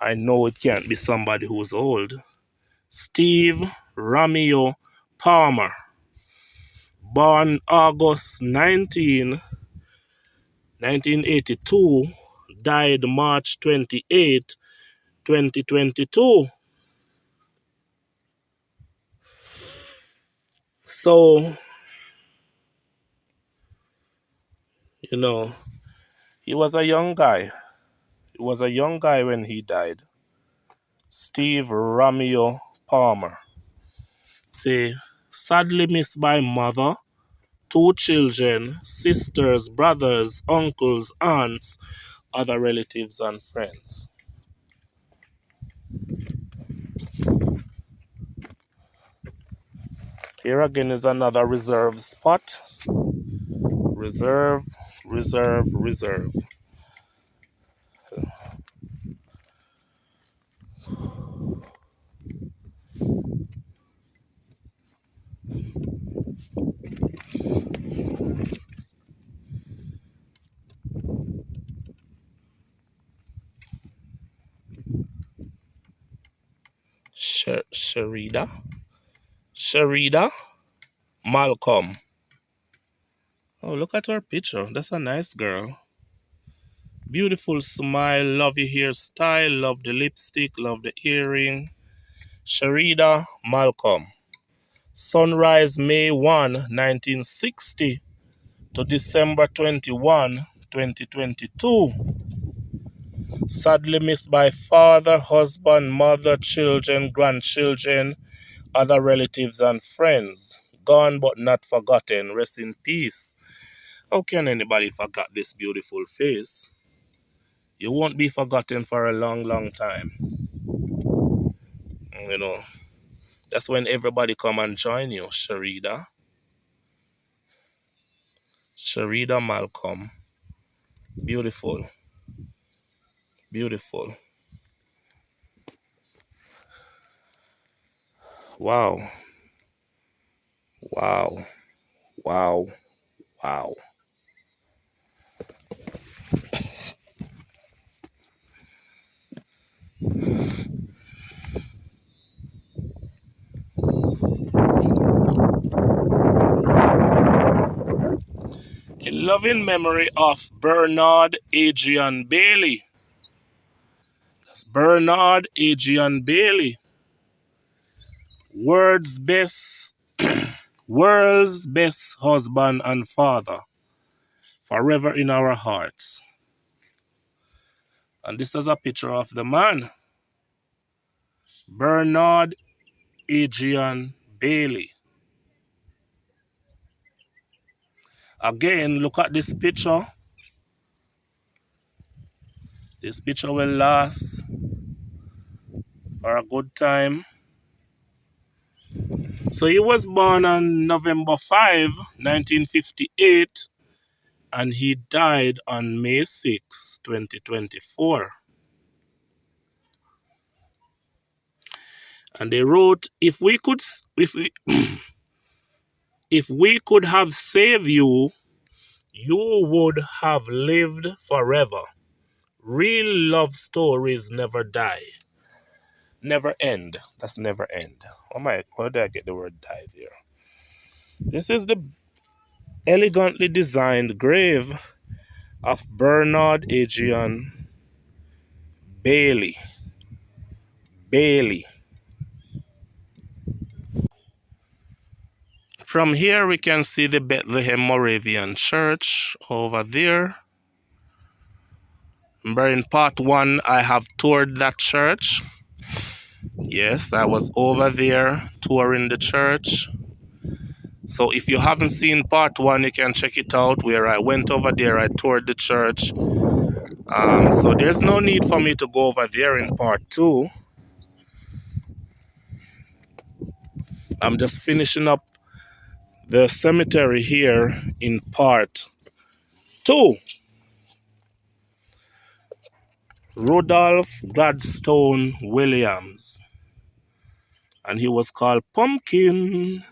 I know it can't be somebody who's old. Steve Romeo Palmer, born August 1982, died March 28, 2022. So, you know, he was a young guy. He was a young guy when he died. Steve Romeo Palmer. Say, sadly missed by mother, two children, sisters, brothers, uncles, aunts, other relatives and friends. Here again is another reserve spot. Reserve, reserve, reserve. Sherida Malcolm. Oh, look at her picture. That's a nice girl. Beautiful smile, love your hairstyle, love the lipstick, love the earring. Sherida Malcolm. Sunrise May 1, 1960 to December 21, 2022. Sadly missed by father, husband, mother, children, grandchildren, other relatives and friends. Gone but not forgotten. Rest in peace. How can anybody forget this beautiful face? You won't be forgotten for a long, long time. You know, that's when everybody come and join you, Sherida. Sherida Malcolm. Beautiful. Beautiful. Wow. Wow. Wow. Wow. In loving memory of Bernard Adrian Bailey. That's Bernard Adrian Bailey. World's best husband and father. Forever in our hearts. And this is a picture of the man. Bernard Adrian Bailey. Again, look at this picture. This picture will last for a good time. So he was born on November 5, 1958, and he died on May 6, 2024. And they wrote, if we could have saved you, you would have lived forever. Real love stories never die. Never end. That's never end. Oh my, where did I get the word die there? This is the elegantly designed grave of Bernard Adrian Bailey. Bailey. From here we can see the Bethlehem Moravian Church over there. Remember in part 1 I have toured that church. Yes, I was over there touring the church. So if you haven't seen part 1, you can check it out where I went over there, I toured the church. So there's no need for me to go over there in part 2. I'm just finishing up the cemetery here in part 2. Rudolph Gladstone Williams. And he was called Pumpkin.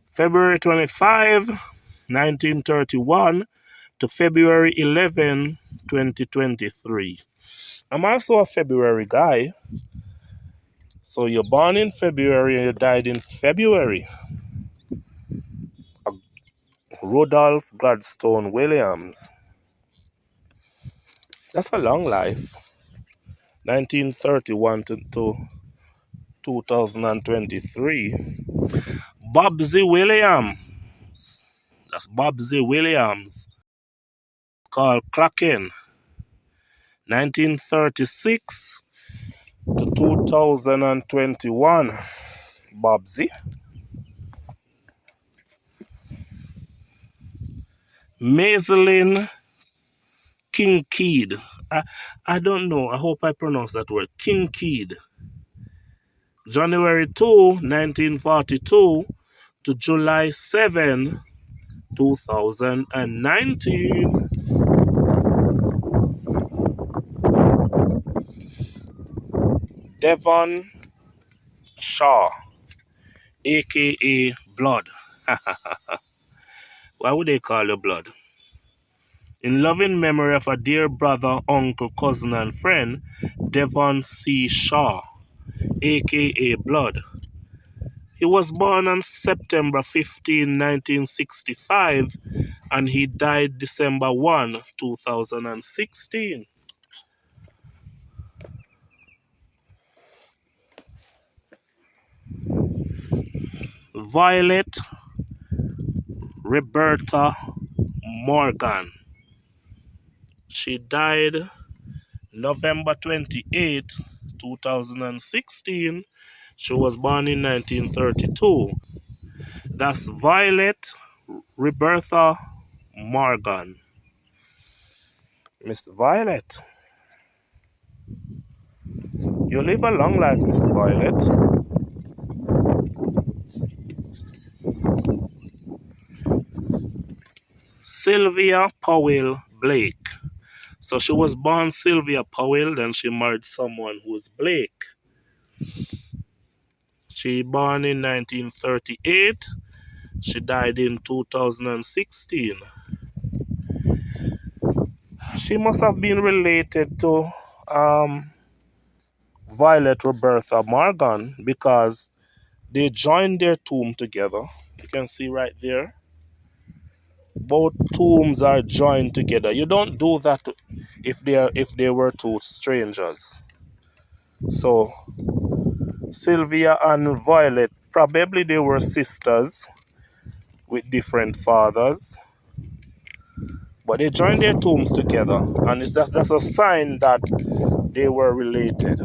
February 25, 1931 to February 11, 2023. I'm also a February guy. So you're born in February and you died in February. Rudolph Gladstone Williams. That's a long life. 1931 to 2023. Bobsy Williams. That's Bobsy Williams. Called Clacken. 1936 to 2021. Bobsy. Maiselin Kinkead. I don't know. I hope I pronounced that word. Kinkead. January 2, 1942 to July 7, 2019. Devon Shaw, aka Blood. Why would they call you Blood? In loving memory of a dear brother, uncle, cousin, and friend, Devon C. Shaw, aka Blood. He was born on September 15, 1965, and he died December 1, 2016. Violet Roberta Morgan. She died November 28, 2016. She was born in 1932. That's Violet Roberta Morgan. Miss Violet. You live a long life, Miss Violet. Sylvia Powell Blake. So she was born Sylvia Powell, then she married someone who's Blake. She born in 1938. She died in 2016. She must have been related to Violet Roberta Morgan because they joined their tomb together. You can see right there. Both tombs are joined together. You don't do that if they were two strangers. So Sylvia and Violet, probably they were sisters with different fathers, but they joined their tombs together, and that's a sign that they were related.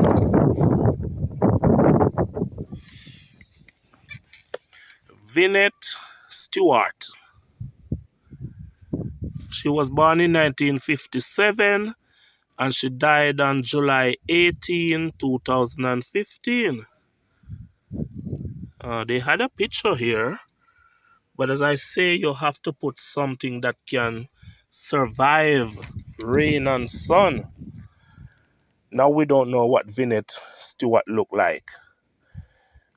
Vinette Stewart. She was born in 1957 and she died on July 18, 2015. They had a picture here, but as I say, you have to put something that can survive rain and sun. Now we don't know what Vinette Stewart looked like.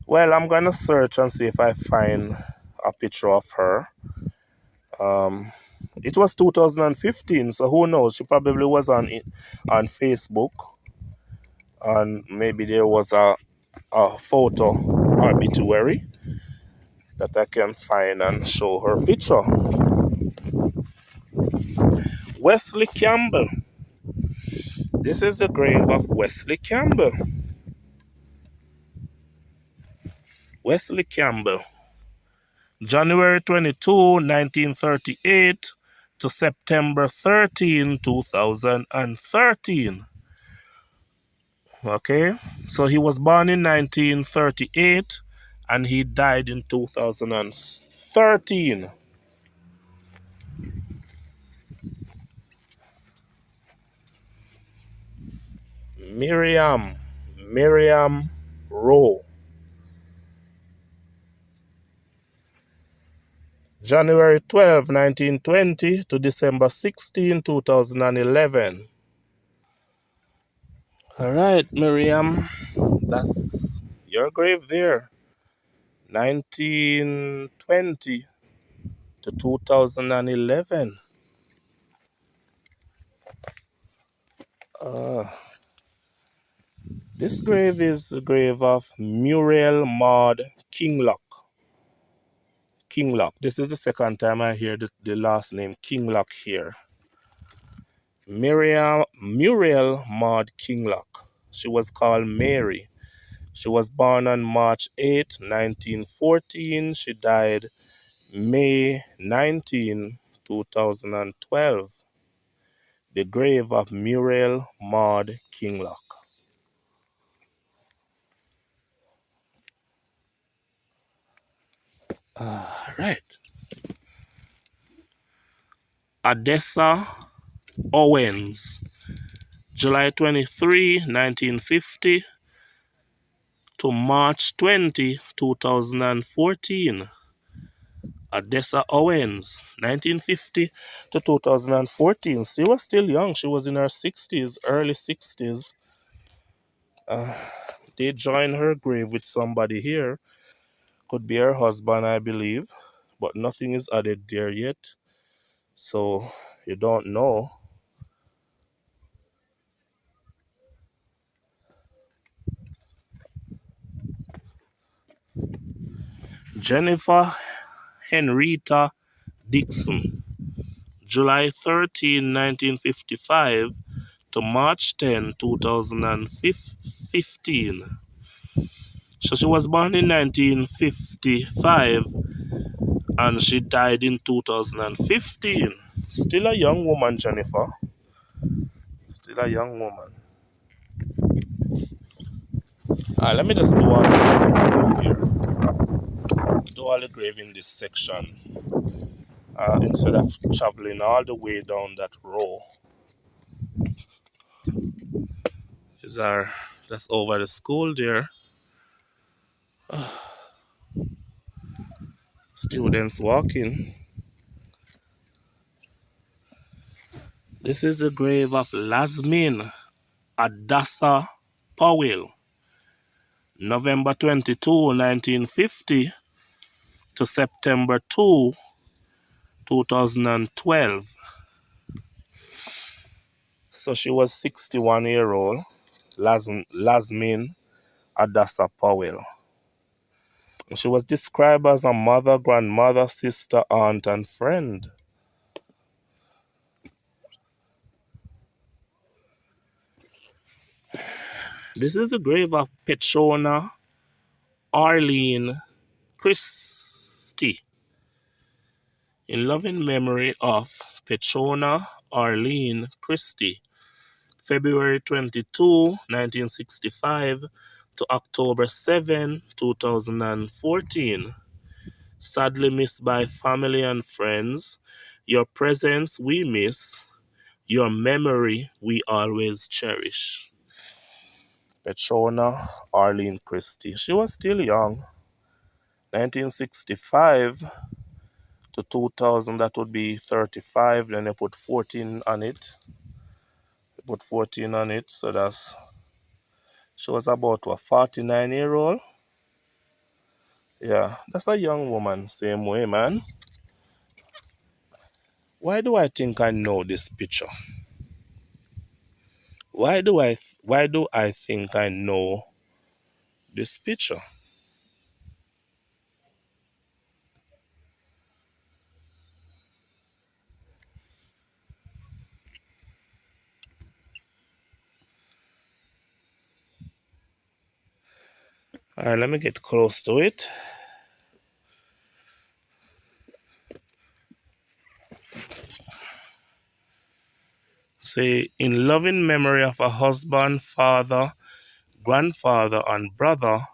Well, I'm going to search and see if I find a picture of her. It was 2015, so who knows? She probably was on Facebook, and maybe there was a photo obituary that I can find and show her picture. Wesley Campbell. This is the grave of Wesley Campbell. Wesley Campbell. January 22, 1938 to September 13, 2013. Okay, so he was born in 1938 and he died in 2013. Miriam Rowe. January 12, 1920 to December 16, 2011. All right, Miriam, that's your grave there. 1920 to 2011. This grave is the grave of Muriel Maud Kinglock. Kinglock. This is the second time I hear the last name Kinglock here. Muriel Maud Kinglock. She was called Mary. She was born on March 8, 1914. She died May 19, 2012. The grave of Muriel Maud Kinglock. Right. Adessa Owens, July 23, 1950 to March 20, 2014. Adessa Owens, 1950 to 2014. She was still young. She was in her 60s, early 60s. They joined her grave with somebody here. Could be her husband, I believe. But nothing is added there yet. So you don't know. Jennifer Henrietta Dixon, July 13, 1955 to March 10, 2015. So she was born in 1955 and she died in 2015. Still a young woman, Jennifer. Still a young woman. Let me just do all the grave here. Do all the grave in this section. Instead of traveling all the way down that row. That's over the school there. Students walking. This is the grave of Lasmin Adassa Powell, November 22, 1950 to September 2, 2012. So she was 61-year-old, Lasmin Adassa Powell. She was described as a mother, grandmother, sister, aunt, and friend. This is the grave of Petrona Arlene Christie, in loving memory of Petrona Arlene Christie, February 22, 1965 to October 7, 2014. Sadly missed by family and friends. Your presence we miss. Your memory we always cherish. Petrona Arlene Christie. She was still young. 1965 to 2000, that would be 35. Then they put 14 on it. So she was about what, 49-year-old? Yeah, that's a young woman, same way, man. Why do I think I know this picture? Why do I think I know this picture? All right, let me get close to it. Say, in loving memory of a husband, father, grandfather, and brother,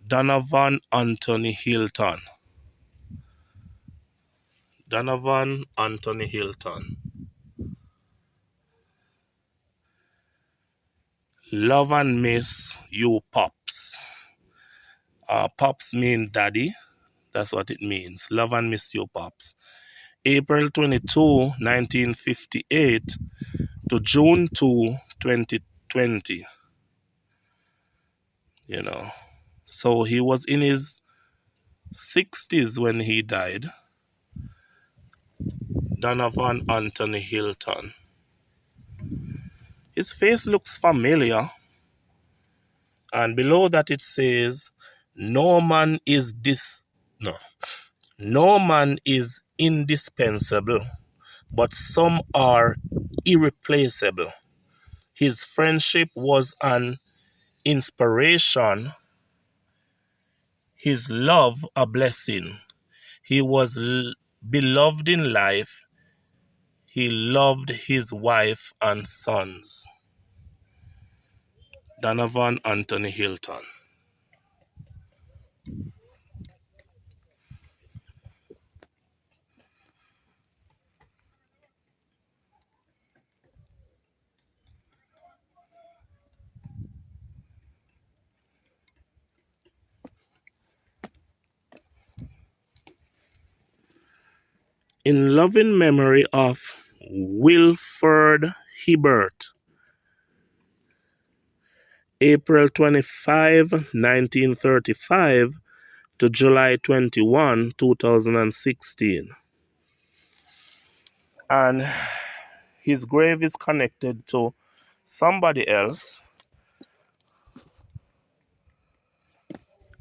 Donovan Anthony Hilton. Donovan Anthony Hilton. Love and miss you, Pops. Pops mean daddy. That's what it means. Love and miss you, Pops. April 22, 1958 to June 2, 2020. You know. So he was in his 60s when he died. Donovan Anthony Hilton. His face looks familiar. And below that it says, no man is indispensable, but some are irreplaceable. His friendship was an inspiration, his love a blessing. He was beloved in life. He loved his wife and sons. Donovan Anthony Hilton. In loving memory of Wilford Hibbert, April 25, 1935 to July 21, 2016. And his grave is connected to somebody else.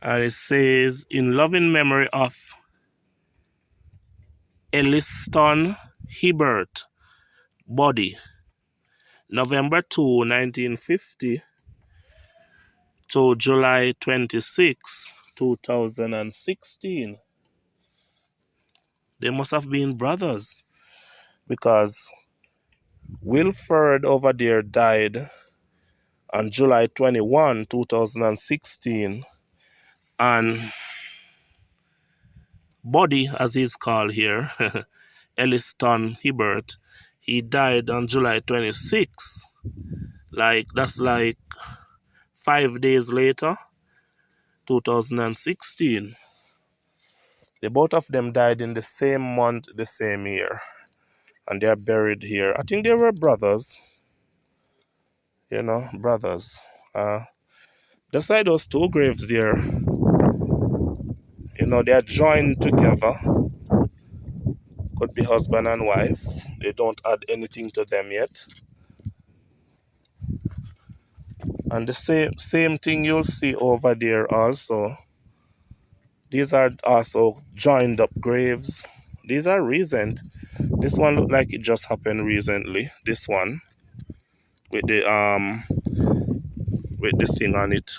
And it says, in loving memory of Elliston Hibbert, body, November 2, 1950 to July 26, 2016. They must have been brothers because Wilford over there died on July 21, 2016, and Buddy, as he's called here, Elliston Hibbert, he died on July 26. That's like 5 days later, 2016. The both of them died in the same month, the same year, and they are buried here. I think they were brothers, brothers. Just like those two graves there, they are joined together. Could be husband and wife. They don't add anything to them yet. And the same thing you'll see over there also. These are also joined up graves. These are recent. This one looked like it just happened recently. This one with the thing on it.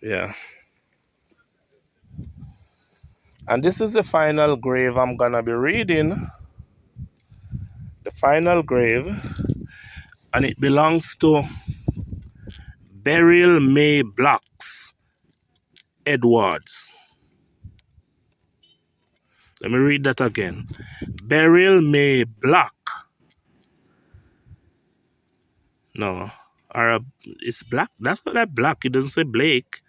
Yeah. And this is the final grave I'm gonna be reading. The final grave, and it belongs to Beryl May Blocks Edwards. Let me read that again. Beryl May Block. No, it's Black. That's not that Black. It doesn't say Blake.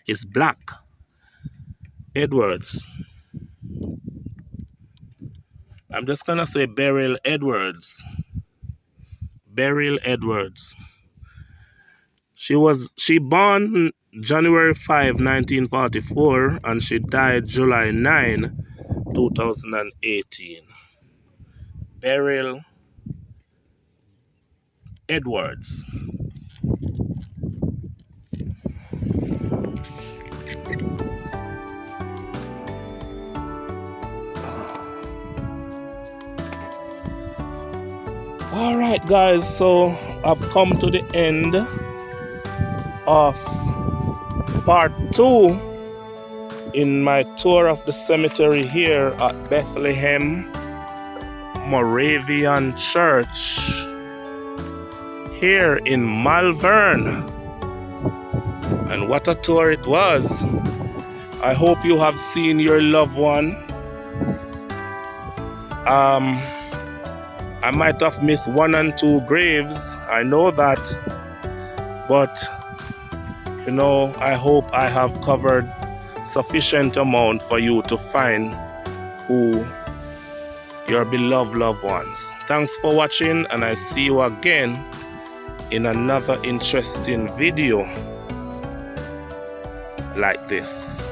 It's Black Edwards. I'm just gonna say Beryl Edwards. Beryl Edwards. She born January 5, 1944, and she died July 9, 2018. Beryl Edwards. All right, guys, so I've come to the end of part 2 in my tour of the cemetery here at Bethlehem Moravian Church here in Malvern. And what a tour it was. I hope you have seen your loved one. I might have missed 1 and 2 graves, I know that, but you know, I hope I have covered sufficient amount for you to find who your beloved loved ones. Thanks for watching, and I see you again in another interesting video like this.